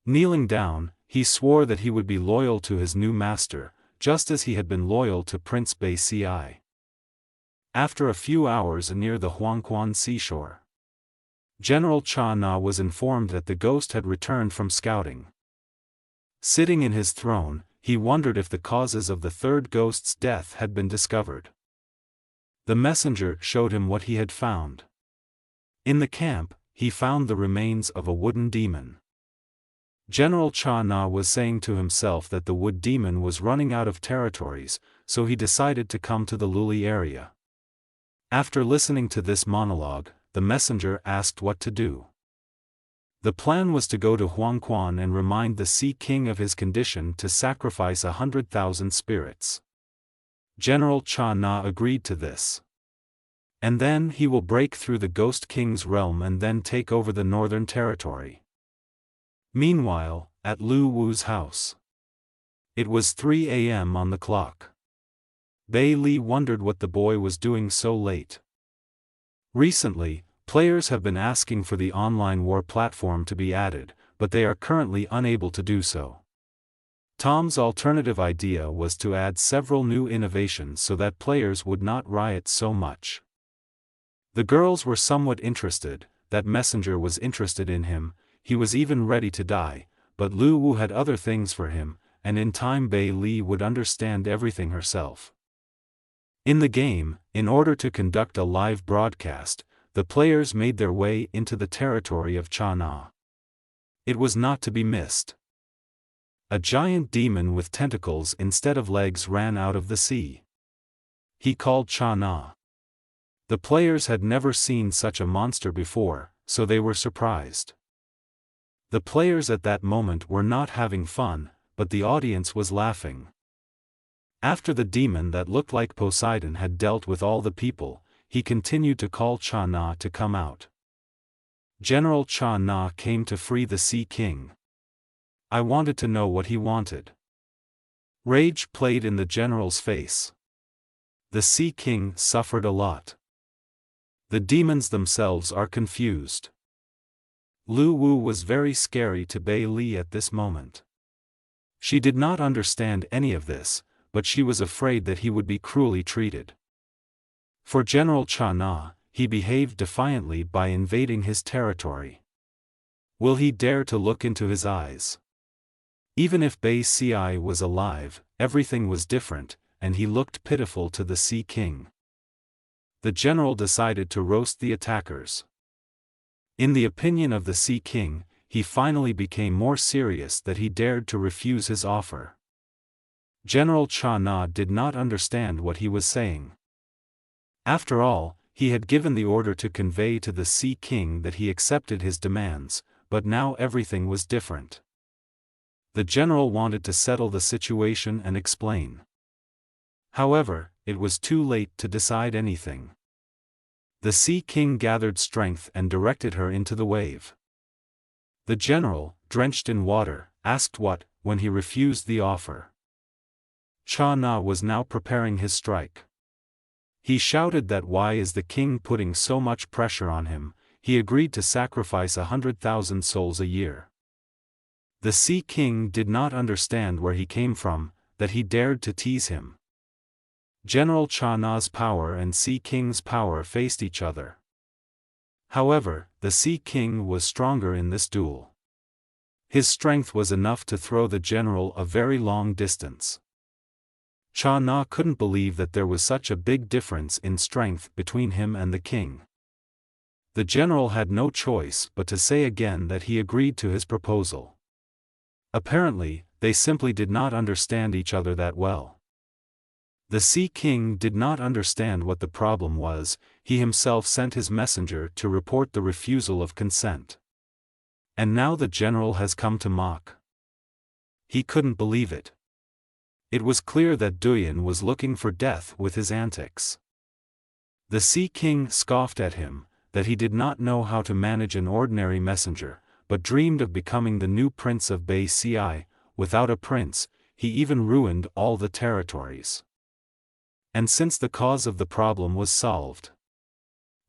Kneeling down, he swore that he would be loyal to his new master, just as he had been loyal to Prince Bei Ci. After a few hours near the Huangquan seashore, General Cha Na was informed that the ghost had returned from scouting. Sitting in his throne, he wondered if the causes of the third ghost's death had been discovered. The messenger showed him what he had found. In the camp, he found the remains of a wooden demon. General Cha Na was saying to himself that the wood demon was running out of territories, so he decided to come to the Luli area. After listening to this monologue, the messenger asked what to do. The plan was to go to Huangquan and remind the Sea King of his condition to sacrifice 100,000 spirits. General Cha Na agreed to this. And then he will break through the Ghost King's realm and then take over the northern territory. Meanwhile, at Lu Wu's house. It was 3 a.m. on the clock. Bei Li wondered what the boy was doing so late. Recently, players have been asking for the online war platform to be added, but they are currently unable to do so. Tom's alternative idea was to add several new innovations so that players would not riot so much. The girls were somewhat interested, that messenger was interested in him, he was even ready to die, but Lu Wu had other things for him, and in time Bei Li would understand everything herself. In the game, in order to conduct a live broadcast, the players made their way into the territory of Cha Na. It was not to be missed. A giant demon with tentacles instead of legs ran out of the sea. He called Cha Na. The players had never seen such a monster before, so they were surprised. The players at that moment were not having fun, but the audience was laughing. After the demon that looked like Poseidon had dealt with all the people, he continued to call Cha Na to come out. General Cha Na came to free the Sea King. I wanted to know what he wanted. Rage played in the general's face. The Sea King suffered a lot. The demons themselves are confused. Lu Wu was very scary to Bei Li at this moment. She did not understand any of this, but she was afraid that he would be cruelly treated. For General Cha Na, he behaved defiantly by invading his territory. Will he dare to look into his eyes? Even if Bei Ci was alive, everything was different, and he looked pitiful to the Sea King. The general decided to roast the attackers. In the opinion of the Sea King, he finally became more serious that he dared to refuse his offer. General Cha Na did not understand what he was saying. After all, he had given the order to convey to the Sea King that he accepted his demands, but now everything was different. The general wanted to settle the situation and explain. However, it was too late to decide anything. The Sea King gathered strength and directed her into the wave. The general, drenched in water, asked what, when he refused the offer. Cha Na was now preparing his strike. He shouted that why is the king putting so much pressure on him. He agreed to sacrifice 100,000 souls a year. The Sea King did not understand where he came from, that he dared to tease him. General Cha Na's power and Sea King's power faced each other. However, the Sea King was stronger in this duel. His strength was enough to throw the general a very long distance. Cha Na couldn't believe that there was such a big difference in strength between him and the king. The general had no choice but to say again that he agreed to his proposal. Apparently, they simply did not understand each other that well. The Sea King did not understand what the problem was. He himself sent his messenger to report the refusal of consent. And now the general has come to mock. He couldn't believe it. It was clear that Duyan was looking for death with his antics. The Sea King scoffed at him, that he did not know how to manage an ordinary messenger, but dreamed of becoming the new prince of Bei Ci. Without a prince, he even ruined all the territories. And since the cause of the problem was solved,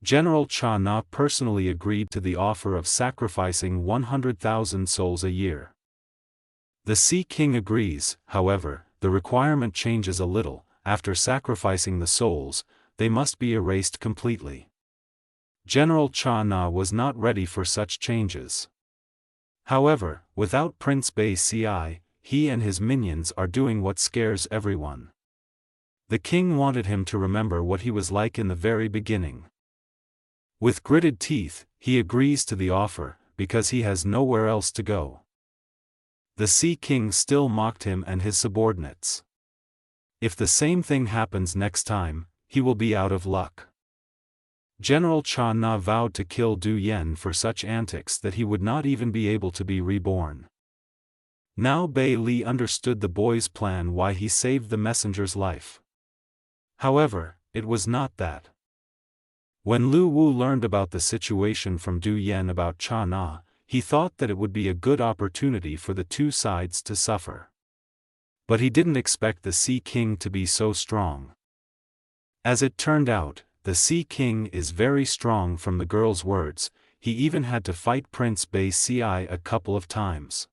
General Cha Na personally agreed to the offer of sacrificing 100,000 souls a year. The Sea King agrees. However, the requirement changes a little. After sacrificing the souls, they must be erased completely. General Cha Na was not ready for such changes. However, without Prince Bei Ci, he and his minions are doing what scares everyone. The king wanted him to remember what he was like in the very beginning. With gritted teeth, he agrees to the offer, because he has nowhere else to go. The Sea King still mocked him and his subordinates. If the same thing happens next time, he will be out of luck. General Cha Na vowed to kill Du Yen for such antics that he would not even be able to be reborn. Now Bei Li understood the boy's plan, why he saved the messenger's life. However, it was not that. When Lu Wu learned about the situation from Du Yen about Cha Na, he thought that it would be a good opportunity for the two sides to suffer. But he didn't expect the Sea King to be so strong. As it turned out, the Sea King is very strong. From the girl's words, he even had to fight Prince Bei Ci a couple of times.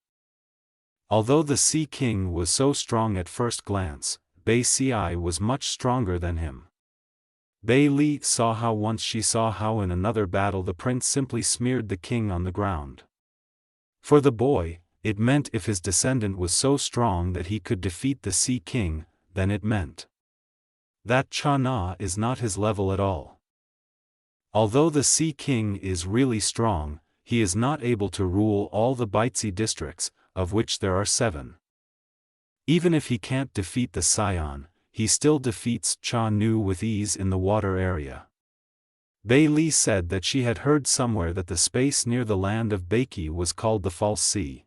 Although the Sea King was so strong at first glance, Bei Ci was much stronger than him. Bei Li saw how once she saw how in another battle the prince simply smeared the king on the ground. For the boy, it meant if his descendant was so strong that he could defeat the Sea King, then it meant that Cha Na is not his level at all. Although the Sea King is really strong, he is not able to rule all the Baitzi districts, of which there are 7. Even if he can't defeat the Scion, he still defeats Cha Nu with ease in the water area. Bei Li said that she had heard somewhere that the space near the land of Baiki was called the False Sea.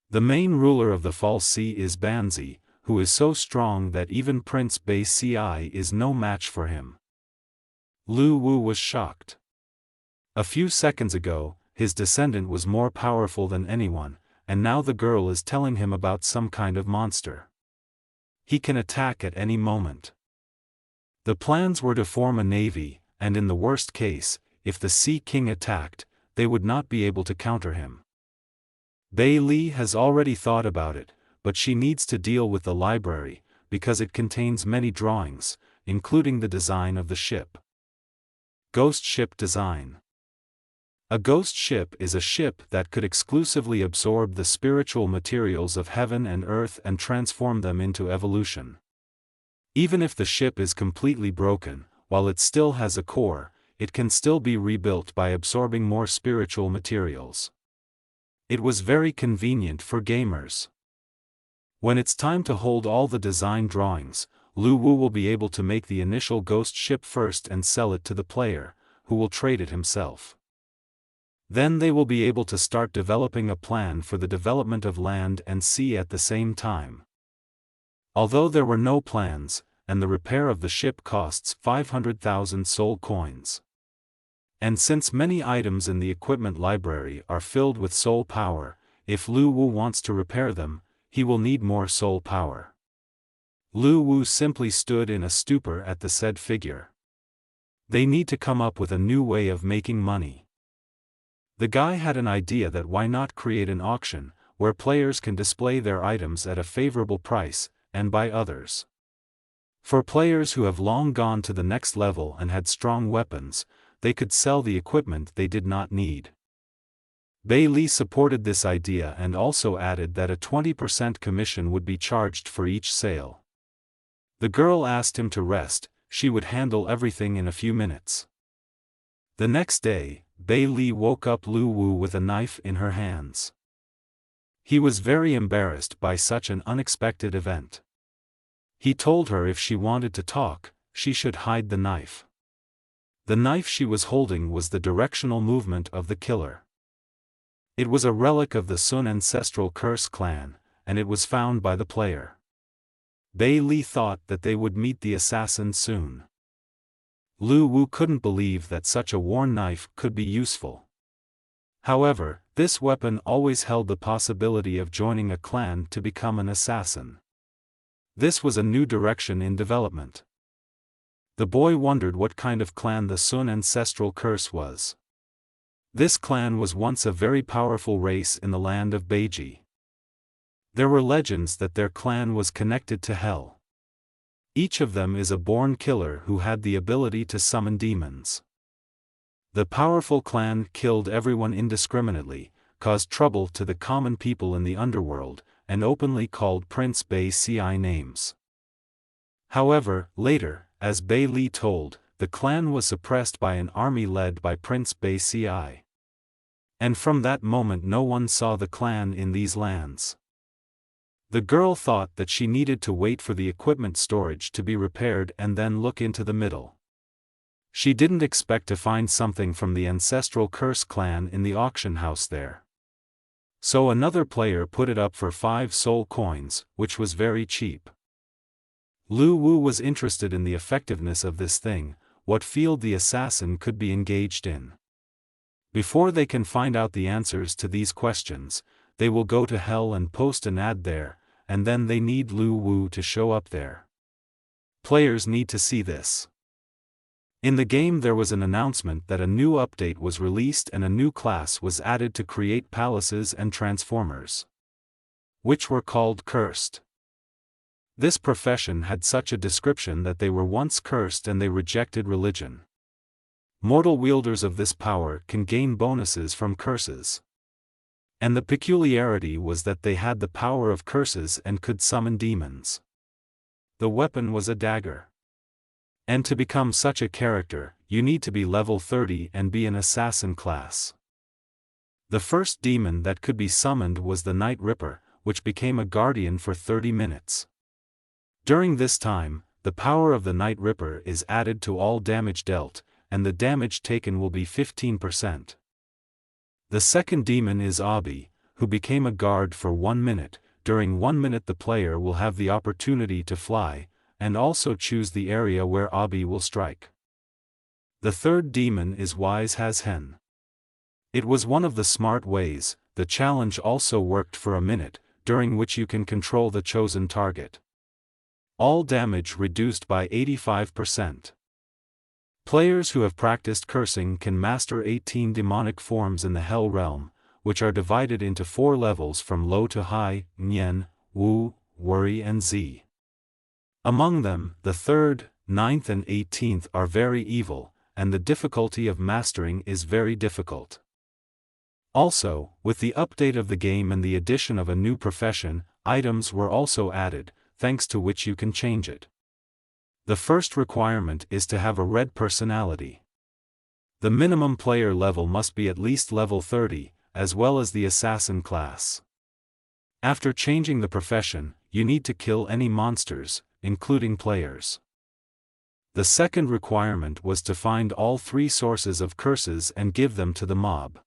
The main ruler of the False Sea is Banzi, who is so strong that even Prince Bei Ci is no match for him. Lu Wu was shocked. A few seconds ago, his descendant was more powerful than anyone, and now the girl is telling him about some kind of monster. He can attack at any moment. The plans were to form a navy, and in the worst case, if the Sea King attacked, they would not be able to counter him. Bei Li has already thought about it, but she needs to deal with the library, because it contains many drawings, including the design of the ship. Ghost ship design. A ghost ship is a ship that could exclusively absorb the spiritual materials of heaven and earth and transform them into evolution. Even if the ship is completely broken, while it still has a core, it can still be rebuilt by absorbing more spiritual materials. It was very convenient for gamers. When it's time to hold all the design drawings, Lu Wu will be able to make the initial ghost ship first and sell it to the player, who will trade it himself. Then they will be able to start developing a plan for the development of land and sea at the same time. Although there were no plans, and the repair of the ship costs 500,000 soul coins. And since many items in the equipment library are filled with soul power, if Lu Wu wants to repair them, he will need more soul power. Lu Wu simply stood in a stupor at the said figure. They need to come up with a new way of making money. The guy had an idea that why not create an auction, where players can display their items at a favorable price, and buy others. For players who have long gone to the next level and had strong weapons, they could sell the equipment they did not need. Bei Li supported this idea and also added that a 20% commission would be charged for each sale. The girl asked him to rest, she would handle everything in a few minutes. The next day, Bei Li woke up Lu Wu with a knife in her hands. He was very embarrassed by such an unexpected event. He told her if she wanted to talk, she should hide the knife. The knife she was holding was the directional movement of the killer. It was a relic of the Sun ancestral curse clan, and it was found by the player. Bei Li thought that they would meet the assassin soon. Lu Wu couldn't believe that such a worn knife could be useful. However, this weapon always held the possibility of joining a clan to become an assassin. This was a new direction in development. The boy wondered what kind of clan the Sun ancestral curse was. This clan was once a very powerful race in the land of Beiji. There were legends that their clan was connected to hell. Each of them is a born killer who had the ability to summon demons. The powerful clan killed everyone indiscriminately, caused trouble to the common people in the underworld, and openly called Prince Bei Ci names. However, later, as Bei Li told, the clan was suppressed by an army led by Prince Bei Ci. And from that moment no one saw the clan in these lands. The girl thought that she needed to wait for the equipment storage to be repaired and then look into the middle. She didn't expect to find something from the ancestral curse clan in the auction house there. So another player put it up for 5 soul coins, which was very cheap. Lu Wu was interested in the effectiveness of this thing, what field the assassin could be engaged in. Before they can find out the answers to these questions, they will go to hell and post an ad there, and then they need Lu Wu to show up there. Players need to see this. In the game there was an announcement that a new update was released and a new class was added to create palaces and transformers, which were called cursed. This profession had such a description that they were once cursed and they rejected religion. Mortal wielders of this power can gain bonuses from curses. And the peculiarity was that they had the power of curses and could summon demons. The weapon was a dagger. And to become such a character, you need to be level 30 and be an assassin class. The first demon that could be summoned was the Night Ripper, which became a guardian for 30 minutes. During this time, the power of the Night Ripper is added to all damage dealt, and the damage taken will be 15%. The second demon is Abi, who became a guard for 1 minute. During 1 minute the player will have the opportunity to fly, and also choose the area where Abi will strike. The third demon is Wise Has Hen. It was one of the smart ways. The challenge also worked for a minute, during which you can control the chosen target. All damage reduced by 85%. Players who have practiced cursing can master 18 demonic forms in the Hell Realm, which are divided into 4 levels from low to high: Nian, Wu, Worry and Zi. Among them, the 3rd, 9th and 18th are very evil, and the difficulty of mastering is very difficult. Also, with the update of the game and the addition of a new profession, items were also added, thanks to which you can change it. The first requirement is to have a red personality. The minimum player level must be at least level 30, as well as the assassin class. After changing the profession, you need to kill any monsters, including players. The second requirement was to find all 3 sources of curses and give them to the mob.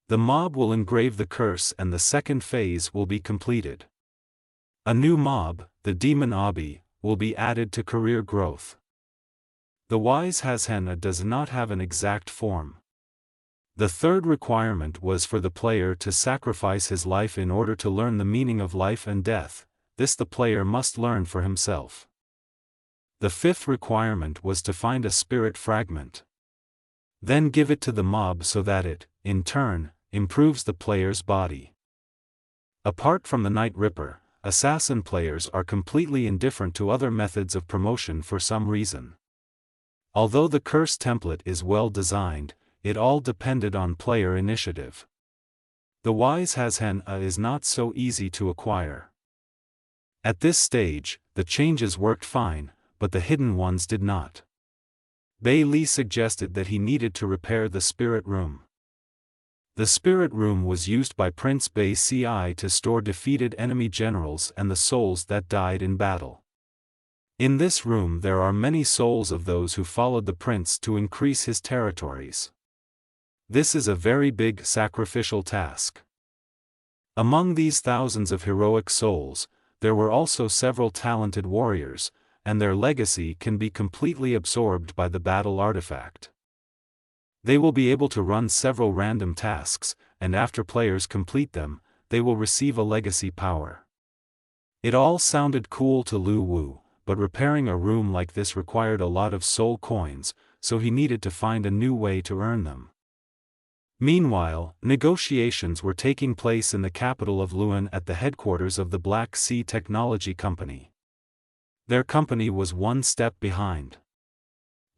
The mob will engrave the curse and the second phase will be completed. A new mob, the demon Abi, will be added to career growth. The wise Hazhenna does not have an exact form. The third requirement was for the player to sacrifice his life in order to learn the meaning of life and death. This the player must learn for himself. The fifth requirement was to find a spirit fragment. Then give it to the mob so that it, in turn, improves the player's body. Apart from the Night Ripper, assassin players are completely indifferent to other methods of promotion for some reason. Although the curse template is well designed, it all depended on player initiative. The wise Hazhenna is not so easy to acquire. At this stage, the changes worked fine, but the hidden ones did not. Bei Li suggested that he needed to repair the spirit room. The spirit room was used by Prince Bei Ci to store defeated enemy generals and the souls that died in battle. In this room there are many souls of those who followed the prince to increase his territories. This is a very big sacrificial task. Among these thousands of heroic souls, there were also several talented warriors, and their legacy can be completely absorbed by the battle artifact. They will be able to run several random tasks, and after players complete them, they will receive a legacy power. It all sounded cool to Lu Wu, but repairing a room like this required a lot of soul coins, so he needed to find a new way to earn them. Meanwhile, negotiations were taking place in the capital of Luan at the headquarters of the Black Sea Technology Company. Their company was one step behind.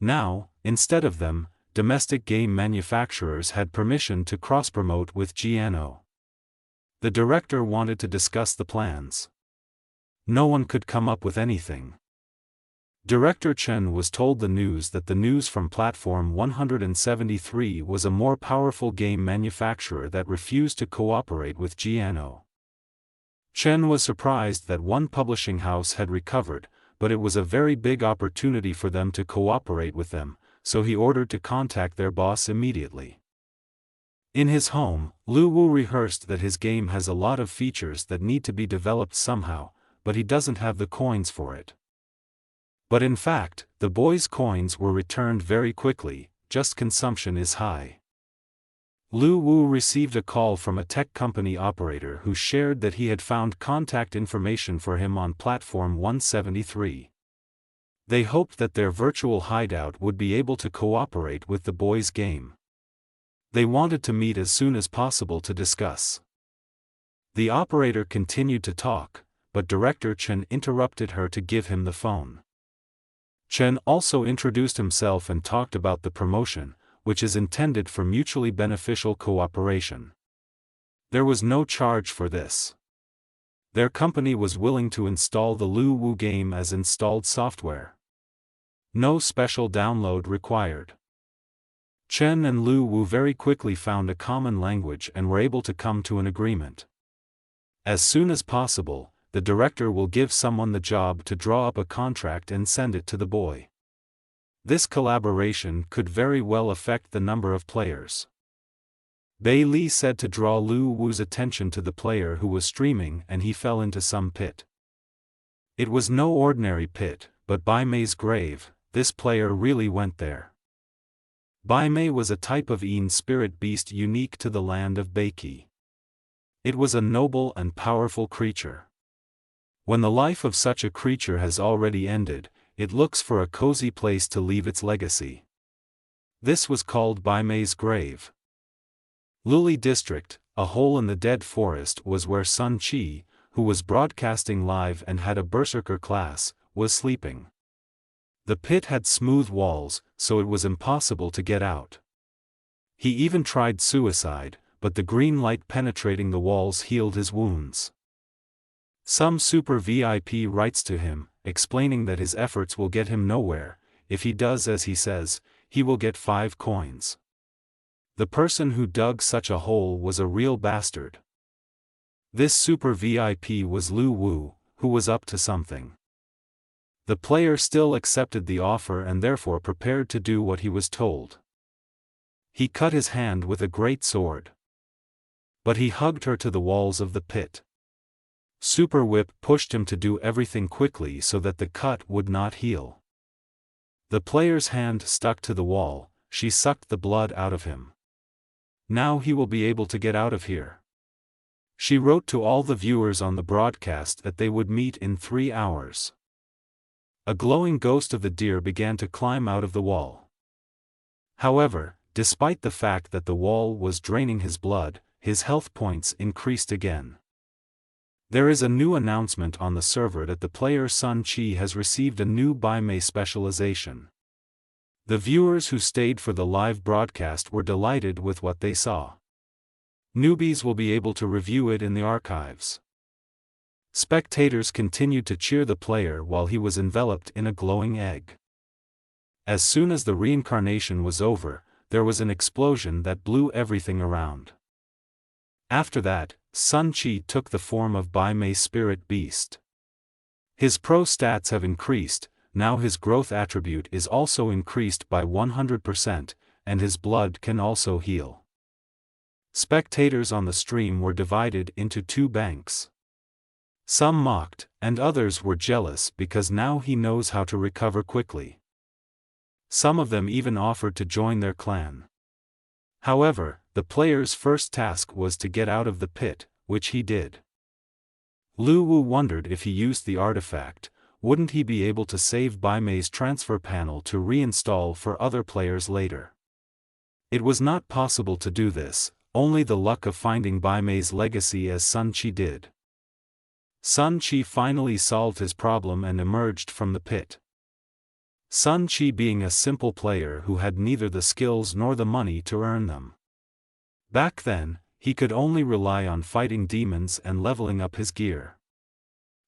Now, instead of them, domestic game manufacturers had permission to cross-promote with GNO. The director wanted to discuss the plans. No one could come up with anything. Director Chen was told the news that the news from Platform 173 was a more powerful game manufacturer that refused to cooperate with GNO. Chen was surprised that one publishing house had recovered, but it was a very big opportunity for them to cooperate with them, so he ordered to contact their boss immediately. In his home, Lu Wu rehearsed that his game has a lot of features that need to be developed somehow, but he doesn't have the coins for it. But in fact, the boy's coins were returned very quickly, just consumption is high. Lu Wu received a call from a tech company operator who shared that he had found contact information for him on Platform 173. They hoped that their virtual hideout would be able to cooperate with the boy's game. They wanted to meet as soon as possible to discuss. The operator continued to talk, but Director Chen interrupted her to give him the phone. Chen also introduced himself and talked about the promotion, which is intended for mutually beneficial cooperation. There was no charge for this. Their company was willing to install the Lu Wu game as installed software. No special download required. Chen and Lu Wu very quickly found a common language and were able to come to an agreement. As soon as possible, the director will give someone the job to draw up a contract and send it to the boy. This collaboration could very well affect the number of players. Bei Li said to draw Lu Wu's attention to the player who was streaming and he fell into some pit. It was no ordinary pit, but Bai Mei's grave. This player really went there. Bai Mei was a type of Yin spirit beast unique to the land of Beiki. It was a noble and powerful creature. When the life of such a creature has already ended, it looks for a cozy place to leave its legacy. This was called Bai Mei's grave. Luli District, a hole in the dead forest, was where Sun Qi, who was broadcasting live and had a berserker class, was sleeping. The pit had smooth walls, so it was impossible to get out. He even tried suicide, but the green light penetrating the walls healed his wounds. Some super VIP writes to him, explaining that his efforts will get him nowhere. If he does as he says, he will get 5 coins. The person who dug such a hole was a real bastard. This super VIP was Lu Wu, who was up to something. The player still accepted the offer and therefore prepared to do what he was told. He cut his hand with a great sword. But he hugged her to the walls of the pit. Super Whip pushed him to do everything quickly so that the cut would not heal. The player's hand stuck to the wall, she sucked the blood out of him. Now he will be able to get out of here. She wrote to all the viewers on the broadcast that they would meet in 3 hours. A glowing ghost of the deer began to climb out of the wall. However, despite the fact that the wall was draining his blood, his health points increased again. There is a new announcement on the server that the player Sun Chi has received a new Baimei specialization. The viewers who stayed for the live broadcast were delighted with what they saw. Newbies will be able to review it in the archives. Spectators continued to cheer the player while he was enveloped in a glowing egg. As soon as the reincarnation was over, there was an explosion that blew everything around. After that, Sun Chi took the form of Baimei Spirit Beast. His pro stats have increased, now his growth attribute is also increased by 100%, and his blood can also heal. Spectators on the stream were divided into 2 banks. Some mocked, and others were jealous because now he knows how to recover quickly. Some of them even offered to join their clan. However, the player's first task was to get out of the pit, which he did. Lu Wu wondered if he used the artifact, wouldn't he be able to save Baimei's transfer panel to reinstall for other players later? It was not possible to do this, only the luck of finding Baimei's legacy as Sun Chi did. Sun Chi finally solved his problem and emerged from the pit. Sun Chi being a simple player who had neither the skills nor the money to earn them. Back then, he could only rely on fighting demons and leveling up his gear.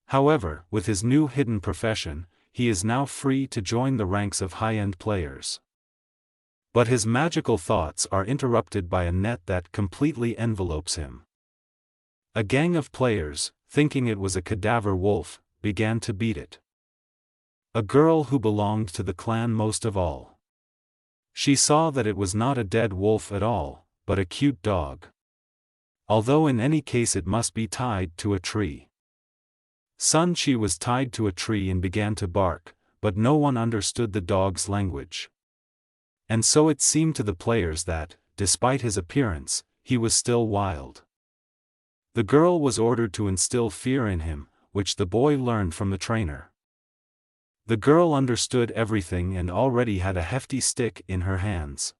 However, with his new hidden profession, he is now free to join the ranks of high-end players. But his magical thoughts are interrupted by a net that completely envelopes him. A gang of players, thinking it was a cadaver wolf, began to beat it. A girl who belonged to the clan most of all. She saw that it was not a dead wolf at all, but a cute dog. Although in any case it must be tied to a tree. Sun Chi was tied to a tree and began to bark, but no one understood the dog's language. And so it seemed to the players that, despite his appearance, he was still wild. The girl was ordered to instill fear in him, which the boy learned from the trainer. The girl understood everything and already had a hefty stick in her hands.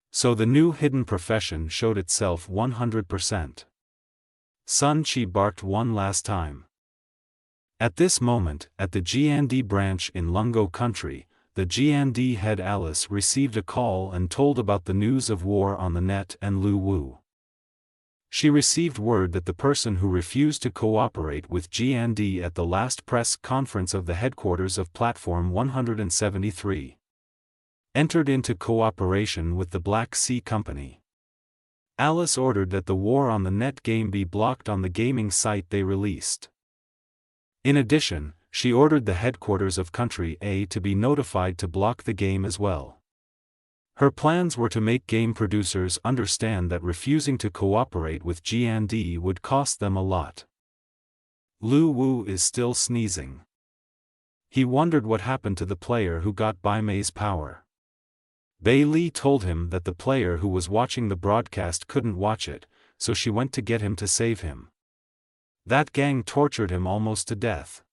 So the new hidden profession showed itself 100%. Sun Chi barked one last time. At this moment, at the GND branch in Lungo country, the GND head Alice received a call and told about the news of war on the net and Lu Wu. She received word that the person who refused to cooperate with GND at the last press conference of the headquarters of Platform 173 entered into cooperation with the Black Sea Company. Alice ordered that the war on the net game be blocked on the gaming site they released. In addition, she ordered the headquarters of Country A to be notified to block the game as well. Her plans were to make game producers understand that refusing to cooperate with GND would cost them a lot. Lu Wu is still sneezing. He wondered what happened to the player who got Baimei's power. Bei Li told him that the player who was watching the broadcast couldn't watch it, so she went to get him to save him. That gang tortured him almost to death.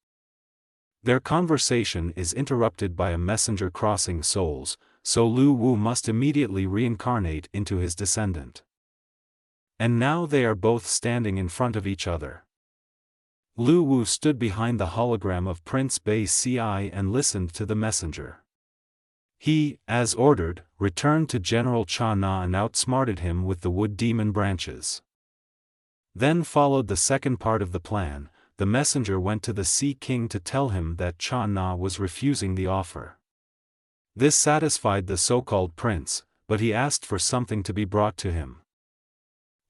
Their conversation is interrupted by a messenger crossing souls, so Lu Wu must immediately reincarnate into his descendant. And now they are both standing in front of each other. Lu Wu stood behind the hologram of Prince Bei Ci and listened to the messenger. He, as ordered, returned to General Cha Na and outsmarted him with the wood demon branches. Then followed the second part of the plan. The messenger went to the Sea King to tell him that Cha Na was refusing the offer. This satisfied the so-called prince, but he asked for something to be brought to him.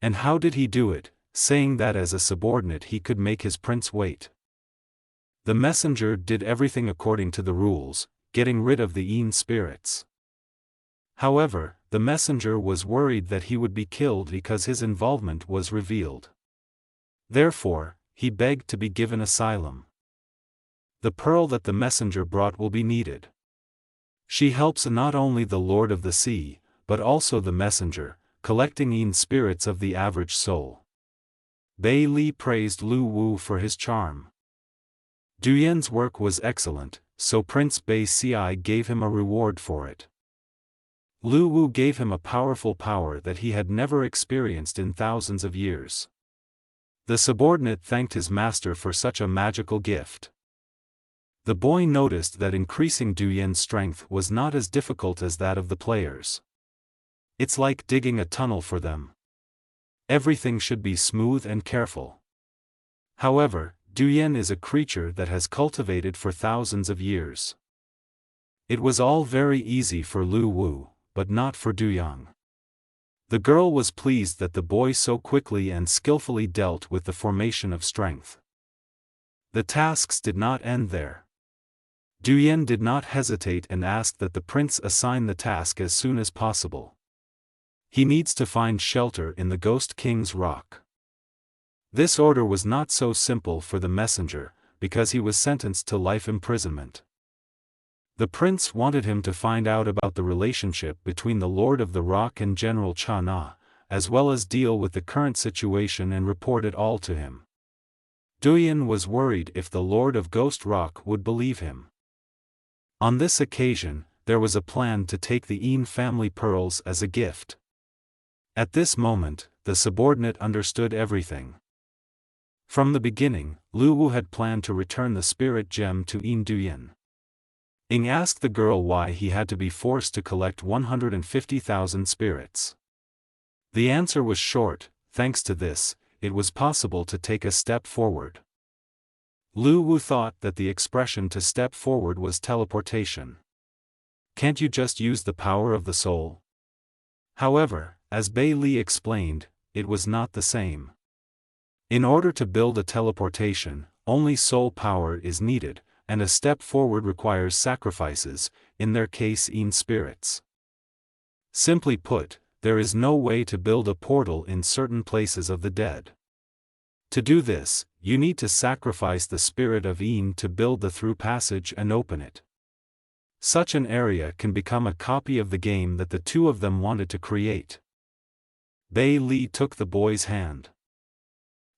And how did he do it, saying that as a subordinate he could make his prince wait? The messenger did everything according to the rules, getting rid of the Yin spirits. However, the messenger was worried that he would be killed because his involvement was revealed. Therefore, he begged to be given asylum. The pearl that the messenger brought will be needed. She helps not only the Lord of the Sea, but also the messenger, collecting Yin spirits of the average soul. Bei Li praised Lu Wu for his charm. Du Yan's work was excellent, so Prince Bei Ci gave him a reward for it. Lu Wu gave him a powerful power that he had never experienced in thousands of years. The subordinate thanked his master for such a magical gift. The boy noticed that increasing Du Yan's strength was not as difficult as that of the players. It's like digging a tunnel for them. Everything should be smooth and careful. However, Du Yan is a creature that has cultivated for thousands of years. It was all very easy for Lu Wu, but not for Du Yang. The girl was pleased that the boy so quickly and skillfully dealt with the formation of strength. The tasks did not end there. Du Yan did not hesitate and asked that the prince assign the task as soon as possible. He needs to find shelter in the Ghost King's rock. This order was not so simple for the messenger, because he was sentenced to life imprisonment. The prince wanted him to find out about the relationship between the Lord of the Rock and General Cha Na, as well as deal with the current situation and report it all to him. Du Yan was worried if the Lord of Ghost Rock would believe him. On this occasion, there was a plan to take the Yin family pearls as a gift. At this moment, the subordinate understood everything. From the beginning, Lu Wu had planned to return the spirit gem to Yin Du Yan. Ing asked the girl why he had to be forced to collect 150,000 spirits. The answer was short: thanks to this, it was possible to take a step forward. Lu Wu thought that the expression to step forward was teleportation. Can't you just use the power of the soul? However, as Bei Li explained, it was not the same. In order to build a teleportation, only soul power is needed, and a step forward requires sacrifices, in their case Yin spirits. Simply put, there is no way to build a portal in certain places of the dead. To do this, you need to sacrifice the spirit of Yin to build the through passage and open it. Such an area can become a copy of the game that the two of them wanted to create. Bei Li took the boy's hand.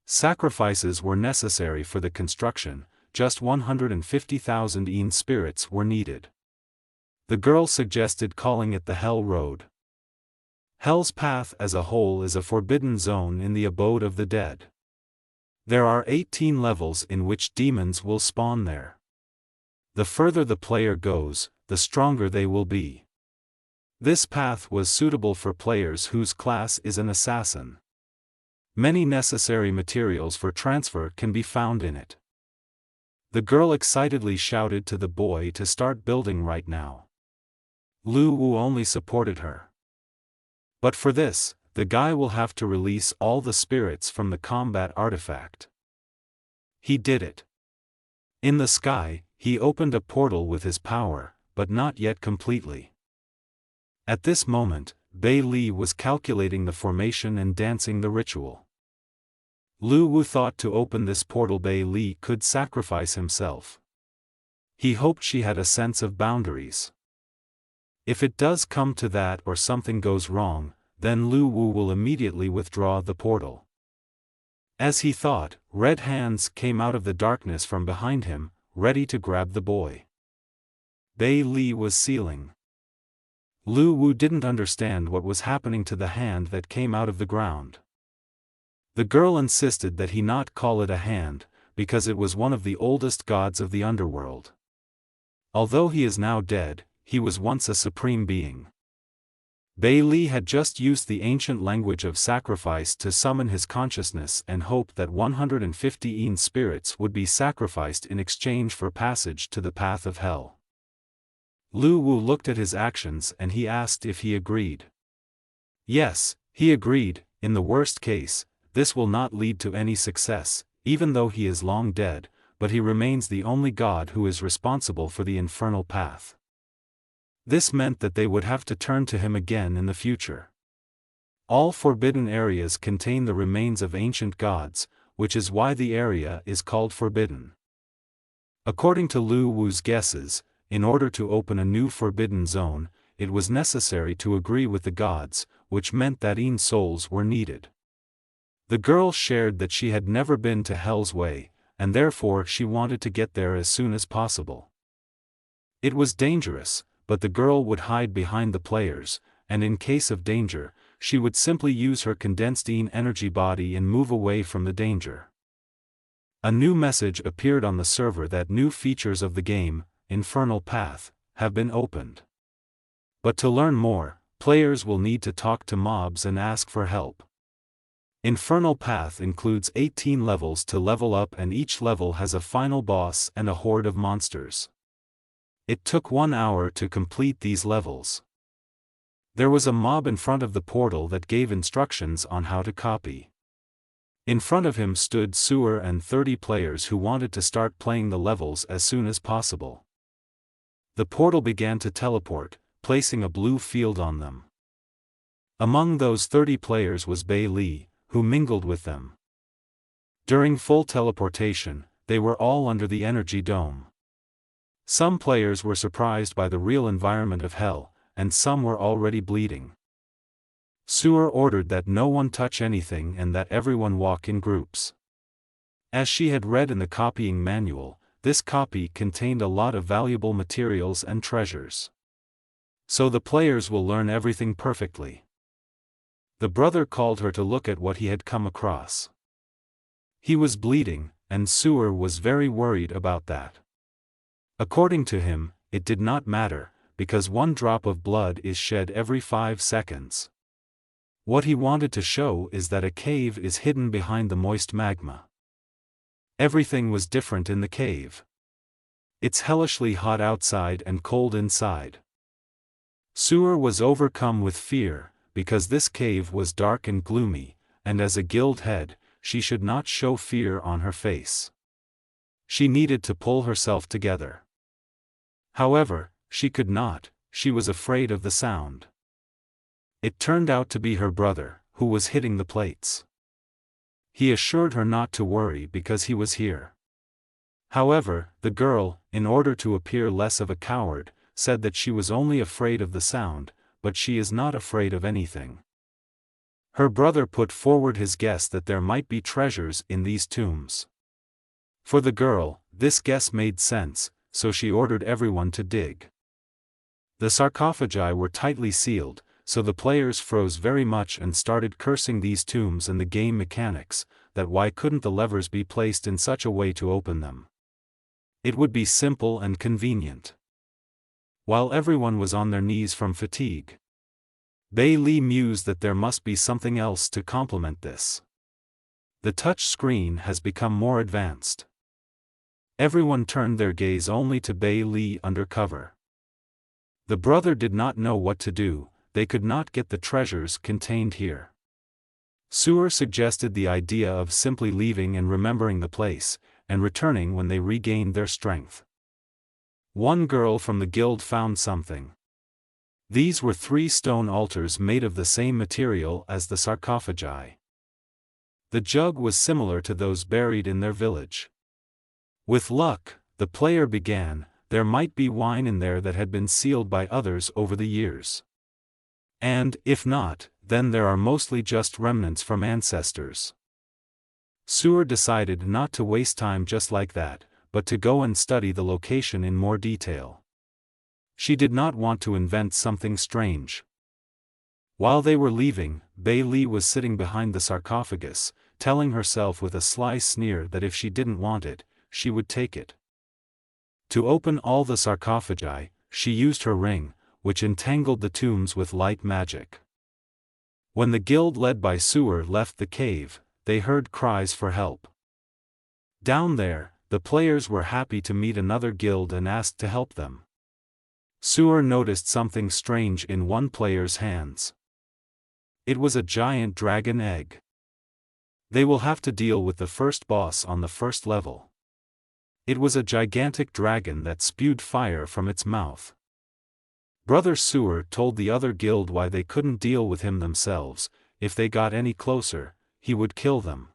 Sacrifices were necessary for the construction, just 150,000 Yin spirits were needed. The girl suggested calling it the Hell Road. Hell's path as a whole is a forbidden zone in the abode of the dead. There are 18 levels in which demons will spawn there. The further the player goes, the stronger they will be. This path was suitable for players whose class is an assassin. Many necessary materials for transfer can be found in it. The girl excitedly shouted to the boy to start building right now. Lu Wu only supported her. But for this, the guy will have to release all the spirits from the combat artifact. He did it. In the sky, he opened a portal with his power, but not yet completely. At this moment, Bei Li was calculating the formation and dancing the ritual. Lu Wu thought to open this portal Bei Li could sacrifice himself. He hoped she had a sense of boundaries. If it does come to that or something goes wrong, then Lu Wu will immediately withdraw the portal. As he thought, red hands came out of the darkness from behind him, ready to grab the boy. Bei Li was sealing. Lu Wu didn't understand what was happening to the hand that came out of the ground. The girl insisted that he not call it a hand, because it was one of the oldest gods of the underworld. Although he is now dead, he was once a supreme being. Bei Li had just used the ancient language of sacrifice to summon his consciousness and hoped that 150 spirits would be sacrificed in exchange for passage to the path of hell. Lu Wu looked at his actions and he asked if he agreed. Yes, he agreed. In the worst case, this will not lead to any success, even though he is long dead, but he remains the only god who is responsible for the infernal path. This meant that they would have to turn to him again in the future. All forbidden areas contain the remains of ancient gods, which is why the area is called forbidden. According to Lu Wu's guesses, in order to open a new forbidden zone, it was necessary to agree with the gods, which meant that souls were needed. The girl shared that she had never been to Hell's Way, and therefore she wanted to get there as soon as possible. It was dangerous, but the girl would hide behind the players, and in case of danger, she would simply use her condensed energy body and move away from the danger. A new message appeared on the server that new features of the game, Infernal Path, have been opened. But to learn more, players will need to talk to mobs and ask for help. Infernal Path includes 18 levels to level up, and each level has a final boss and a horde of monsters. It took 1 hour to complete these levels. There was a mob in front of the portal that gave instructions on how to copy. In front of him stood Sewer and 30 players who wanted to start playing the levels as soon as possible. The portal began to teleport, placing a blue field on them. Among those 30 players was Bei Li, who mingled with them. During full teleportation, they were all under the energy dome. Some players were surprised by the real environment of hell, and some were already bleeding. Sewer ordered that no one touch anything and that everyone walk in groups. As she had read in the copying manual, this copy contained a lot of valuable materials and treasures. So the players will learn everything perfectly. The brother called her to look at what he had come across. He was bleeding, and Sewer was very worried about that. According to him, it did not matter, because 1 drop of blood is shed every 5 seconds. What he wanted to show is that a cave is hidden behind the moist magma. Everything was different in the cave. It's hellishly hot outside and cold inside. Sewer was overcome with fear, because this cave was dark and gloomy, and as a guild head, she should not show fear on her face. She needed to pull herself together. However, she could not, she was afraid of the sound. It turned out to be her brother, who was hitting the plates. He assured her not to worry because he was here. However, the girl, in order to appear less of a coward, said that she was only afraid of the sound, but she is not afraid of anything. Her brother put forward his guess that there might be treasures in these tombs. For the girl, this guess made sense, so she ordered everyone to dig. The sarcophagi were tightly sealed, so the players froze very much and started cursing these tombs and the game mechanics, that why couldn't the levers be placed in such a way to open them? It would be simple and convenient. While everyone was on their knees from fatigue, Bei Li mused that there must be something else to complement this. The touch screen has become more advanced. Everyone turned their gaze only to Bei Li under cover. The brother did not know what to do, they could not get the treasures contained here. Sewer suggested the idea of simply leaving and remembering the place, and returning when they regained their strength. One girl from the guild found something. These were 3 stone altars made of the same material as the sarcophagi. The jug was similar to those buried in their village. With luck, the player began, there might be wine in there that had been sealed by others over the years. And, if not, then there are mostly just remnants from ancestors. Sewer decided not to waste time just like that, but to go and study the location in more detail. She did not want to invent something strange. While they were leaving, Bei Li was sitting behind the sarcophagus, telling herself with a sly sneer that if she didn't want it, she would take it. To open all the sarcophagi, she used her ring, which entangled the tombs with light magic. When the guild led by Sewer left the cave, they heard cries for help. Down there, the players were happy to meet another guild and asked to help them. Sewer noticed something strange in one player's hands. It was a giant dragon egg. They will have to deal with the first boss on the first level. It was a gigantic dragon that spewed fire from its mouth. Brother Sewer told the other guild why they couldn't deal with him themselves. If they got any closer, he would kill them.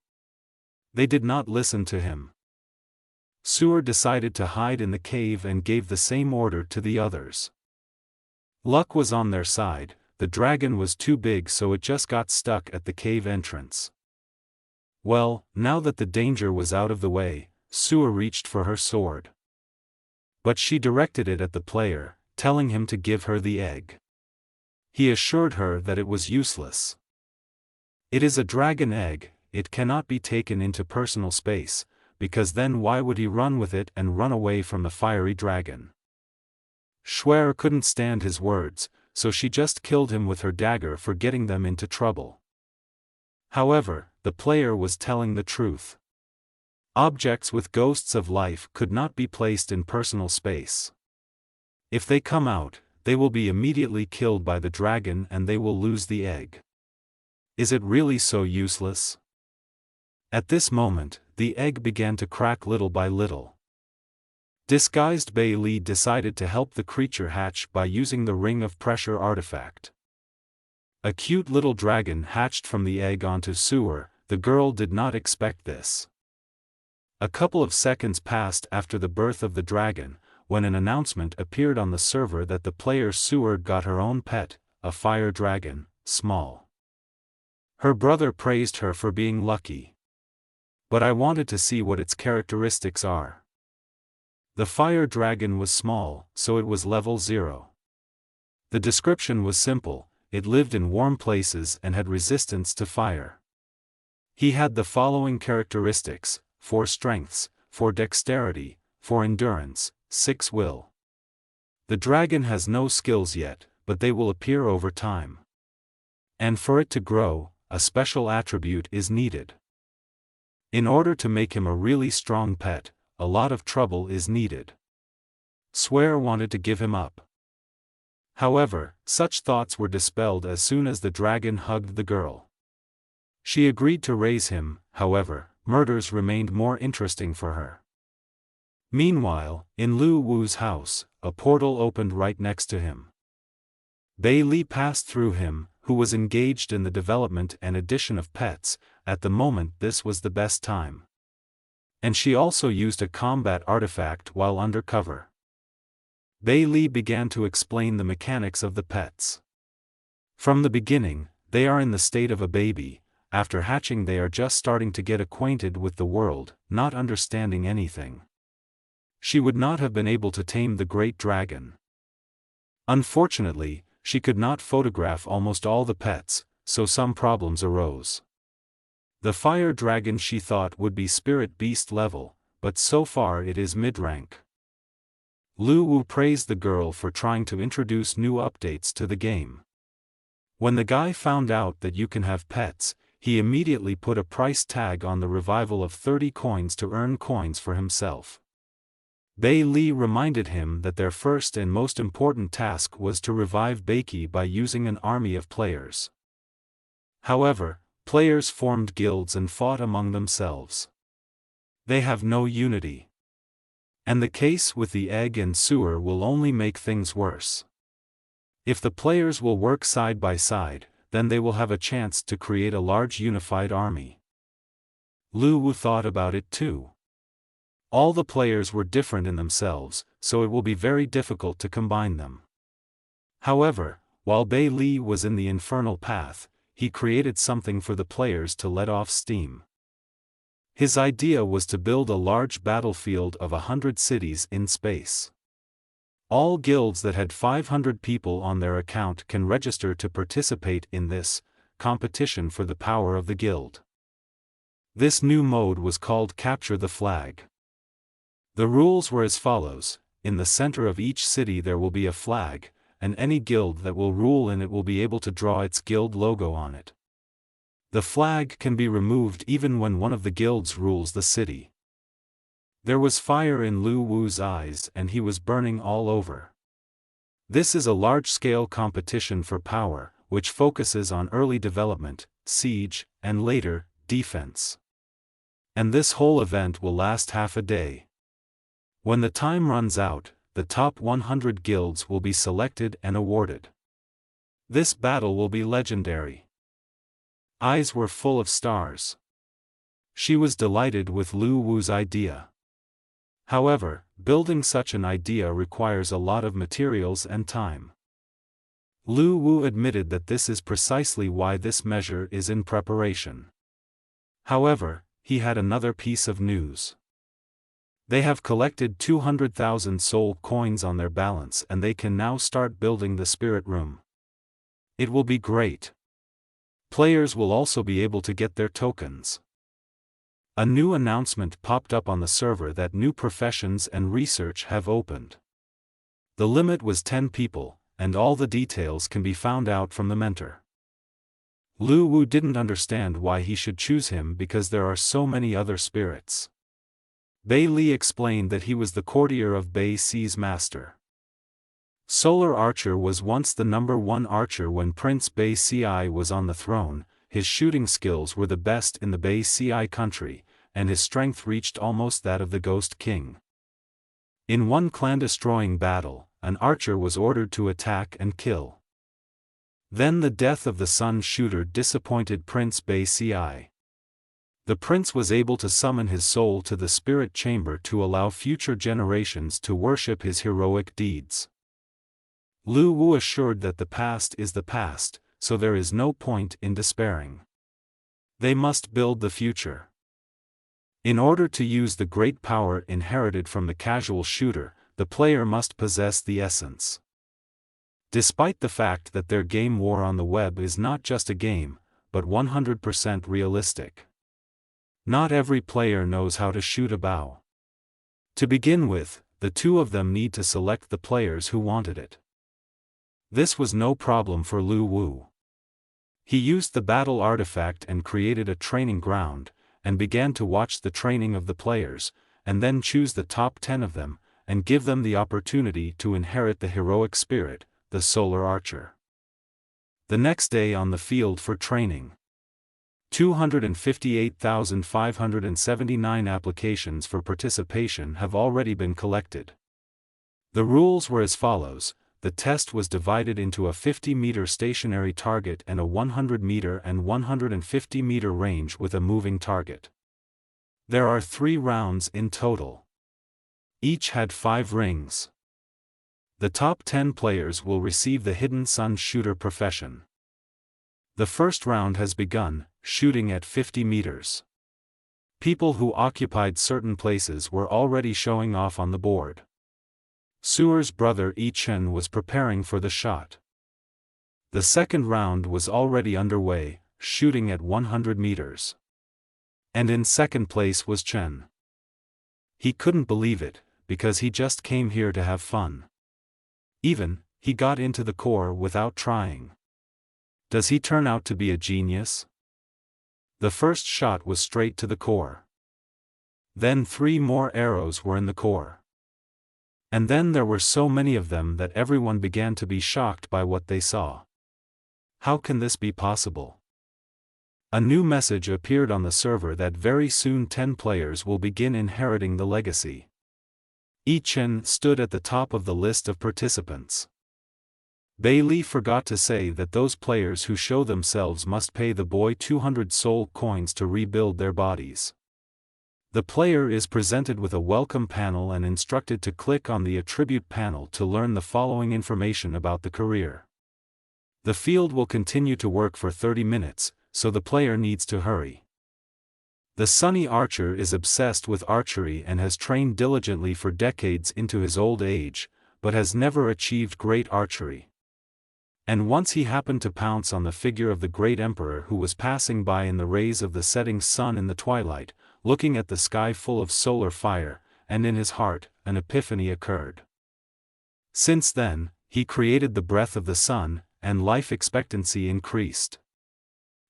They did not listen to him. Sewer decided to hide in the cave and gave the same order to the others. Luck was on their side. The dragon was too big, so it just got stuck at the cave entrance. Well, now that the danger was out of the way, Sewer reached for her sword. But she directed it at the player, telling him to give her the egg. He assured her that it was useless. It is a dragon egg, it cannot be taken into personal space, because then why would he run with it and run away from the fiery dragon? Schwer couldn't stand his words, so she just killed him with her dagger for getting them into trouble. However, the player was telling the truth. Objects with ghosts of life could not be placed in personal space. If they come out, they will be immediately killed by the dragon and they will lose the egg. Is it really so useless? At this moment, the egg began to crack little by little. Disguised Bei Li decided to help the creature hatch by using the ring of pressure artifact. A cute little dragon hatched from the egg onto Sewer. The girl did not expect this. A couple of seconds passed after the birth of the dragon, when an announcement appeared on the server that the player Sewer got her own pet, a fire dragon, small. Her brother praised her for being lucky. But I wanted to see what its characteristics are. The fire dragon was small, so it was level 0. The description was simple: it lived in warm places and had resistance to fire. He had the following characteristics: 4 strengths, 4 dexterity, 4 endurance, 6 will. The dragon has no skills yet, but they will appear over time. And for it to grow, a special attribute is needed. In order to make him a really strong pet, a lot of trouble is needed. Swear wanted to give him up. However, such thoughts were dispelled as soon as the dragon hugged the girl. She agreed to raise him. However, murders remained more interesting for her. Meanwhile, in Lu Wu's house, a portal opened right next to him. Bei Li passed through him, who was engaged in the development and addition of pets. At the moment this was the best time. And she also used a combat artifact while undercover. Bei Li began to explain the mechanics of the pets. From the beginning, they are in the state of a baby. After hatching they are just starting to get acquainted with the world, not understanding anything. She would not have been able to tame the great dragon. Unfortunately, she could not photograph almost all the pets, so some problems arose. The fire dragon she thought would be spirit beast level, but so far it is mid-rank. Lu Wu praised the girl for trying to introduce new updates to the game. When the guy found out that you can have pets, he immediately put a price tag on the revival of 30 coins to earn coins for himself. Bei Li reminded him that their first and most important task was to revive Beiki by using an army of players. However, players formed guilds and fought among themselves. They have no unity. And the case with the egg and Sewer will only make things worse. If the players will work side by side, then they will have a chance to create a large unified army. Lu Wu thought about it too. All the players were different in themselves, so it will be very difficult to combine them. However, while Bei Li was in the infernal path, he created something for the players to let off steam. His idea was to build a large battlefield of 100 cities in space. All guilds that had 500 people on their account can register to participate in this competition for the power of the guild. This new mode was called Capture the Flag. The rules were as follows: in the center of each city there will be a flag, and any guild that will rule in it will be able to draw its guild logo on it. The flag can be removed even when one of the guilds rules the city. There was fire in Lu Wu's eyes and he was burning all over. This is a large-scale competition for power, which focuses on early development, siege, and later, defense. And this whole event will last half a day. When the time runs out, the top 100 guilds will be selected and awarded. This battle will be legendary. Eyes were full of stars. She was delighted with Lu Wu's idea. However, building such an idea requires a lot of materials and time. Lu Wu admitted that this is precisely why this measure is in preparation. However, he had another piece of news. They have collected 200,000 soul coins on their balance and they can now start building the spirit room. It will be great. Players will also be able to get their tokens. A new announcement popped up on the server that new professions and research have opened. The limit was 10 people, and all the details can be found out from the mentor. Lu Wu didn't understand why he should choose him because there are so many other spirits. Bei Li explained that he was the courtier of Bei Si's master. Solar Archer was once the #1 archer when Prince Bei Si was on the throne. His shooting skills were the best in the Bei Si country, and his strength reached almost that of the Ghost King. In one clan-destroying battle, an archer was ordered to attack and kill. Then the death of the sun shooter disappointed Prince Bei Si. The prince was able to summon his soul to the spirit chamber to allow future generations to worship his heroic deeds. Lu Wu assured that the past is the past, so there is no point in despairing. They must build the future. In order to use the great power inherited from the casual shooter, the player must possess the essence. Despite the fact that their game War on the Web is not just a game, but 100% realistic. Not every player knows how to shoot a bow. To begin with, the two of them need to select the players who wanted it. This was no problem for Lu Wu. He used the battle artifact and created a training ground, and began to watch the training of the players, and then choose the top 10 of them, and give them the opportunity to inherit the heroic spirit, the Solar Archer. The next day on the field for training, 258,579 applications for participation have already been collected. The rules were as follows. The test was divided into a 50-meter stationary target and a 100-meter and 150-meter range with a moving target. There are 3 rounds in total. Each had 5 rings. The top 10 players will receive the Hidden Sun Shooter profession. The first round has begun, shooting at 50 meters. People who occupied certain places were already showing off on the board. Suer's brother Yi Chen was preparing for the shot. The second round was already underway, shooting at 100 meters. And in second place was Chen. He couldn't believe it, because he just came here to have fun. He got into the core without trying. Does he turn out to be a genius? The first shot was straight to the core. Then 3 more arrows were in the core. And then there were so many of them that everyone began to be shocked by what they saw. How can this be possible? A new message appeared on the server that very soon 10 players will begin inheriting the legacy. Yi Chen stood at the top of the list of participants. Bei Li forgot to say that those players who show themselves must pay the boy 200 soul coins to rebuild their bodies. The player is presented with a welcome panel and instructed to click on the attribute panel to learn the following information about the career. The field will continue to work for 30 minutes, so the player needs to hurry. The Sunny Archer is obsessed with archery and has trained diligently for decades into his old age, but has never achieved great archery. And once he happened to pounce on the figure of the great emperor who was passing by in the rays of the setting sun in the twilight, looking at the sky full of solar fire, and in his heart, an epiphany occurred. Since then, he created the breath of the sun, and life expectancy increased.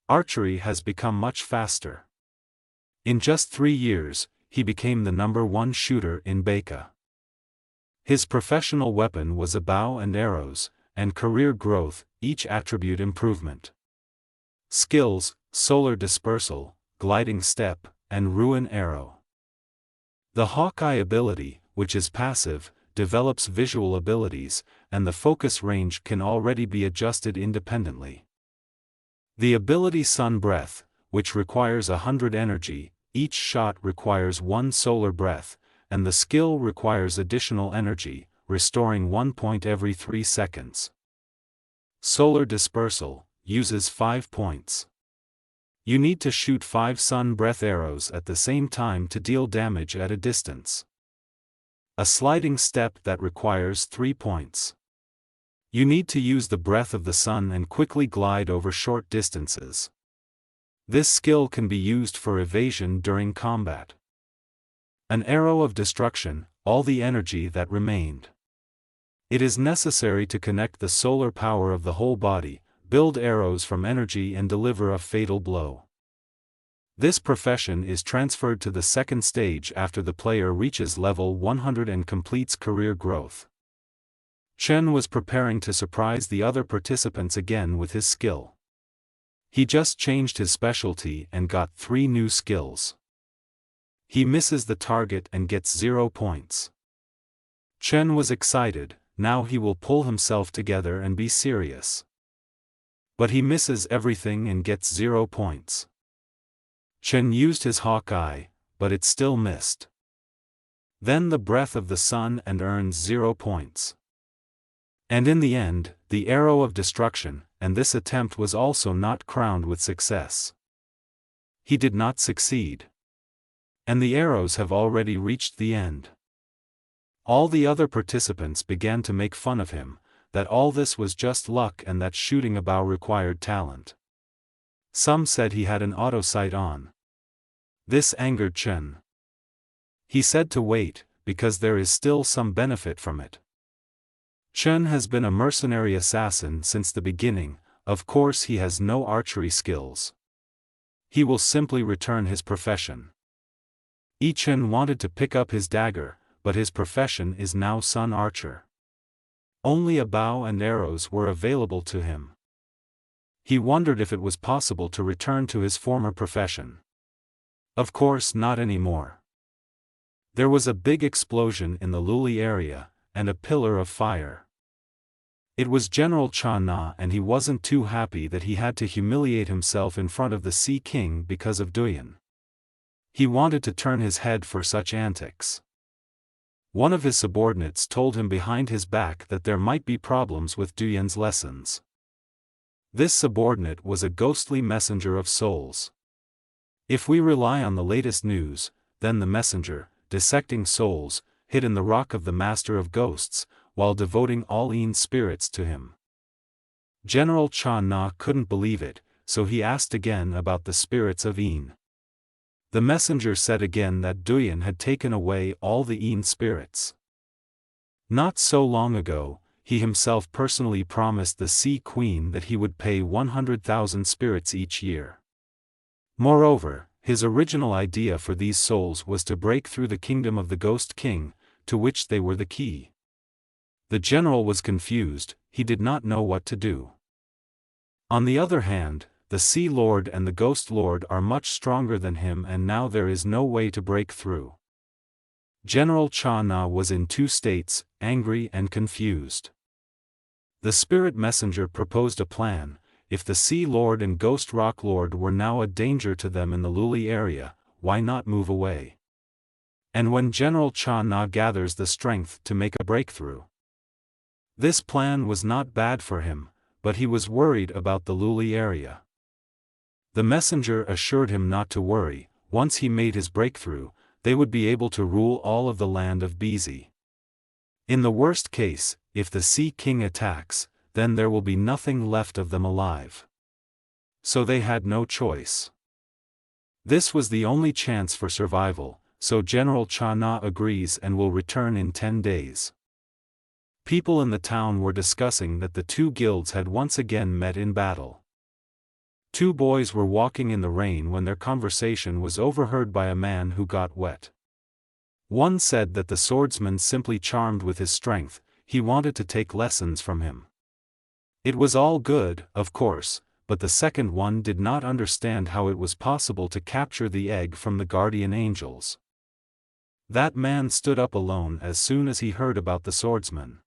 Archery has become much faster. In just 3 years, he became the #1 shooter in Baeka. His professional weapon was a bow and arrows, and career growth, each attribute improvement. Skills, solar dispersal, gliding step, and ruin arrow. The Hawkeye ability, which is passive, develops visual abilities, and the focus range can already be adjusted independently. The ability Sun Breath, which requires 100 energy, each shot requires 1 solar breath, and the skill requires additional energy, restoring 1 point every 3 seconds. Solar Dispersal uses 5 points. You need to shoot 5 Sun Breath arrows at the same time to deal damage at a distance. A sliding step that requires 3 points. You need to use the breath of the sun and quickly glide over short distances. This skill can be used for evasion during combat. An arrow of destruction, all the energy that remained. It is necessary to connect the solar power of the whole body, build arrows from energy and deliver a fatal blow. This profession is transferred to the second stage after the player reaches level 100 and completes career growth. Chen was preparing to surprise the other participants again with his skill. He just changed his specialty and got 3 new skills. He misses the target and gets 0 points. Chen was excited, now he will pull himself together and be serious. But he misses everything and gets 0 points. Chen used his Hawkeye, but it still missed. Then the breath of the sun and earns 0 points. And in the end, the arrow of destruction, and this attempt was also not crowned with success. He did not succeed. And the arrows have already reached the end. All the other participants began to make fun of him, that all this was just luck and that shooting a bow required talent. Some said he had an auto sight on. This angered Chen. He said to wait, because there is still some benefit from it. Chen has been a mercenary assassin since the beginning, of course he has no archery skills. He will simply return his profession. Chen wanted to pick up his dagger, but his profession is now Sun Archer. Only a bow and arrows were available to him. He wondered if it was possible to return to his former profession. Of course not anymore. There was a big explosion in the Luli area, and a pillar of fire. It was General Cha Na and he wasn't too happy that he had to humiliate himself in front of the Sea King because of Duyan. He wanted to turn his head for such antics. One of his subordinates told him behind his back that there might be problems with Duyan's lessons. This subordinate was a ghostly messenger of souls. If we rely on the latest news, then the messenger, dissecting souls, hid in the rock of the Master of Ghosts, while devoting all Yin spirits to him. General Cha Na couldn't believe it, so he asked again about the spirits of Yin. The messenger said again that Duyan had taken away all the Yin spirits. Not so long ago, he himself personally promised the Sea Queen that he would pay 100,000 spirits each year. Moreover, his original idea for these souls was to break through the kingdom of the Ghost King, to which they were the key. The general was confused, he did not know what to do. On the other hand, the Sea Lord and the Ghost Lord are much stronger than him and now there is no way to break through. General Cha Na was in 2 states, angry and confused. The spirit messenger proposed a plan. If the Sea Lord and Ghost Rock Lord were now a danger to them in the Luli area, why not move away? And when General Cha Na gathers the strength to make a breakthrough. This plan was not bad for him, but he was worried about the Luli area. The messenger assured him not to worry, once he made his breakthrough, they would be able to rule all of the land of Bizi. In the worst case, if the Sea King attacks, then there will be nothing left of them alive. So they had no choice. This was the only chance for survival, so General Cha Na agrees and will return in 10 days. People in the town were discussing that the two guilds had once again met in battle. Two boys were walking in the rain when their conversation was overheard by a man who got wet. One said that the swordsman simply charmed with his strength, he wanted to take lessons from him. It was all good, of course, but the second one did not understand how it was possible to capture the egg from the guardian angels. That man stood up alone as soon as he heard about the swordsman.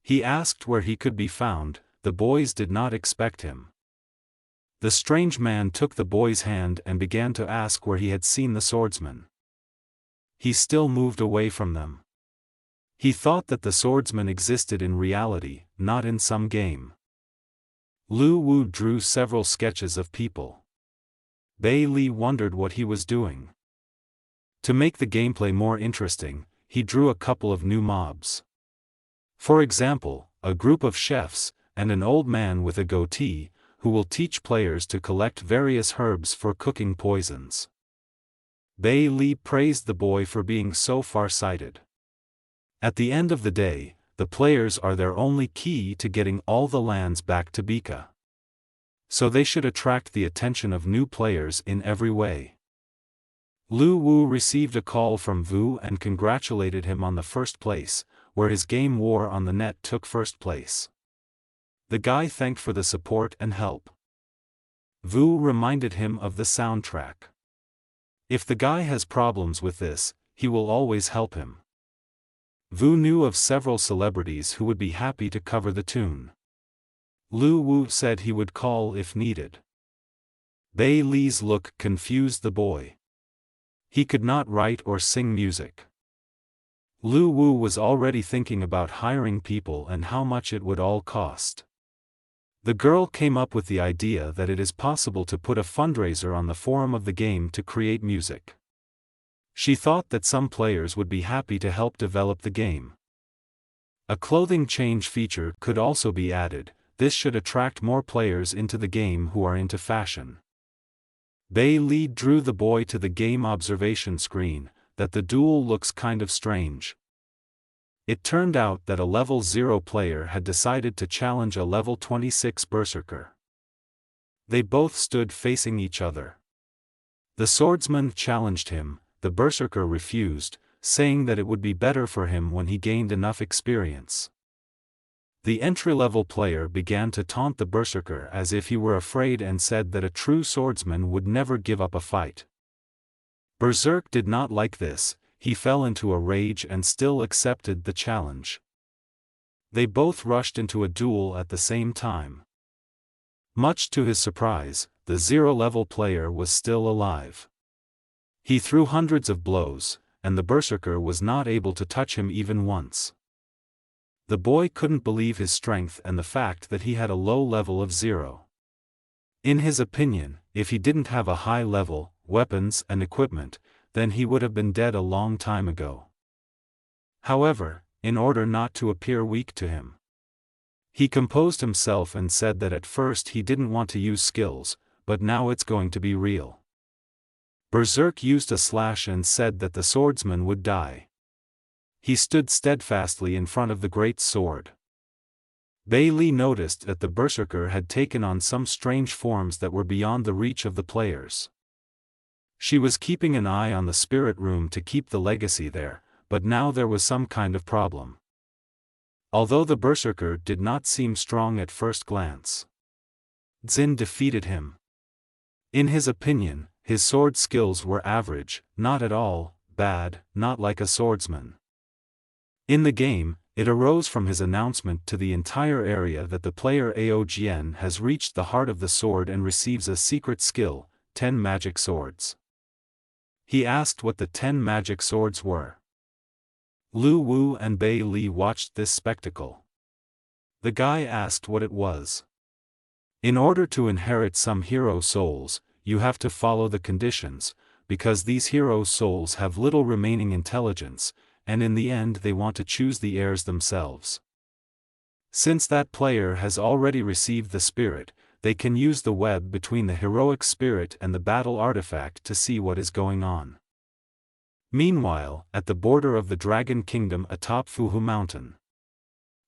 He asked where he could be found, the boys did not expect him. The strange man took the boy's hand and began to ask where he had seen the swordsman. He still moved away from them. He thought that the swordsman existed in reality, not in some game. Lu Wu drew several sketches of people. Bei Li wondered what he was doing. To make the gameplay more interesting, he drew a couple of new mobs. For example, a group of chefs, and an old man with a goatee, who will teach players to collect various herbs for cooking poisons. Bei Li praised the boy for being so far-sighted. At the end of the day, the players are their only key to getting all the lands back to Bika. So they should attract the attention of new players in every way. Lu Wu received a call from Vu and congratulated him on the first place, where his game War on the Net took first place. The guy thanked for the support and help. Vu reminded him of the soundtrack. If the guy has problems with this, he will always help him. Vu knew of several celebrities who would be happy to cover the tune. Lu Wu said he would call if needed. Bei Li's look confused the boy. He could not write or sing music. Lu Wu was already thinking about hiring people and how much it would all cost. The girl came up with the idea that it is possible to put a fundraiser on the forum of the game to create music. She thought that some players would be happy to help develop the game. A clothing change feature could also be added, this should attract more players into the game who are into fashion. Bei Li drew the boy to the game observation screen, that the duel looks kind of strange. It turned out that a level 0 player had decided to challenge a level 26 berserker. They both stood facing each other. The swordsman challenged him, the berserker refused, saying that it would be better for him when he gained enough experience. The entry-level player began to taunt the berserker as if he were afraid and said that a true swordsman would never give up a fight. Berserk did not like this, he fell into a rage and still accepted the challenge. They both rushed into a duel at the same time. Much to his surprise, the 0-level player was still alive. He threw hundreds of blows, and the berserker was not able to touch him even once. The boy couldn't believe his strength and the fact that he had a low level of 0. In his opinion, if he didn't have a high level, weapons and equipment, then he would have been dead a long time ago. However, in order not to appear weak to him, he composed himself and said that at first he didn't want to use skills, but now it's going to be real. Berserk used a slash and said that the swordsman would die. He stood steadfastly in front of the great sword. Bei Li noticed that the berserker had taken on some strange forms that were beyond the reach of the players. She was keeping an eye on the spirit room to keep the legacy there, but now there was some kind of problem. Although the berserker did not seem strong at first glance, Xin defeated him. In his opinion, his sword skills were average, not at all bad, not like a swordsman. In the game, it arose from his announcement to the entire area that the player Aogn has reached the heart of the sword and receives a secret skill, 10 magic swords. He asked what the 10 magic swords were. Lu Wu and Bei Li watched this spectacle. The guy asked what it was. In order to inherit some hero souls, you have to follow the conditions, because these hero souls have little remaining intelligence, and in the end they want to choose the heirs themselves. Since that player has already received the spirit, they can use the web between the heroic spirit and the battle artifact to see what is going on. Meanwhile, at the border of the Dragon Kingdom atop Fuhu Mountain,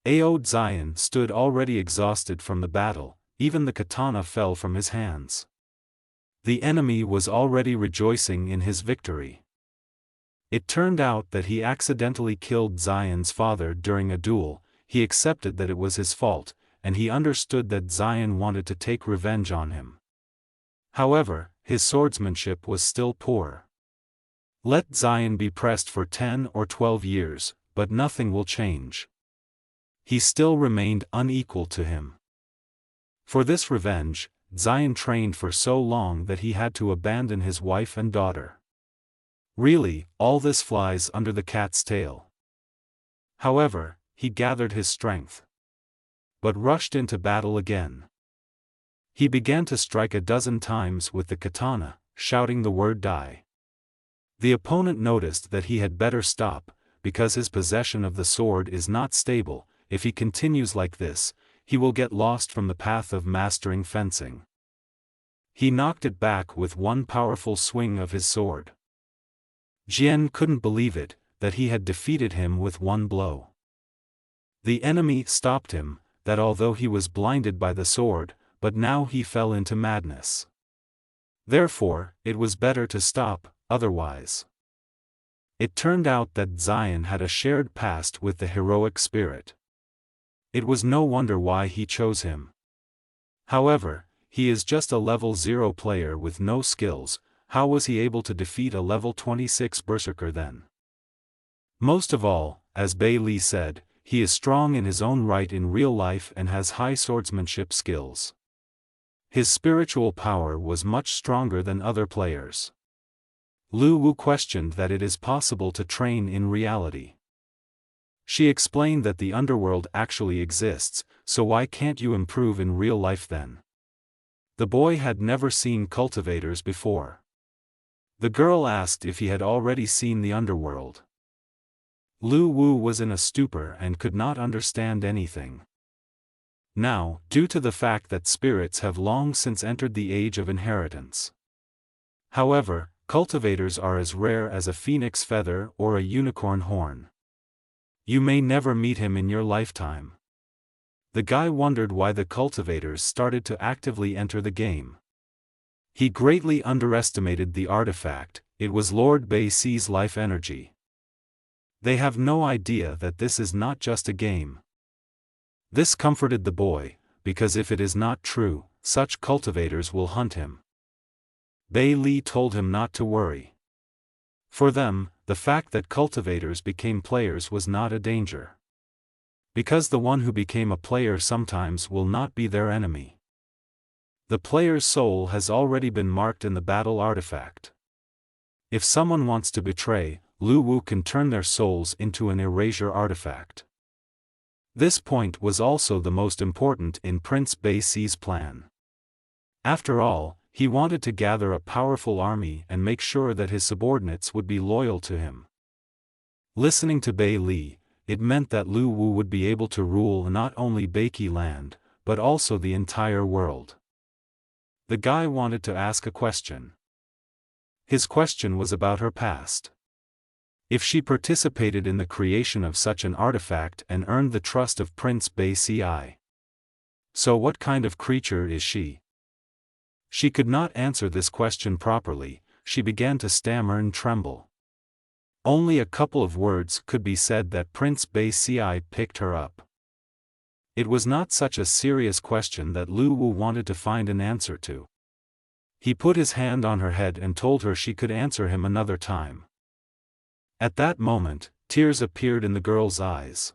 Ao Zion stood already exhausted from the battle, even the katana fell from his hands. The enemy was already rejoicing in his victory. It turned out that he accidentally killed Zion's father during a duel. He accepted that it was his fault, and he understood that Zion wanted to take revenge on him. However, his swordsmanship was still poor. Let Zion be pressed for 10 or 12 years, but nothing will change. He still remained unequal to him. For this revenge, Zion trained for so long that he had to abandon his wife and daughter. Really, all this flies under the cat's tail. However, he gathered his strength, but rushed into battle again. He began to strike a dozen times with the katana, shouting the word die. The opponent noticed that he had better stop, because his possession of the sword is not stable. If he continues like this, he will get lost from the path of mastering fencing. He knocked it back with one powerful swing of his sword. Jian couldn't believe it, that he had defeated him with one blow. The enemy stopped him, that although he was blinded by the sword, but now he fell into madness. Therefore, it was better to stop, otherwise. It turned out that Zion had a shared past with the heroic spirit. It was no wonder why he chose him. However, he is just a level 0 player with no skills. How was he able to defeat a level 26 berserker then? Most of all, as Bei Li said, he is strong in his own right in real life and has high swordsmanship skills. His spiritual power was much stronger than other players. Lu Wu questioned that it is possible to train in reality. She explained that the underworld actually exists, so why can't you improve in real life then? The boy had never seen cultivators before. The girl asked if he had already seen the underworld. Lu Wu was in a stupor and could not understand anything. Now, due to the fact that spirits have long since entered the age of inheritance. However, cultivators are as rare as a phoenix feather or a unicorn horn. You may never meet him in your lifetime. The guy wondered why the cultivators started to actively enter the game. He greatly underestimated the artifact. It was Lord Bei Si's life energy. They have no idea that this is not just a game. This comforted the boy, because if it is not true, such cultivators will hunt him. Bei Li told him not to worry. For them, the fact that cultivators became players was not a danger. Because the one who became a player sometimes will not be their enemy. The player's soul has already been marked in the battle artifact. If someone wants to betray, Lu Wu can turn their souls into an erasure artifact. This point was also the most important in Prince Bei Si's plan. After all, he wanted to gather a powerful army and make sure that his subordinates would be loyal to him. Listening to Bei Li, it meant that Lu Wu would be able to rule not only Beiki land, but also the entire world. The guy wanted to ask a question. His question was about her past. If she participated in the creation of such an artifact and earned the trust of Prince Bei Si. So what kind of creature is she? She could not answer this question properly. She began to stammer and tremble. Only a couple of words could be said that Prince Bei Si picked her up. It was not such a serious question that Lu Wu wanted to find an answer to. He put his hand on her head and told her she could answer him another time. At that moment, tears appeared in the girl's eyes.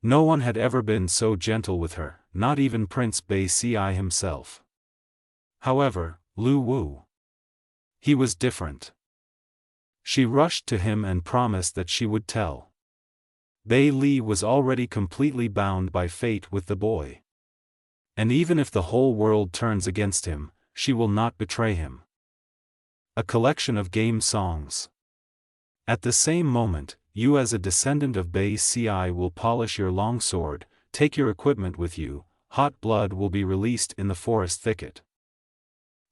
No one had ever been so gentle with her, not even Prince Bei Si himself. However, Lu Wu. He was different. She rushed to him and promised that she would tell. Bei Li was already completely bound by fate with the boy. And even if the whole world turns against him, she will not betray him. A collection of game songs. At the same moment, you as a descendant of Bei Si will polish your longsword, take your equipment with you, hot blood will be released in the forest thicket.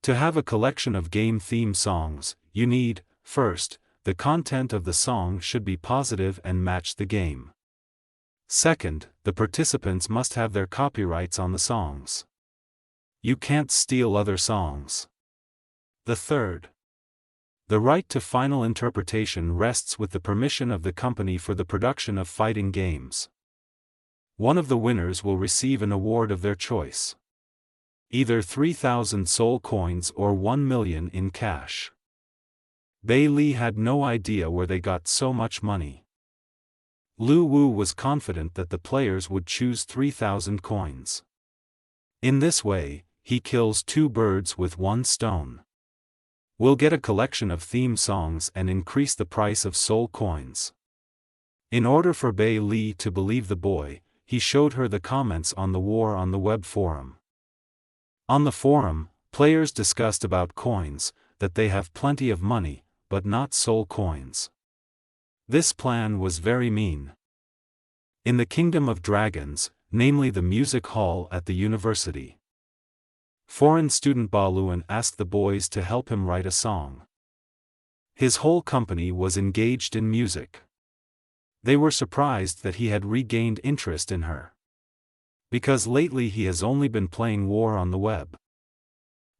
To have a collection of game theme songs, you need, first, the content of the song should be positive and match the game. Second, the participants must have their copyrights on the songs. You can't steal other songs. The third, the right to final interpretation rests with the permission of the company for the production of fighting games. One of the winners will receive an award of their choice. Either 3,000 soul coins or 1 million in cash. Bei Li had no idea where they got so much money. Lu Wu was confident that the players would choose 3,000 coins. In this way, he kills 2 birds with 1 stone. We'll get a collection of theme songs and increase the price of soul coins. In order for Bei Li to believe the boy, he showed her the comments on the war on the web forum. On the forum, players discussed about coins, that they have plenty of money, but not soul coins. This plan was very mean. In the Kingdom of Dragons, namely the music hall at the university, foreign student Ba Luan asked the boys to help him write a song. His whole company was engaged in music. They were surprised that he had regained interest in her. Because lately he has only been playing war on the web.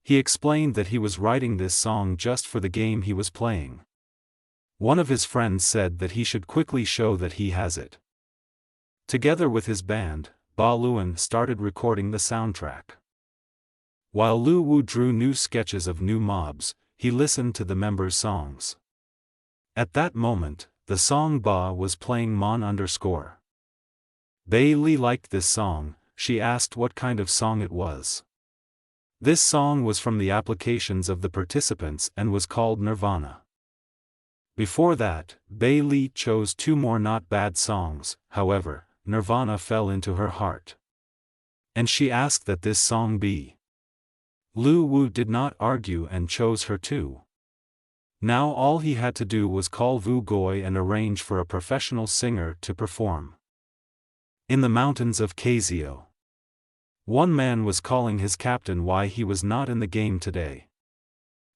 He explained that he was writing this song just for the game he was playing. One of his friends said that he should quickly show that he has it. Together with his band, Ba Luan started recording the soundtrack. While Lu Wu drew new sketches of new mobs, he listened to the members' songs. At that moment, the song Ba was playing Mon_. Bei Li liked this song. She asked what kind of song it was. This song was from the applications of the participants and was called Nirvana. Before that, Bei Li chose 2 more not bad songs, however, Nirvana fell into her heart. And she asked that this song be. Lu Wu did not argue and chose her too. Now all he had to do was call Vu Goi and arrange for a professional singer to perform. In the mountains of Casio, one man was calling his captain why he was not in the game today.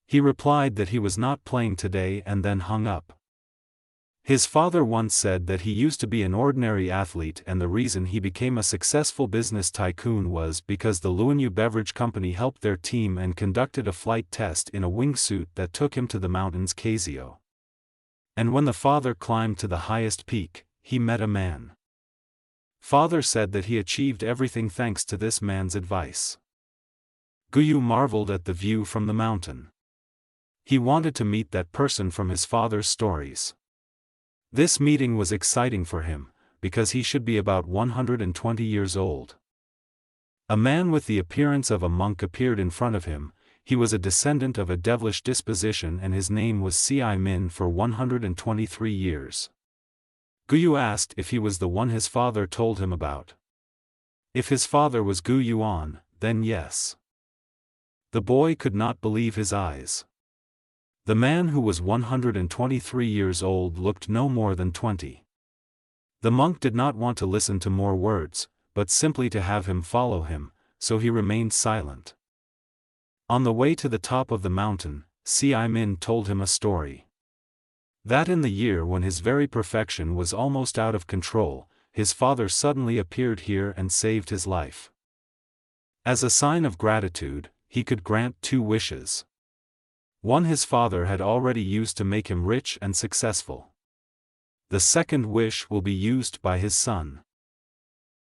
He replied that he was not playing today and then hung up. His father once said that he used to be an ordinary athlete and the reason he became a successful business tycoon was because the Luanyu Beverage Company helped their team and conducted a flight test in a wingsuit that took him to the mountains Casio. And when the father climbed to the highest peak, he met a man. Father said that he achieved everything thanks to this man's advice. Guyu marveled at the view from the mountain. He wanted to meet that person from his father's stories. This meeting was exciting for him, because he should be about 120 years old. A man with the appearance of a monk appeared in front of him. He was a descendant of a devilish disposition and his name was Si Min for 123 years. Guyu asked if he was the one his father told him about. If his father was Gu Yuan, then yes. The boy could not believe his eyes. The man who was 123 years old looked no more than 20. The monk did not want to listen to more words, but simply to have him follow him, so he remained silent. On the way to the top of the mountain, Si Min told him a story. That in the year when his very perfection was almost out of control, his father suddenly appeared here and saved his life. As a sign of gratitude, he could grant 2 wishes. One his father had already used to make him rich and successful. The second wish will be used by his son.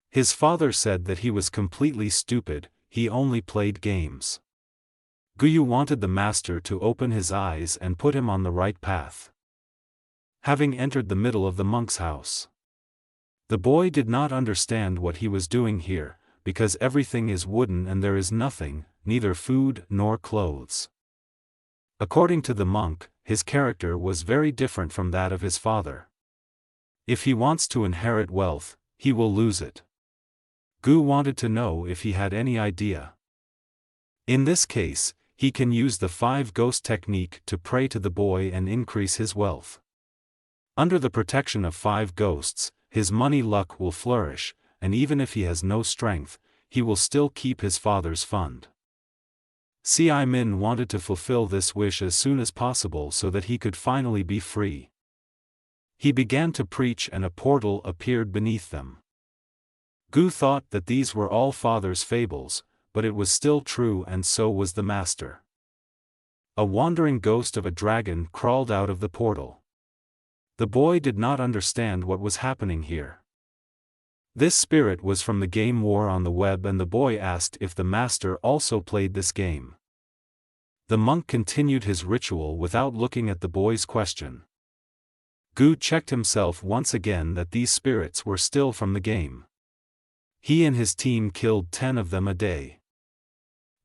His father said that he was completely stupid, he only played games. Guyu wanted the master to open his eyes and put him on the right path. Having entered the middle of the monk's house, the boy did not understand what he was doing here, because everything is wooden and there is nothing, neither food nor clothes. According to the monk, his character was very different from that of his father. If he wants to inherit wealth, he will lose it. Gu wanted to know if he had any idea. In this case, he can use the 5 ghost technique to pray to the boy and increase his wealth. Under the protection of 5 ghosts, his money luck will flourish, and even if he has no strength, he will still keep his father's fund. Si Min wanted to fulfill this wish as soon as possible so that he could finally be free. He began to preach and a portal appeared beneath them. Gu thought that these were all father's fables, but it was still true, and so was the master. A wandering ghost of a dragon crawled out of the portal. The boy did not understand what was happening here. This spirit was from the game War on the web, and the boy asked if the master also played this game. The monk continued his ritual without looking at the boy's question. Gu checked himself once again that these spirits were still from the game. He and his team killed 10 of them a day.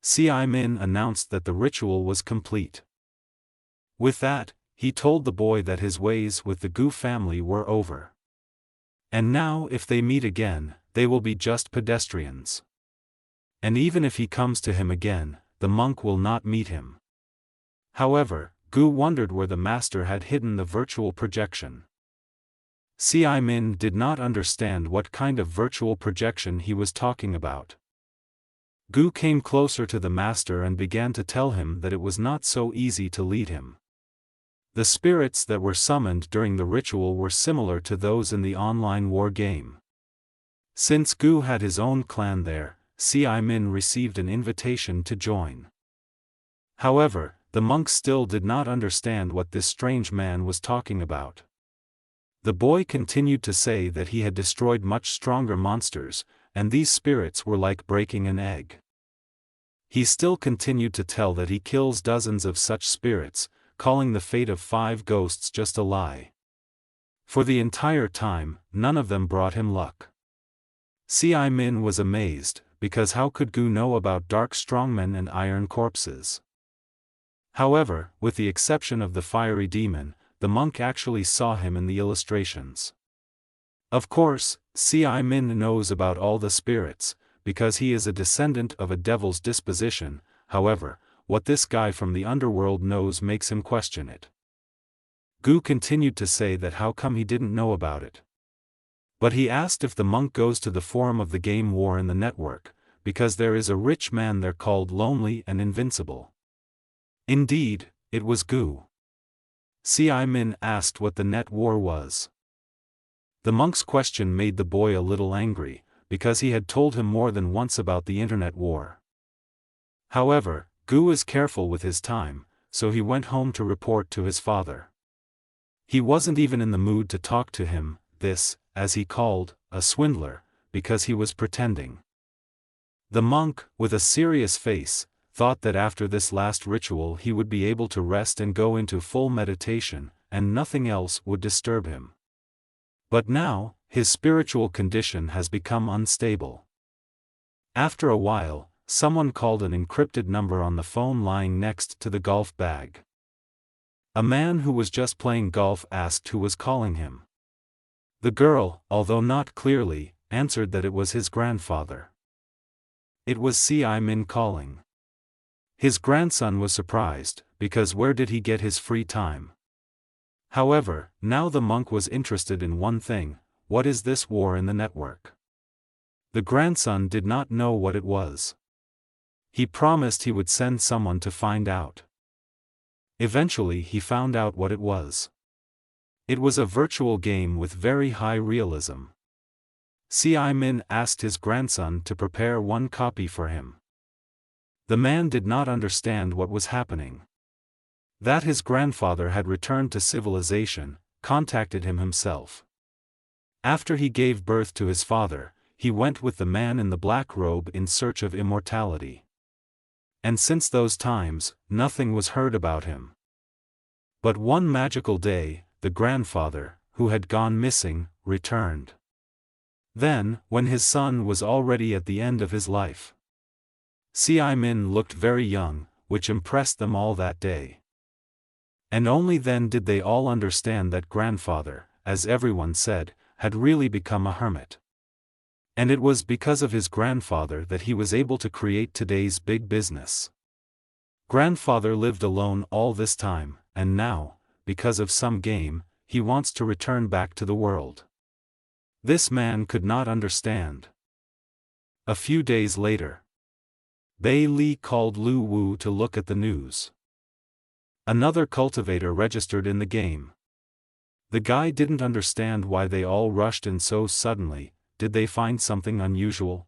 Si Min announced that the ritual was complete. With that, he told the boy that his ways with the Gu family were over. And now if they meet again, they will be just pedestrians. And even if he comes to him again, the monk will not meet him. However, Gu wondered where the master had hidden the virtual projection. Si Min did not understand what kind of virtual projection he was talking about. Gu came closer to the master and began to tell him that it was not so easy to lead him. The spirits that were summoned during the ritual were similar to those in the online war game. Since Gu had his own clan there, Si Min received an invitation to join. However, the monk still did not understand what this strange man was talking about. The boy continued to say that he had destroyed much stronger monsters, and these spirits were like breaking an egg. He still continued to tell that he kills dozens of such spirits, calling the fate of 5 ghosts just a lie. For the entire time, none of them brought him luck. Si Min was amazed, because how could Gu know about dark strongmen and iron corpses? However, with the exception of the fiery demon, the monk actually saw him in the illustrations. Of course, Si Min knows about all the spirits, because he is a descendant of a devil's disposition. However, what this guy from the underworld knows makes him question it. Gu continued to say that how come he didn't know about it. But he asked if the monk goes to the forum of the game War in the network, because there is a rich man there called Lonely and Invincible. Indeed, it was Gu. Si Min asked what the net war was. The monk's question made the boy a little angry, because he had told him more than once about the internet war. However, Gu is careful with his time, so he went home to report to his father. He wasn't even in the mood to talk to him, this, as he called, a swindler, because he was pretending. The monk, with a serious face, thought that after this last ritual he would be able to rest and go into full meditation, and nothing else would disturb him. But now, his spiritual condition has become unstable. After a while, someone called an encrypted number on the phone lying next to the golf bag. A man who was just playing golf asked who was calling him. The girl, although not clearly, answered that it was his grandfather. It was Si Min calling. His grandson was surprised, because where did he get his free time? However, now the monk was interested in one thing: what is this war in the network? The grandson did not know what it was. He promised he would send someone to find out. Eventually he found out what it was. It was a virtual game with very high realism. Si Min asked his grandson to prepare one copy for him. The man did not understand what was happening. That his grandfather had returned to civilization, contacted him himself. After he gave birth to his father, he went with the man in the black robe in search of immortality. And since those times, nothing was heard about him. But one magical day, the grandfather, who had gone missing, returned. Then, when his son was already at the end of his life, Si Min looked very young, which impressed them all that day. And only then did they all understand that grandfather, as everyone said, had really become a hermit. And it was because of his grandfather that he was able to create today's big business. Grandfather lived alone all this time, and now, because of some game, he wants to return back to the world. This man could not understand. A few days later, Bei Li called Lu Wu to look at the news. Another cultivator registered in the game. The guy didn't understand why they all rushed in so suddenly. Did they find something unusual?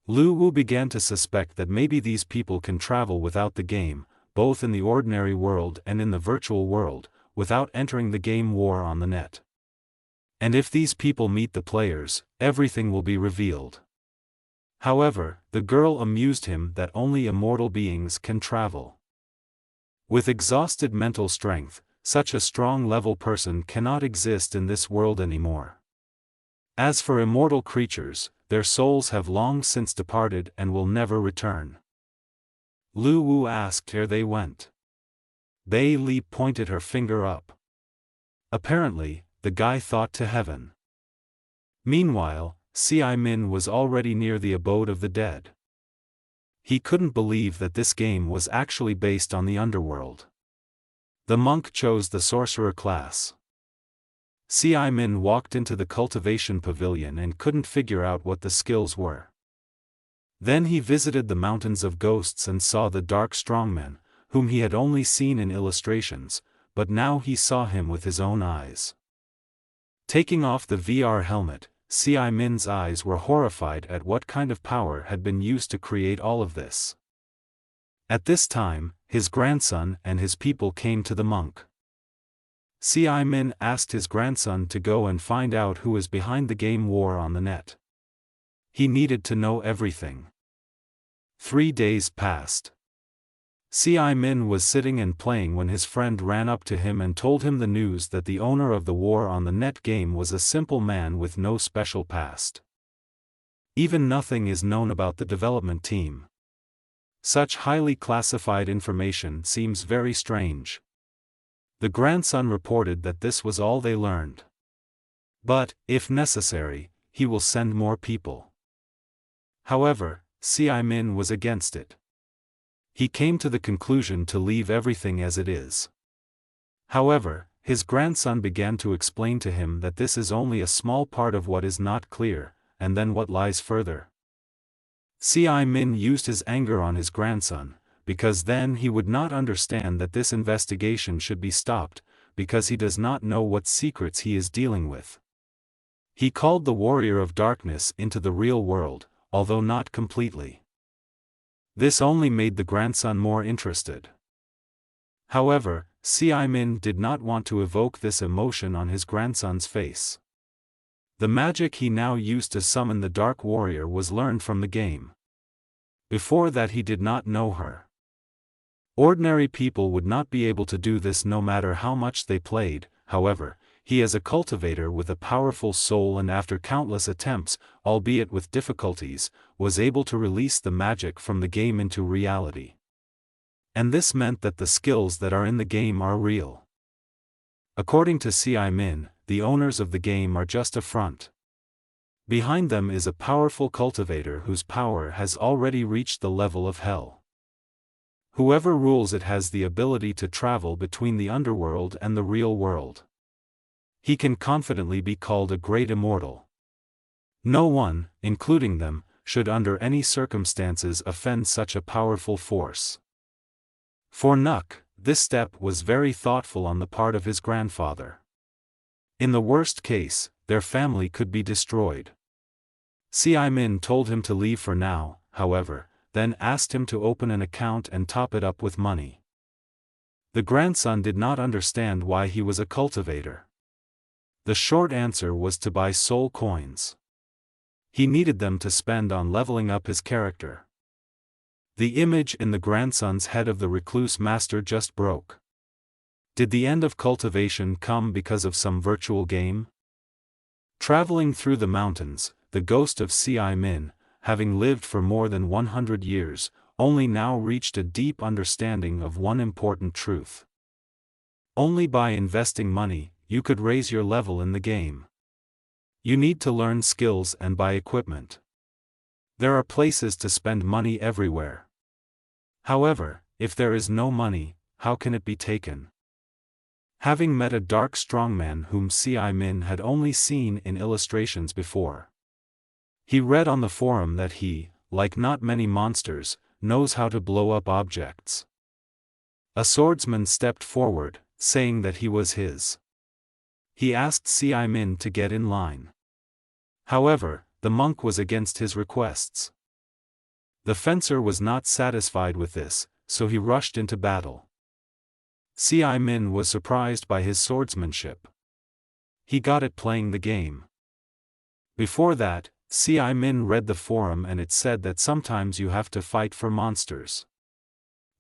Lu Wu began to suspect that maybe these people can travel without the game, both in the ordinary world and in the virtual world, without entering the game war on the net. And if these people meet the players, everything will be revealed. However, the girl amused him that only immortal beings can travel. With exhausted mental strength, such a strong-level person cannot exist in this world anymore. As for immortal creatures, their souls have long since departed and will never return. Lu Wu asked where they went. Bei Li pointed her finger up. Apparently, the guy thought to heaven. Meanwhile, Si Min was already near the abode of the dead. He couldn't believe that this game was actually based on the underworld. The monk chose the sorcerer class. Si Min walked into the cultivation pavilion and couldn't figure out what the skills were. Then he visited the mountains of ghosts and saw the dark strongman, whom he had only seen in illustrations, but now he saw him with his own eyes. Taking off the VR helmet, Si Min's eyes were horrified at what kind of power had been used to create all of this. At this time, his grandson and his people came to the monk. Si Min asked his grandson to go and find out who is behind the game war on the net. He needed to know everything. 3 days passed. Si Min was sitting and playing when his friend ran up to him and told him the news that the owner of the war on the net game was a simple man with no special past. Even nothing is known about the development team. Such highly classified information seems very strange. The grandson reported that this was all they learned. But, if necessary, he will send more people. However, Si Min was against it. He came to the conclusion to leave everything as it is. However, his grandson began to explain to him that this is only a small part of what is not clear, and then what lies further. Si Min used his anger on his grandson, because then he would not understand that this investigation should be stopped, because he does not know what secrets he is dealing with. He called the warrior of darkness into the real world, although not completely. This only made the grandson more interested. However, Si Min did not want to evoke this emotion on his grandson's face. The magic he now used to summon the Dark Warrior was learned from the game. Before that he did not know her. Ordinary people would not be able to do this no matter how much they played. However, he is a cultivator with a powerful soul and after countless attempts, albeit with difficulties, was able to release the magic from the game into reality. And this meant that the skills that are in the game are real. According to Si Min, the owners of the game are just a front. Behind them is a powerful cultivator whose power has already reached the level of hell. Whoever rules it has the ability to travel between the underworld and the real world. He can confidently be called a great immortal. No one, including them, should under any circumstances offend such a powerful force. For Nuck, this step was very thoughtful on the part of his grandfather. In the worst case, their family could be destroyed. Si Min told him to leave for now, however, then asked him to open an account and top it up with money. The grandson did not understand why he was a cultivator. The short answer was to buy soul coins. He needed them to spend on leveling up his character. The image in the grandson's head of the recluse master just broke. Did the end of cultivation come because of some virtual game? Traveling through the mountains, the ghost of Si Min, having lived for more than 100 years, only now reached a deep understanding of one important truth. Only by investing money, you could raise your level in the game. You need to learn skills and buy equipment. There are places to spend money everywhere. However, if there is no money, how can it be taken? having met a dark strongman whom Si Min had only seen in illustrations before. He read on the forum that he, like not many monsters, knows how to blow up objects. A swordsman stepped forward, saying that he was his. He asked Si Min to get in line. However, the monk was against his requests. The fencer was not satisfied with this, so he rushed into battle. Si Min was surprised by his swordsmanship. He got it playing the game. Before that, Si Min read the forum and it said that sometimes you have to fight for monsters.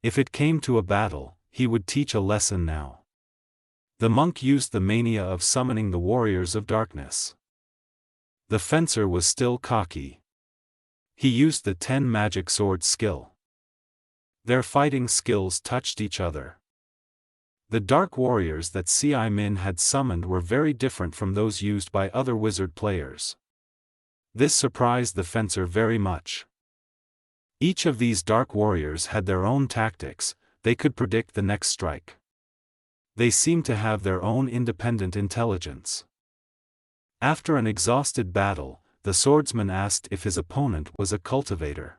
If it came to a battle, he would teach a lesson now. The monk used the mania of summoning the warriors of darkness. The fencer was still cocky. He used the 10 magic sword skill. Their fighting skills touched each other. The dark warriors that Si Min had summoned were very different from those used by other wizard players. This surprised the fencer very much. Each of these dark warriors had their own tactics, they could predict the next strike. They seemed to have their own independent intelligence. After an exhausted battle, the swordsman asked if his opponent was a cultivator.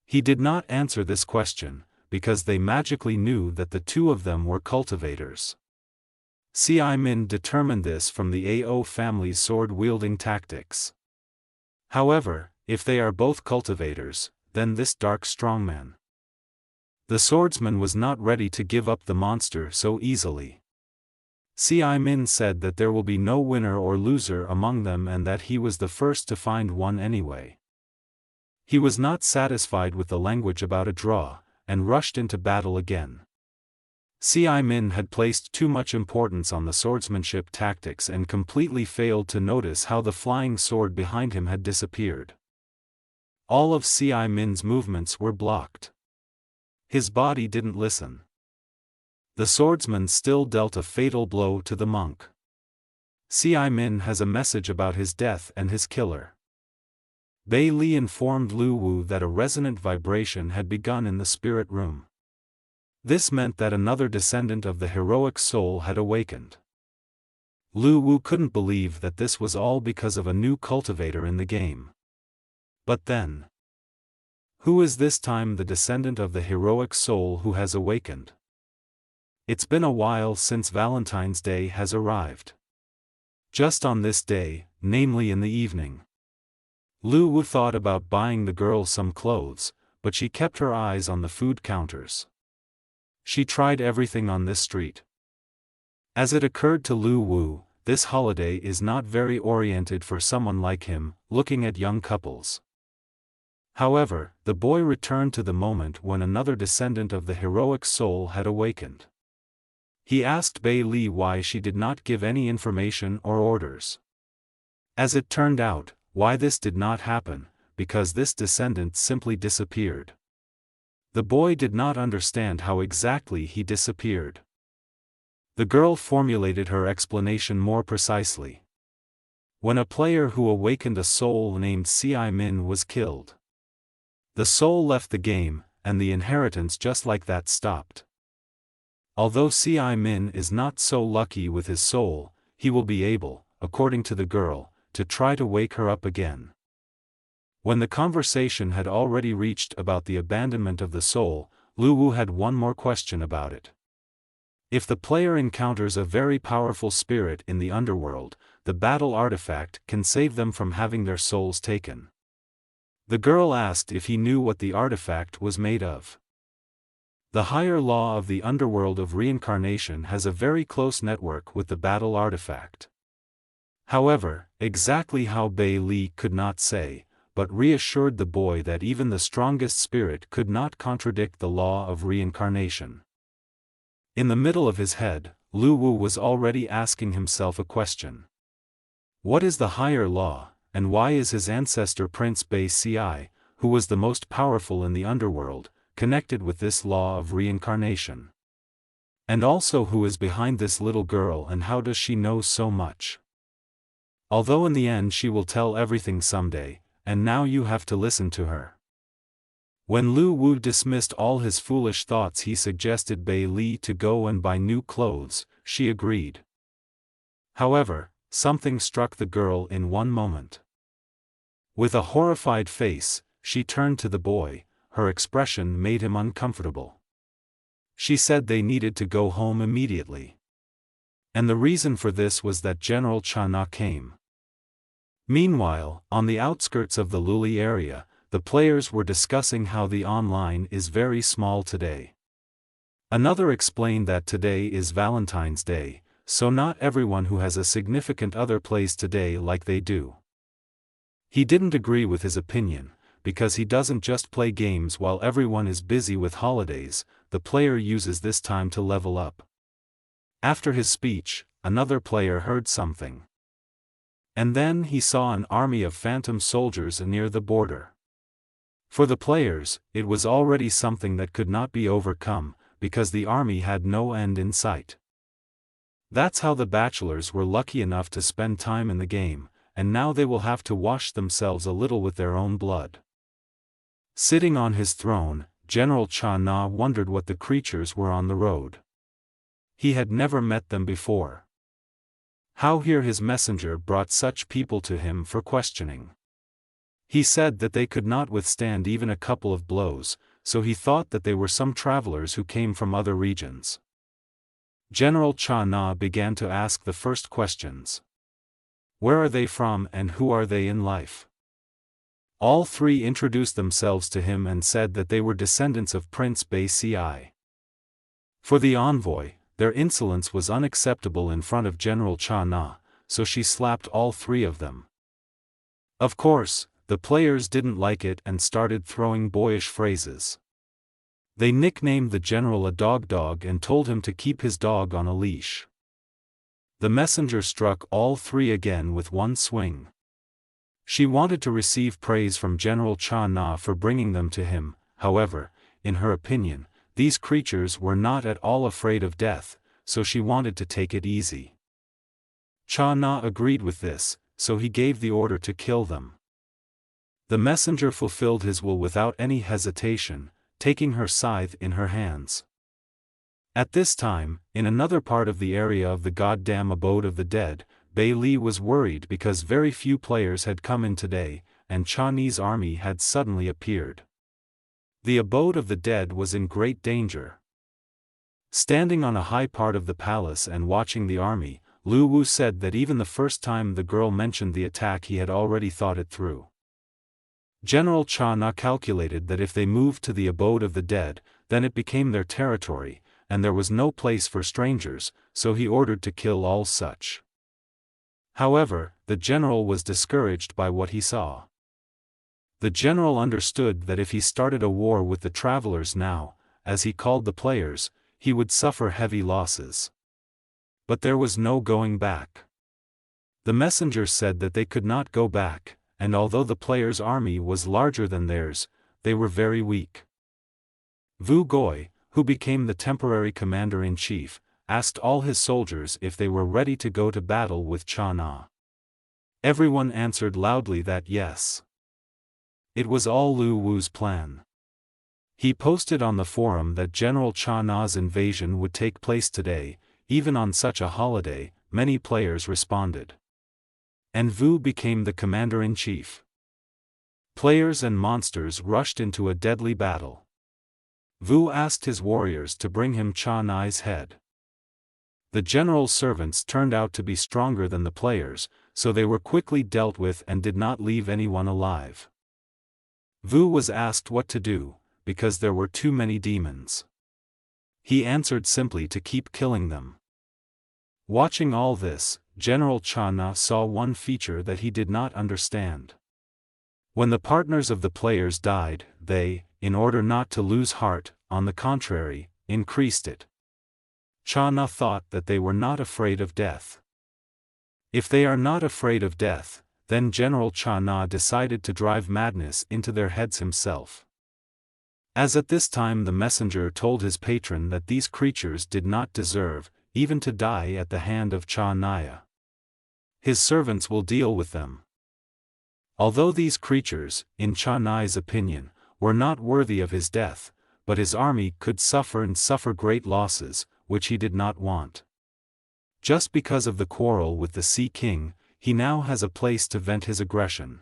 He did not answer this question, because they magically knew that the two of them were cultivators. Si Min determined this from the Ao family's sword-wielding tactics. However, if they are both cultivators, then this dark strongman. The swordsman was not ready to give up the monster so easily. Si Min said that there will be no winner or loser among them and that he was the first to find one anyway. He was not satisfied with the language about a draw, and rushed into battle again. Si Min had placed too much importance on the swordsmanship tactics and completely failed to notice how the flying sword behind him had disappeared. All of Si Min's movements were blocked. His body didn't listen. The swordsman still dealt a fatal blow to the monk. Si Min has a message about his death and his killer. Bei Li informed Lu Wu that a resonant vibration had begun in the spirit room. This meant that another descendant of the heroic soul had awakened. Lu Wu couldn't believe that this was all because of a new cultivator in the game. But then, who is this time the descendant of the heroic soul who has awakened? It's been a while since Valentine's Day has arrived. Just on this day, namely in the evening, Lu Wu thought about buying the girl some clothes, but she kept her eyes on the food counters. She tried everything on this street. As it occurred to Lu Wu, this holiday is not very oriented for someone like him, looking at young couples. However, the boy returned to the moment when another descendant of the heroic soul had awakened. He asked Bei Li why she did not give any information or orders. As it turned out, why this did not happen, because this descendant simply disappeared. The boy did not understand how exactly he disappeared. The girl formulated her explanation more precisely. When a player who awakened a soul named Si Min was killed, the soul left the game, and the inheritance just like that stopped. Although Si Min is not so lucky with his soul, he will be able, according to the girl, to try to wake her up again. When the conversation had already reached about the abandonment of the soul, Lu Wu had one more question about it. If the player encounters a very powerful spirit in the underworld, the battle artifact can save them from having their souls taken. The girl asked if he knew what the artifact was made of. The higher law of the underworld of reincarnation has a very close network with the battle artifact. However, exactly how Bei Li could not say, but reassured the boy that even the strongest spirit could not contradict the law of reincarnation. In the middle of his head, Lu Wu was already asking himself a question. What is the higher law, and why is his ancestor Prince Bei Si, who was the most powerful in the underworld, connected with this law of reincarnation? And also who is behind this little girl and how does she know so much? Although in the end she will tell everything someday, and now you have to listen to her. When Lu Wu dismissed all his foolish thoughts, he suggested Bei Li to go and buy new clothes, she agreed. However, something struck the girl in one moment. With a horrified face, she turned to the boy. Her expression made him uncomfortable. She said they needed to go home immediately. And the reason for this was that General Chana came. Meanwhile, on the outskirts of the Luli area, the players were discussing how the online is very small today. Another explained that today is Valentine's Day, so not everyone who has a significant other plays today like they do. He didn't agree with his opinion, because he doesn't just play games while everyone is busy with holidays. The player uses this time to level up. After his speech, another player heard something. And then he saw an army of phantom soldiers near the border. For the players, it was already something that could not be overcome, because the army had no end in sight. That's how the bachelors were lucky enough to spend time in the game, and now they will have to wash themselves a little with their own blood. Sitting on his throne, General Cha Na wondered what the creatures were on the road. He had never met them before. How here his messenger brought such people to him for questioning. He said that they could not withstand even a couple of blows, so he thought that they were some travelers who came from other regions. General Cha Na began to ask the first questions. Where are they from and who are they in life? All three introduced themselves to him and said that they were descendants of Prince Bei Ci. For the envoy, their insolence was unacceptable in front of General Cha Na, so she slapped all three of them. Of course, the players didn't like it and started throwing boyish phrases. They nicknamed the general a dog and told him to keep his dog on a leash. The messenger struck all three again with one swing. She wanted to receive praise from General Cha Na for bringing them to him. However, in her opinion, these creatures were not at all afraid of death, so she wanted to take it easy. Cha Na agreed with this, so he gave the order to kill them. The messenger fulfilled his will without any hesitation, taking her scythe in her hands. At this time, in another part of the area of the goddamn abode of the dead, Bei Li was worried because very few players had come in today, and Chinese army had suddenly appeared. The abode of the dead was in great danger. Standing on a high part of the palace and watching the army, Lu Wu said that even the first time the girl mentioned the attack he had already thought it through. General Cha Na calculated that if they moved to the abode of the dead, then it became their territory, and there was no place for strangers, so he ordered to kill all such. However, the general was discouraged by what he saw. The general understood that if he started a war with the travelers now, as he called the players, he would suffer heavy losses. But there was no going back. The messenger said that they could not go back, and although the players' army was larger than theirs, they were very weak. Vu Goi, who became the temporary commander-in-chief, asked all his soldiers if they were ready to go to battle with Cha Na. Everyone answered loudly that yes. It was all Lu Wu's plan. He posted on the forum that General Cha Na's invasion would take place today. Even on such a holiday, many players responded. And Vu became the commander-in-chief. Players and monsters rushed into a deadly battle. Vu asked his warriors to bring him Cha Na's head. The general's servants turned out to be stronger than the players, so they were quickly dealt with and did not leave anyone alive. Vu was asked what to do, because there were too many demons. He answered simply to keep killing them. Watching all this, General Cha Na saw one feature that he did not understand. When the partners of the players died, they, in order not to lose heart, on the contrary, increased it. Cha Na thought that they were not afraid of death. If they are not afraid of death, then General Cha Na decided to drive madness into their heads himself. As at this time the messenger told his patron that these creatures did not deserve, even to die at the hand of Cha Na. His servants will deal with them. Although these creatures, in Cha Na's opinion, were not worthy of his death, but his army could suffer great losses, which he did not want. Just because of the quarrel with the Sea King, he now has a place to vent his aggression.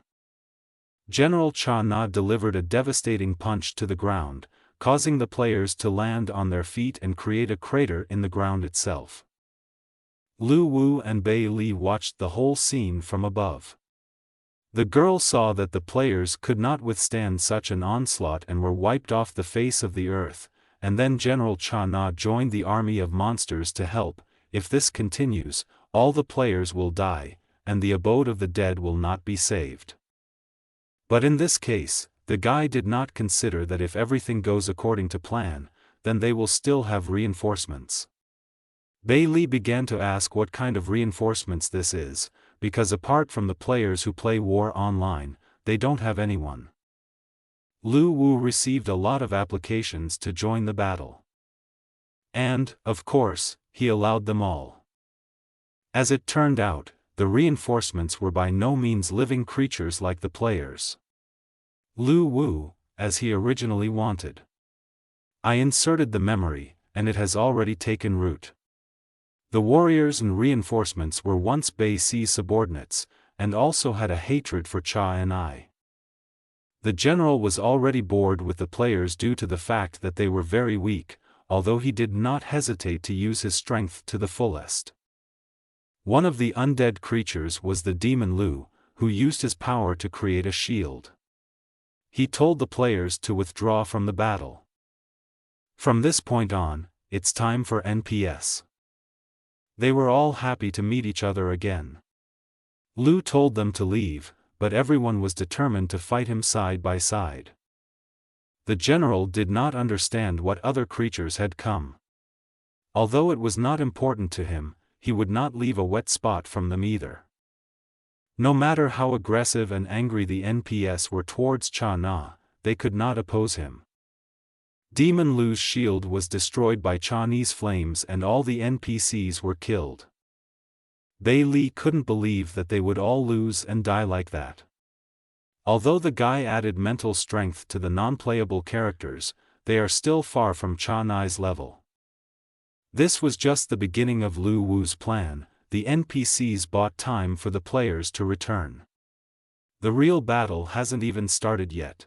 General Cha Na delivered a devastating punch to the ground, causing the players to land on their feet and create a crater in the ground itself. Lu Wu and Bei Li watched the whole scene from above. The girl saw that the players could not withstand such an onslaught and were wiped off the face of the earth, and then General Cha Na joined the army of monsters to help. If this continues, all the players will die, and the abode of the dead will not be saved. But in this case, the guy did not consider that if everything goes according to plan, then they will still have reinforcements. Bei Li began to ask what kind of reinforcements this is, because apart from the players who play War Online, they don't have anyone. Lu Wu received a lot of applications to join the battle. And, of course, he allowed them all. As it turned out, the reinforcements were by no means living creatures like the players. Lu Wu, as he originally wanted. I inserted the memory, and it has already taken root. The warriors and reinforcements were once Bei Si's subordinates, and also had a hatred for Cha and I. The general was already bored with the players due to the fact that they were very weak, although he did not hesitate to use his strength to the fullest. One of the undead creatures was the demon Lu, who used his power to create a shield. He told the players to withdraw from the battle. From this point on, it's time for NPS. They were all happy to meet each other again. Lu told them to leave, but everyone was determined to fight him side by side. The general did not understand what other creatures had come. Although it was not important to him, he would not leave a wet spot from them either. No matter how aggressive and angry the NPS were towards Cha Na, they could not oppose him. Demon Lu's shield was destroyed by Chinese flames and all the NPCs were killed. Bei Li couldn't believe that they would all lose and die like that. Although the guy added mental strength to the non-playable characters, they are still far from Cha Na's level. This was just the beginning of Lu Wu's plan. The NPCs bought time for the players to return. The real battle hasn't even started yet.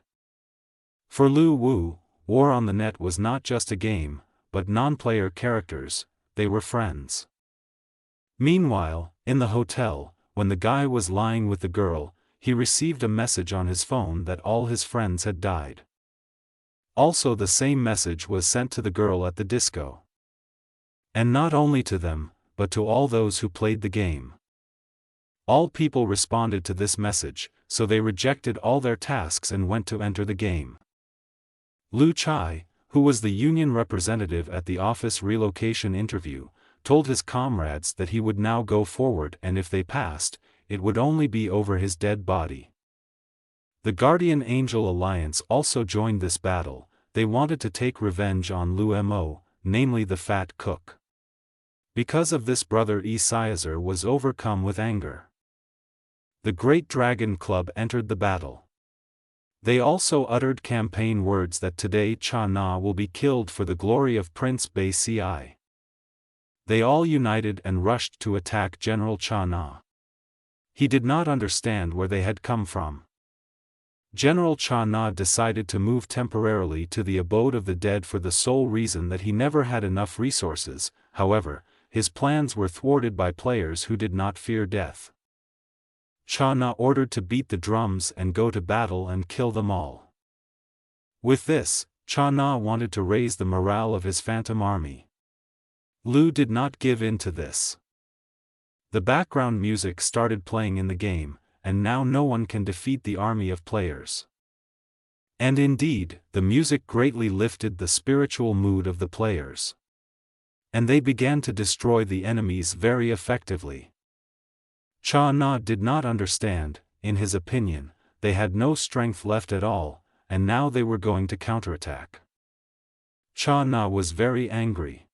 For Lu Wu, War on the Net was not just a game, but non-player characters, they were friends. Meanwhile, in the hotel, when the guy was lying with the girl, he received a message on his phone that all his friends had died. Also the same message was sent to the girl at the disco. And not only to them, but to all those who played the game. All people responded to this message, so they rejected all their tasks and went to enter the game. Lu Chai, who was the union representative at the office relocation interview, told his comrades that he would now go forward and if they passed, it would only be over his dead body. The Guardian Angel Alliance also joined this battle. They wanted to take revenge on Lu Mo, namely the Fat Cook. Because of this, Brother Caesar was overcome with anger. The Great Dragon Club entered the battle. They also uttered campaign words that today Cha Na will be killed for the glory of Prince Bei Si. They all united and rushed to attack General Cha Na. He did not understand where they had come from. General Cha Na decided to move temporarily to the abode of the dead for the sole reason that he never had enough resources. However, his plans were thwarted by players who did not fear death. Cha Na ordered to beat the drums and go to battle and kill them all. With this, Cha Na wanted to raise the morale of his phantom army. Lu did not give in to this. The background music started playing in the game, and now no one can defeat the army of players. And indeed, the music greatly lifted the spiritual mood of the players. And they began to destroy the enemies very effectively. Cha Na did not understand. In his opinion, they had no strength left at all, and now they were going to counterattack. Cha Na was very angry.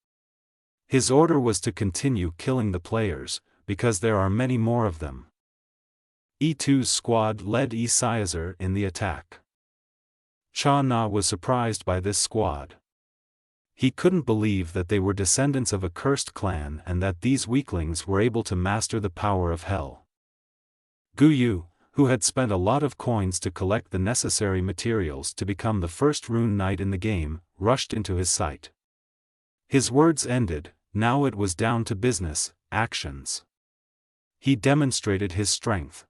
His order was to continue killing the players, because there are many more of them. E2's squad led Caesar in the attack. Cha Na was surprised by this squad. He couldn't believe that they were descendants of a cursed clan and that these weaklings were able to master the power of hell. Guyu, who had spent a lot of coins to collect the necessary materials to become the first rune knight in the game, rushed into his sight. His words ended, now it was down to business, actions. He demonstrated his strength.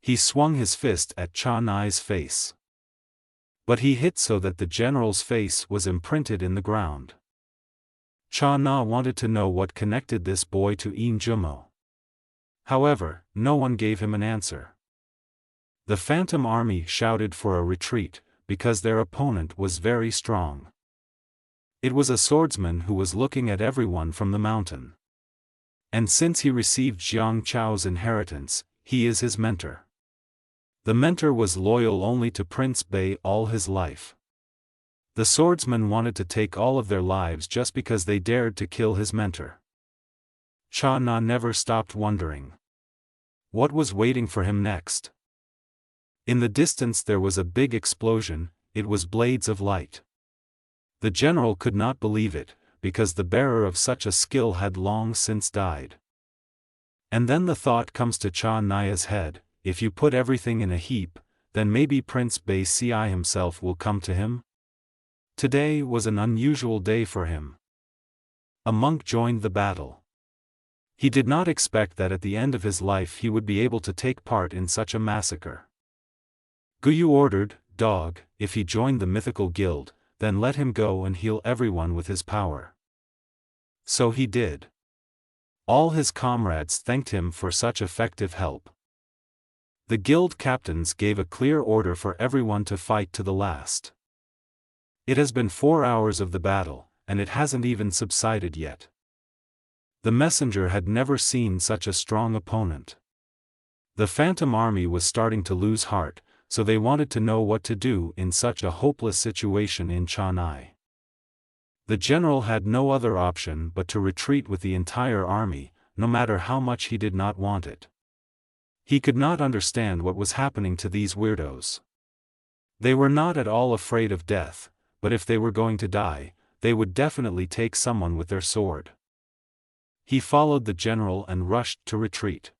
He swung his fist at Cha Nai's face. But he hit so that the general's face was imprinted in the ground. Cha Na wanted to know what connected this boy to In Jumo. However, no one gave him an answer. The Phantom Army shouted for a retreat, because their opponent was very strong. It was a swordsman who was looking at everyone from the mountain. And since he received Jiang Chao's inheritance, he is his mentor. The mentor was loyal only to Prince Bei all his life. The swordsman wanted to take all of their lives just because they dared to kill his mentor. Cha Na never stopped wondering. What was waiting for him next? In the distance there was a big explosion, it was blades of light. The general could not believe it, because the bearer of such a skill had long since died. And then the thought comes to Cha Na's head, if you put everything in a heap, then maybe Prince Bei Ci himself will come to him? Today was an unusual day for him. A monk joined the battle. He did not expect that at the end of his life he would be able to take part in such a massacre. Guyu ordered, "Dog, if he joined the mythical guild, then let him go and heal everyone with his power." So he did. All his comrades thanked him for such effective help. The guild captains gave a clear order for everyone to fight to the last. It has been 4 hours of the battle, and it hasn't even subsided yet. The messenger had never seen such a strong opponent. The Phantom Army was starting to lose heart, so they wanted to know what to do in such a hopeless situation in Chanai. The general had no other option but to retreat with the entire army, no matter how much he did not want it. He could not understand what was happening to these weirdos. They were not at all afraid of death, but if they were going to die, they would definitely take someone with their sword. He followed the general and rushed to retreat.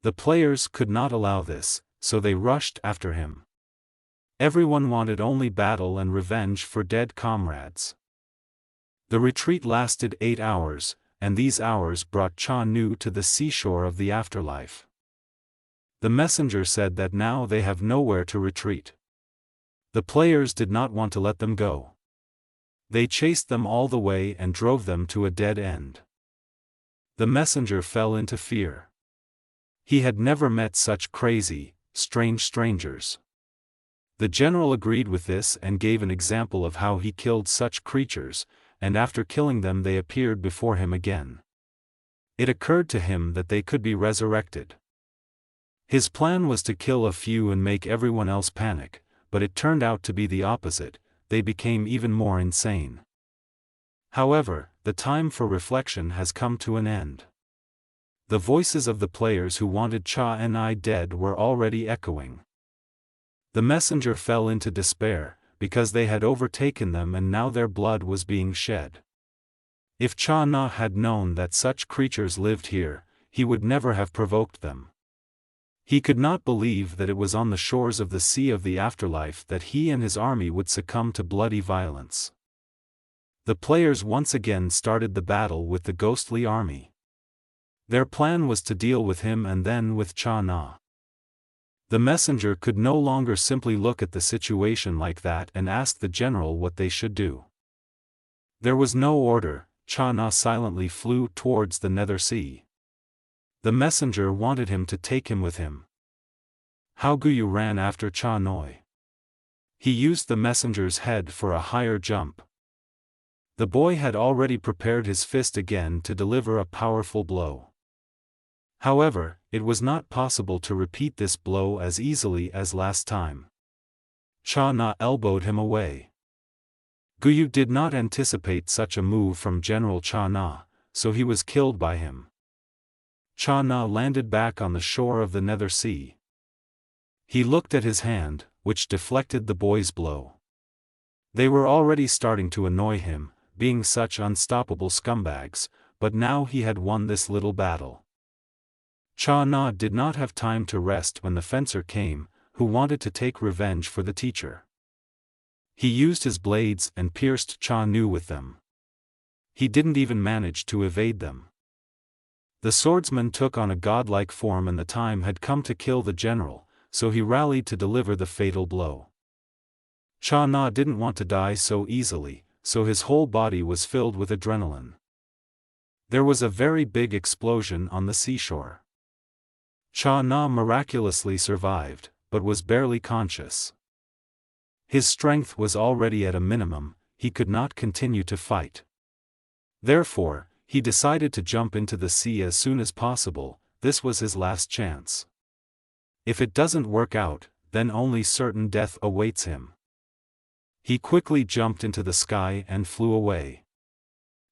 The players could not allow this, so they rushed after him. Everyone wanted only battle and revenge for dead comrades. The retreat lasted 8 hours, and these hours brought Cha Nu to the seashore of the afterlife. The messenger said that now they have nowhere to retreat. The players did not want to let them go. They chased them all the way and drove them to a dead end. The messenger fell into fear. He had never met such crazy, strange strangers. The general agreed with this and gave an example of how he killed such creatures, and after killing them they appeared before him again. It occurred to him that they could be resurrected. His plan was to kill a few and make everyone else panic, but it turned out to be the opposite, they became even more insane. However, the time for reflection has come to an end. The voices of the players who wanted Cha Ni dead were already echoing. The messenger fell into despair, because they had overtaken them and now their blood was being shed. If Cha Na had known that such creatures lived here, he would never have provoked them. He could not believe that it was on the shores of the sea of the afterlife that he and his army would succumb to bloody violence. The players once again started the battle with the ghostly army. Their plan was to deal with him and then with Cha Na. The messenger could no longer simply look at the situation like that and ask the general what they should do. There was no order, Cha Na silently flew towards the Nether Sea. The messenger wanted him to take him with him. How Guyu ran after Cha Noi. He used the messenger's head for a higher jump. The boy had already prepared his fist again to deliver a powerful blow. However, it was not possible to repeat this blow as easily as last time. Cha Na elbowed him away. Guyu did not anticipate such a move from General Cha Na, so he was killed by him. Cha Na landed back on the shore of the Nether Sea. He looked at his hand, which deflected the boy's blow. They were already starting to annoy him, being such unstoppable scumbags, but now he had won this little battle. Cha Na did not have time to rest when the fencer came, who wanted to take revenge for the teacher. He used his blades and pierced Cha Nu with them. He didn't even manage to evade them. The swordsman took on a godlike form, and the time had come to kill the general, so he rallied to deliver the fatal blow. Cha Na didn't want to die so easily, so his whole body was filled with adrenaline. There was a very big explosion on the seashore. Cha Na miraculously survived, but was barely conscious. His strength was already at a minimum, he could not continue to fight. Therefore, he decided to jump into the sea as soon as possible. This was his last chance. If it doesn't work out, then only certain death awaits him. He quickly jumped into the sky and flew away,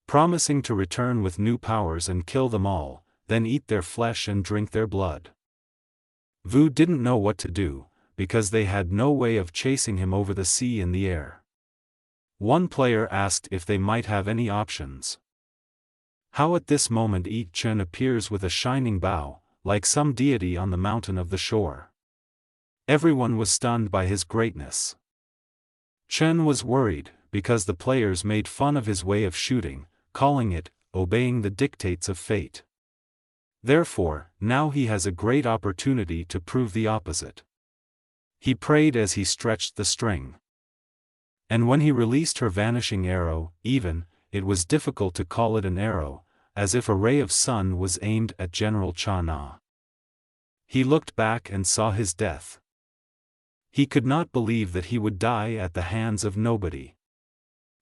promising to return with new powers and kill them all, then eat their flesh and drink their blood. Vu didn't know what to do, because they had no way of chasing him over the sea in the air. One player asked if they might have any options. How at this moment Yi Chen appears with a shining bow, like some deity on the mountain of the shore. Everyone was stunned by his greatness. Chen was worried, because the players made fun of his way of shooting, calling it obeying the dictates of fate. Therefore, now he has a great opportunity to prove the opposite. He prayed as he stretched the string. And when he released her vanishing arrow, it was difficult to call it an arrow, as if a ray of sun was aimed at General Cha Na. He looked back and saw his death. He could not believe that he would die at the hands of nobody.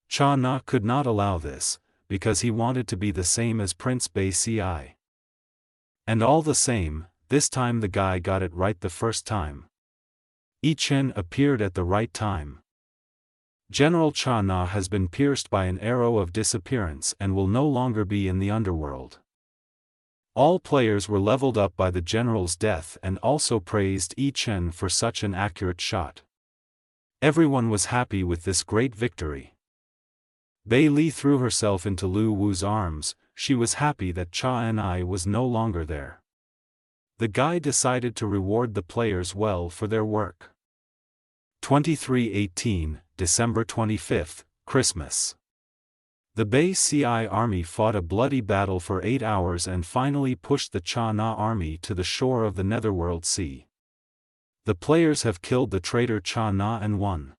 Cha Na could not allow this, because he wanted to be the same as Prince Bai Si. And all the same, this time the guy got it right the first time. Yi Chen appeared at the right time. General Cha Na has been pierced by an arrow of disappearance and will no longer be in the underworld. All players were leveled up by the general's death and also praised Yi Chen for such an accurate shot. Everyone was happy with this great victory. Bai Li threw herself into Lu Wu's arms. She was happy that Cha Ni was no longer there. The guy decided to reward the players well for their work. 2318, December 25, Christmas. The Bai Si army fought a bloody battle for 8 hours and finally pushed the Cha Na army to the shore of the Netherworld Sea. The players have killed the traitor Cha Na and won.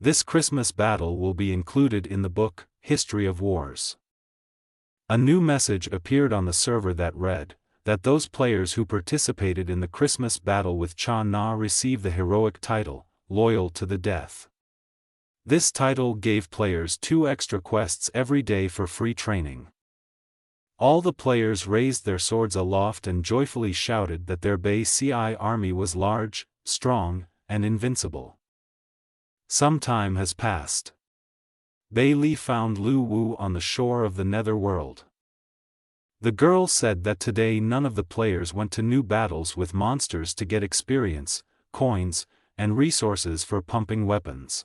This Christmas battle will be included in the book, History of Wars. A new message appeared on the server that read, that those players who participated in the Christmas battle with Cha Na receive the heroic title, Loyal to the Death. This title gave players 2 extra quests every day for free training. All the players raised their swords aloft and joyfully shouted that their Bai Si army was large, strong, and invincible. Some time has passed. Bai Li found Lu Wu on the shore of the Netherworld. The girl said that today none of the players went to new battles with monsters to get experience, coins, and resources for pumping weapons.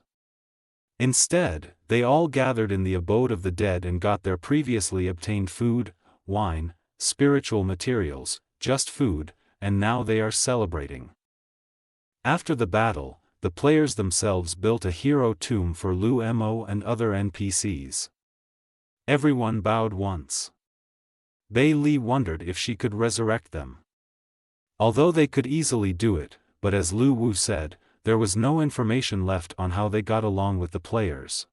Instead, they all gathered in the abode of the dead and got their previously obtained food, wine, spiritual materials, just food, and now they are celebrating. After the battle, the players themselves built a hero tomb for Lu Mo and other NPCs. Everyone bowed once. Bai Li wondered if she could resurrect them. Although they could easily do it, but as Lu Wu said, there was no information left on how they got along with the players.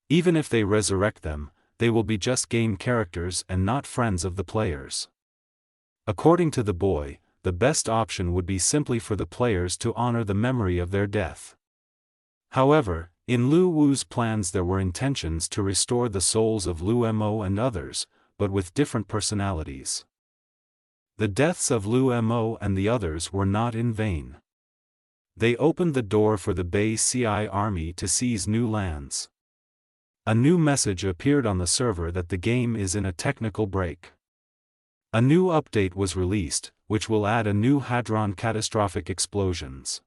Even if they resurrect them, they will be just game characters and not friends of the players. According to the boy, the best option would be simply for the players to honor the memory of their death. However, in Lu Wu's plans there were intentions to restore the souls of Lu Mo and others, but with different personalities. The deaths of Lu Mo and the others were not in vain. They opened the door for the Bai Si army to seize new lands. A new message appeared on the server that the game is in a technical break. A new update was released, which will add a new hadron catastrophic explosions.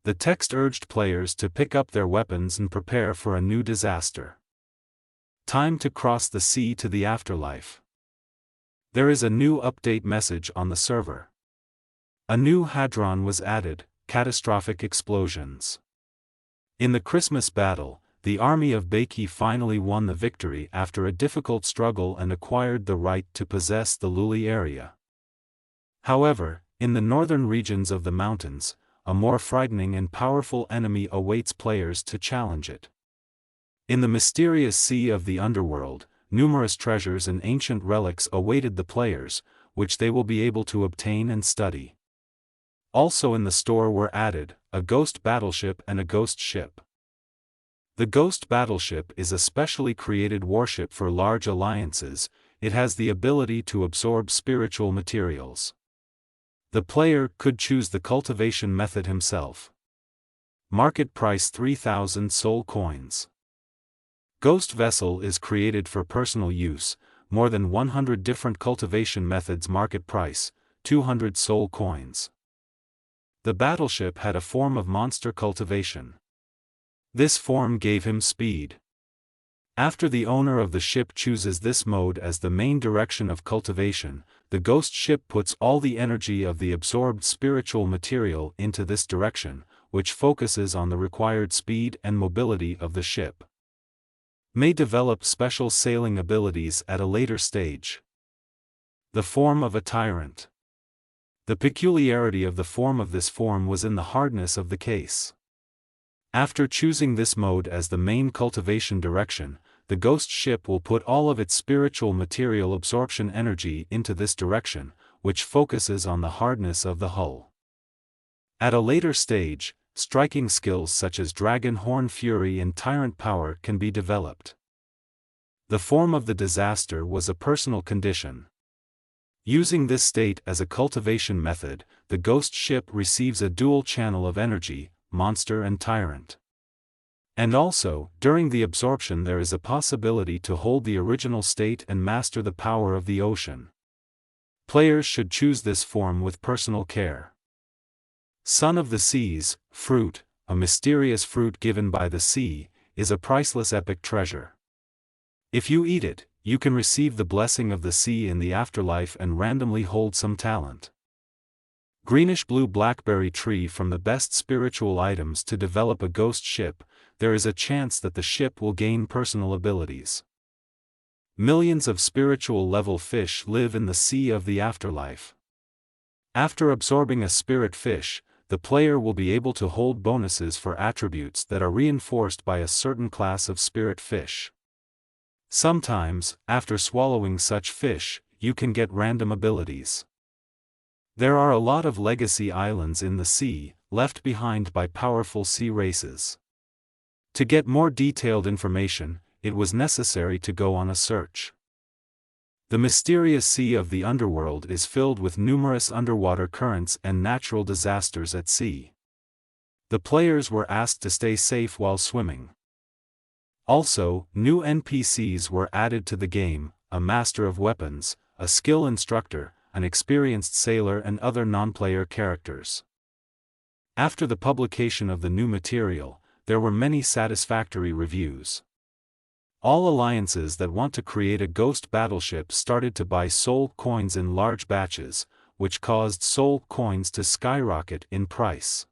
The text urged players to pick up their weapons and prepare for a new disaster. Time to cross the sea to the afterlife. There is a new update message on the server. A new hadron was added, catastrophic explosions. In the Christmas battle, the army of Baeki finally won the victory after a difficult struggle and acquired the right to possess the Luli area. However, in the northern regions of the mountains, a more frightening and powerful enemy awaits players to challenge it. In the mysterious sea of the underworld, numerous treasures and ancient relics awaited the players, which they will be able to obtain and study. Also in the store were added, a ghost battleship and a ghost ship. The ghost battleship is a specially created warship for large alliances. It has the ability to absorb spiritual materials. The player could choose the cultivation method himself. Market price 3,000 soul coins. Ghost vessel is created for personal use, more than 100 different cultivation methods. Market price, 200 soul coins. The battleship had a form of monster cultivation. This form gave him speed. After the owner of the ship chooses this mode as the main direction of cultivation, the ghost ship puts all the energy of the absorbed spiritual material into this direction, which focuses on the required speed and mobility of the ship. May develop special sailing abilities at a later stage. The form of a tyrant. The peculiarity of the form of this form was in the hardness of the case. After choosing this mode as the main cultivation direction, the ghost ship will put all of its spiritual material absorption energy into this direction, which focuses on the hardness of the hull. At a later stage, striking skills such as Dragon Horn Fury and Tyrant Power can be developed. The form of the disaster was a personal condition. Using this state as a cultivation method, the ghost ship receives a dual channel of energy, monster and tyrant. And also, during the absorption there is a possibility to hold the original state and master the power of the ocean. Players should choose this form with personal care. Son of the Seas, fruit, a mysterious fruit given by the sea, is a priceless epic treasure. If you eat it, you can receive the blessing of the sea in the afterlife and randomly hold some talent. Greenish-blue blackberry tree. From the best spiritual items to develop a ghost ship, there is a chance that the ship will gain personal abilities. Millions of spiritual level fish live in the sea of the afterlife. After absorbing a spirit fish, the player will be able to hold bonuses for attributes that are reinforced by a certain class of spirit fish. Sometimes, after swallowing such fish, you can get random abilities. There are a lot of legacy islands in the sea, left behind by powerful sea races. To get more detailed information, it was necessary to go on a search. The mysterious sea of the underworld is filled with numerous underwater currents and natural disasters at sea. The players were asked to stay safe while swimming. Also, new NPCs were added to the game, a master of weapons, a skill instructor, an experienced sailor and other non-player characters. After the publication of the new material, there were many satisfactory reviews. All alliances that want to create a ghost battleship started to buy soul coins in large batches, which caused soul coins to skyrocket in price.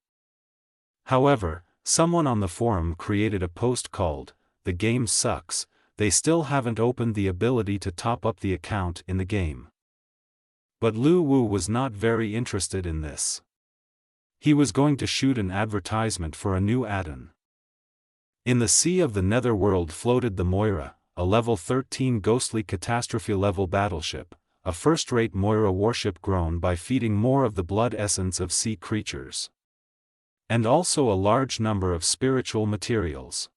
However, someone on the forum created a post called, "The game sucks," they still haven't opened the ability to top up the account in the game. But Lu Wu was not very interested in this. He was going to shoot an advertisement for a new add-on. In the sea of the netherworld floated the Moira, a level 13 ghostly catastrophe level battleship, a first-rate Moira warship grown by feeding more of the blood essence of sea creatures. And also a large number of spiritual materials.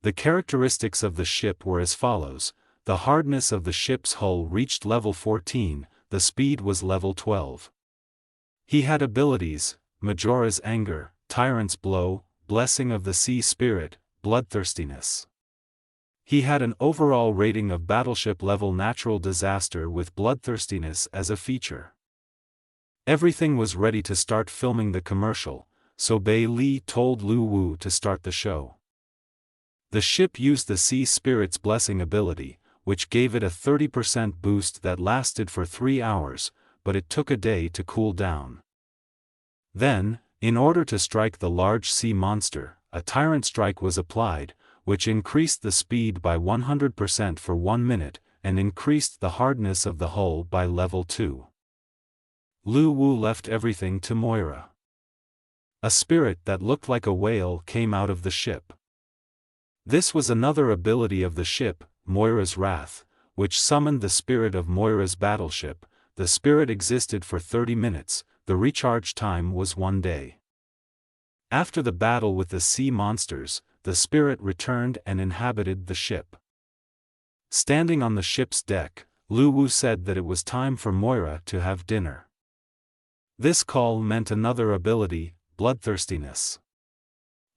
The characteristics of the ship were as follows: the hardness of the ship's hull reached level 14, the speed was level 12. He had abilities: Majora's Anger, Tyrant's Blow, Blessing of the Sea Spirit, Bloodthirstiness. He had an overall rating of battleship level Natural Disaster with Bloodthirstiness as a feature. Everything was ready to start filming the commercial, so Bei Li told Lu Wu to start the show. The ship used the Sea Spirit's blessing ability, which gave it a 30% boost that lasted for 3 hours, but it took a day to cool down. Then, in order to strike the large sea monster, a Tyrant Strike was applied, which increased the speed by 100% for 1 minute, and increased the hardness of the hull by level 2. Lu Wu left everything to Moira. A spirit that looked like a whale came out of the ship. This was another ability of the ship, Moira's Wrath, which summoned the spirit of Moira's battleship. The spirit existed for 30 minutes, the recharge time was 1 day. After the battle with the sea monsters, the spirit returned and inhabited the ship. Standing on the ship's deck, Lu Wu said that it was time for Moira to have dinner. This call meant another ability, Bloodthirstiness.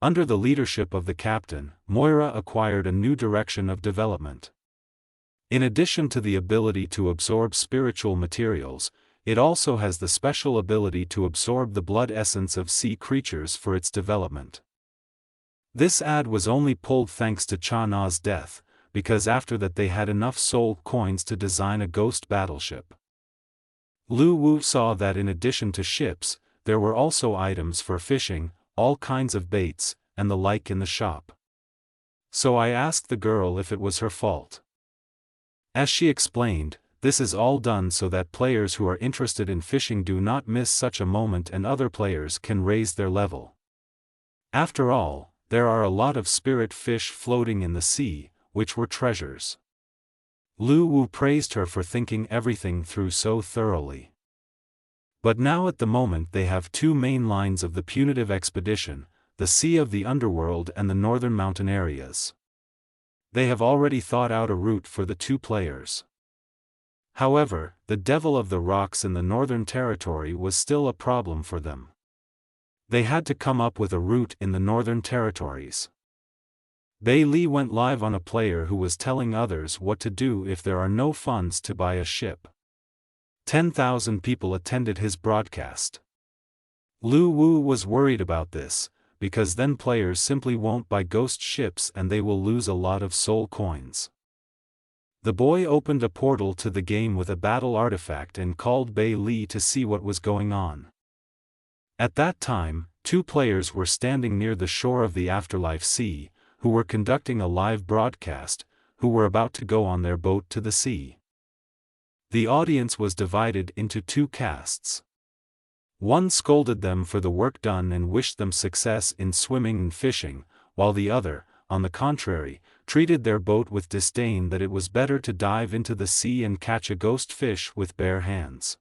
Under the leadership of the captain, Moira acquired a new direction of development. In addition to the ability to absorb spiritual materials, it also has the special ability to absorb the blood essence of sea creatures for its development. This ad was only pulled thanks to Cha Na's death, because after that they had enough soul coins to design a ghost battleship. Lu Wu saw that in addition to ships, there were also items for fishing, all kinds of baits, and the like in the shop. So I asked the girl if it was her fault. As she explained, this is all done so that players who are interested in fishing do not miss such a moment and other players can raise their level. After all, there are a lot of spirit fish floating in the sea, which were treasures. Lu Wu praised her for thinking everything through so thoroughly. But now at the moment they have 2 main lines of the punitive expedition, the Sea of the Underworld and the Northern Mountain areas. They have already thought out a route for the 2 players. However, the Devil of the Rocks in the Northern Territory was still a problem for them. They had to come up with a route in the Northern Territories. Bei Li went live on a player who was telling others what to do if there are no funds to buy a ship. 10,000 people attended his broadcast. Lu Wu was worried about this, because then players simply won't buy ghost ships and they will lose a lot of soul coins. The boy opened a portal to the game with a battle artifact and called Bei Li to see what was going on. At that time, 2 players were standing near the shore of the Afterlife Sea, who were conducting a live broadcast, who were about to go on their boat to the sea. The audience was divided into 2 castes. One scolded them for the work done and wished them success in swimming and fishing, while the other, on the contrary, treated their boat with disdain that it was better to dive into the sea and catch a ghost fish with bare hands.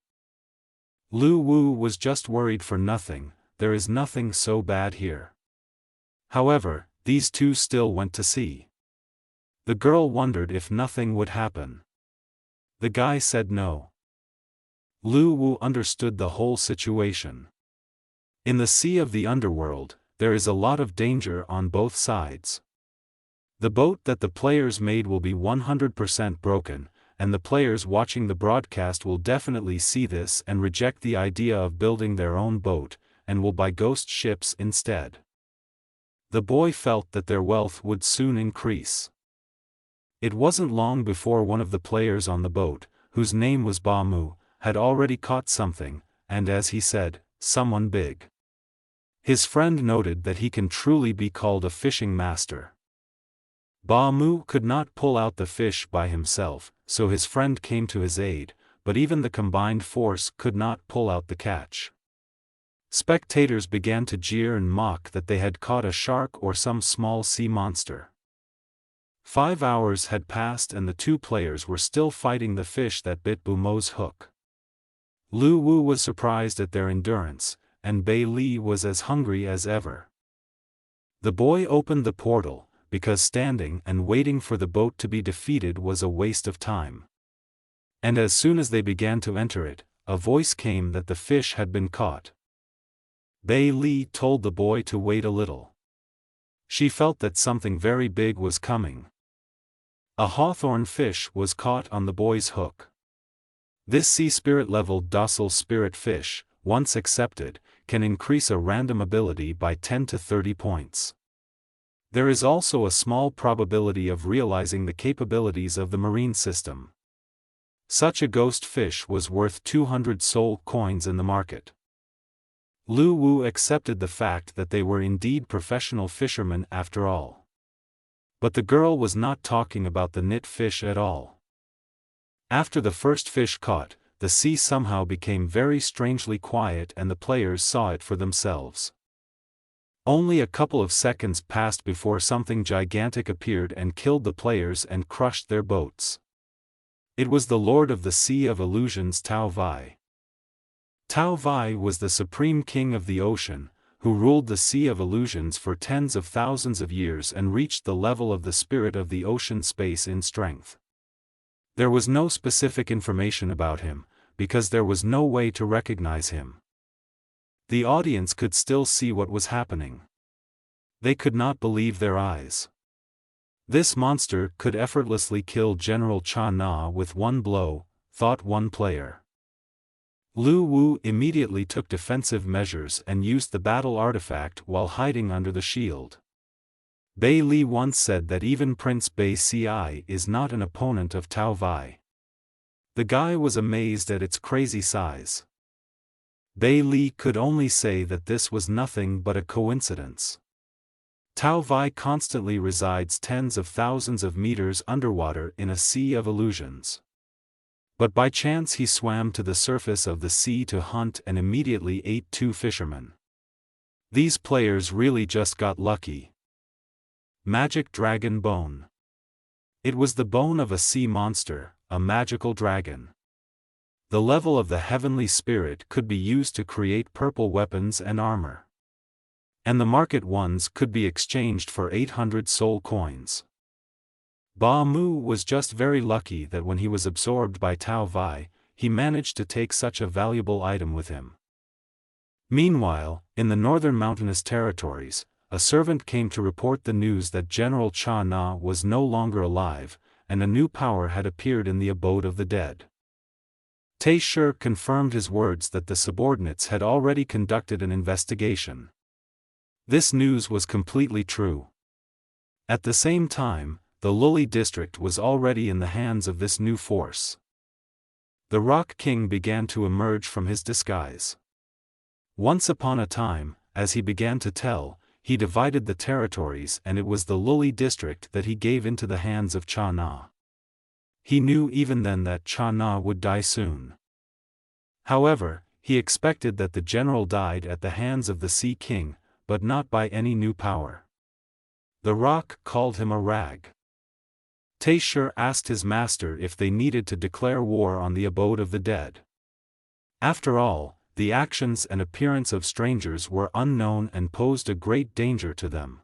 Lu Wu was just worried for nothing, there is nothing so bad here. However, these 2 still went to sea. The girl wondered if nothing would happen. The guy said no. Lu Wu understood the whole situation. In the Sea of the Underworld, there is a lot of danger on both sides. The boat that the players made will be 100% broken, and the players watching the broadcast will definitely see this and reject the idea of building their own boat, and will buy ghost ships instead. The boy felt that their wealth would soon increase. It wasn't long before one of the players on the boat, whose name was Ba Mu, had already caught something, and as he said, someone big. His friend noted that he can truly be called a fishing master. Ba Mu could not pull out the fish by himself, so his friend came to his aid, but even the combined force could not pull out the catch. Spectators began to jeer and mock that they had caught a shark or some small sea monster. 5 hours had passed and the 2 players were still fighting the fish that bit Bu Mo's hook. Lu Wu was surprised at their endurance, and Bei Li was as hungry as ever. The boy opened the portal, because standing and waiting for the boat to be defeated was a waste of time. And as soon as they began to enter it, a voice came that the fish had been caught. Bei Li told the boy to wait a little. She felt that something very big was coming. A hawthorn fish was caught on the boy's hook. This sea spirit level docile spirit fish, once accepted, can increase a random ability by 10 to 30 points. There is also a small probability of realizing the capabilities of the marine system. Such a ghost fish was worth 200 soul coins in the market. Lu Wu accepted the fact that they were indeed professional fishermen after all. But the girl was not talking about the knit fish at all. After the first fish caught, the sea somehow became very strangely quiet and the players saw it for themselves. Only a couple of seconds passed before something gigantic appeared and killed the players and crushed their boats. It was the Lord of the Sea of Illusions Tao Vai. Tao Vai was the supreme king of the ocean, who ruled the Sea of Illusions for tens of thousands of years and reached the level of the spirit of the ocean space in strength. There was no specific information about him, because there was no way to recognize him. The audience could still see what was happening. They could not believe their eyes. This monster could effortlessly kill General Cha Na with one blow, thought one player. Lu Wu immediately took defensive measures and used the battle artifact while hiding under the shield. Bei Li once said that even Prince Bei Ci is not an opponent of Tao Vai. The guy was amazed at its crazy size. Bei Li could only say that this was nothing but a coincidence. Tao Vai constantly resides tens of thousands of meters underwater in a sea of illusions. But by chance he swam to the surface of the sea to hunt and immediately ate 2 fishermen. These players really just got lucky. Magic Dragon Bone. It was the bone of a sea monster, a magical dragon. The level of the heavenly spirit could be used to create purple weapons and armor. And the market ones could be exchanged for 800 soul coins. Ba Mu was just very lucky that when he was absorbed by Tao Vai, he managed to take such a valuable item with him. Meanwhile, in the northern mountainous territories, a servant came to report the news that General Cha Na was no longer alive, and a new power had appeared in the abode of the dead. Tai Shi confirmed his words that the subordinates had already conducted an investigation. This news was completely true. At the same time, the Luli district was already in the hands of this new force. The Rock King began to emerge from his disguise. Once upon a time, as he began to tell, he divided the territories and it was the Luli district that he gave into the hands of Cha Na. He knew even then that Cha Na would die soon. However, he expected that the general died at the hands of the Sea King, but not by any new power. The Rock called him a rag. Tai Shi asked his master if they needed to declare war on the abode of the dead. After all, the actions and appearance of strangers were unknown and posed a great danger to them.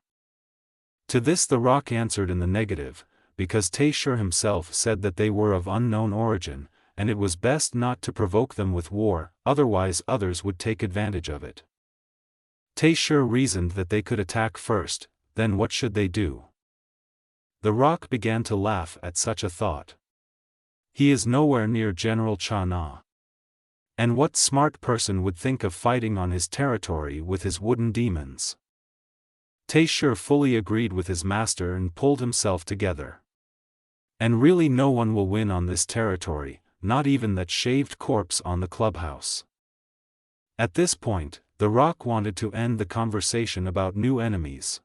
To this the Rock answered in the negative, because Tai Shi himself said that they were of unknown origin, and it was best not to provoke them with war, otherwise others would take advantage of it. Tai Shi reasoned that they could attack first, then what should they do? The Rock began to laugh at such a thought. He is nowhere near General Cha Na. And what smart person would think of fighting on his territory with his wooden demons? Tai Shi fully agreed with his master and pulled himself together. And really no one will win on this territory, not even that shaved corpse on the clubhouse. At this point, the Rock wanted to end the conversation about new enemies.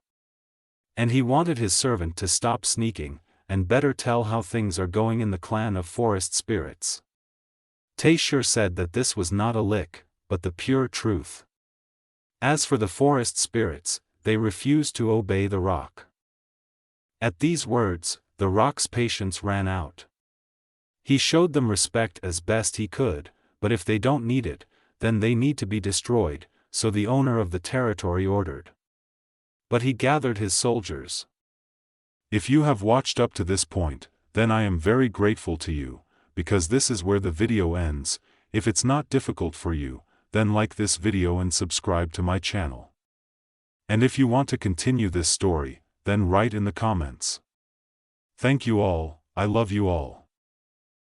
And he wanted his servant to stop sneaking, and better tell how things are going in the clan of forest spirits. Tai Shi said that this was not a lick, but the pure truth. As for the forest spirits, they refused to obey the Rock. At these words, the Rock's patience ran out. He showed them respect as best he could, but if they don't need it, then they need to be destroyed, so the owner of the territory ordered. But he gathered his soldiers. If you have watched up to this point, then I am very grateful to you, because this is where the video ends. If it's not difficult for you, then like this video and subscribe to my channel. And if you want to continue this story, then write in the comments. Thank you all, I love you all.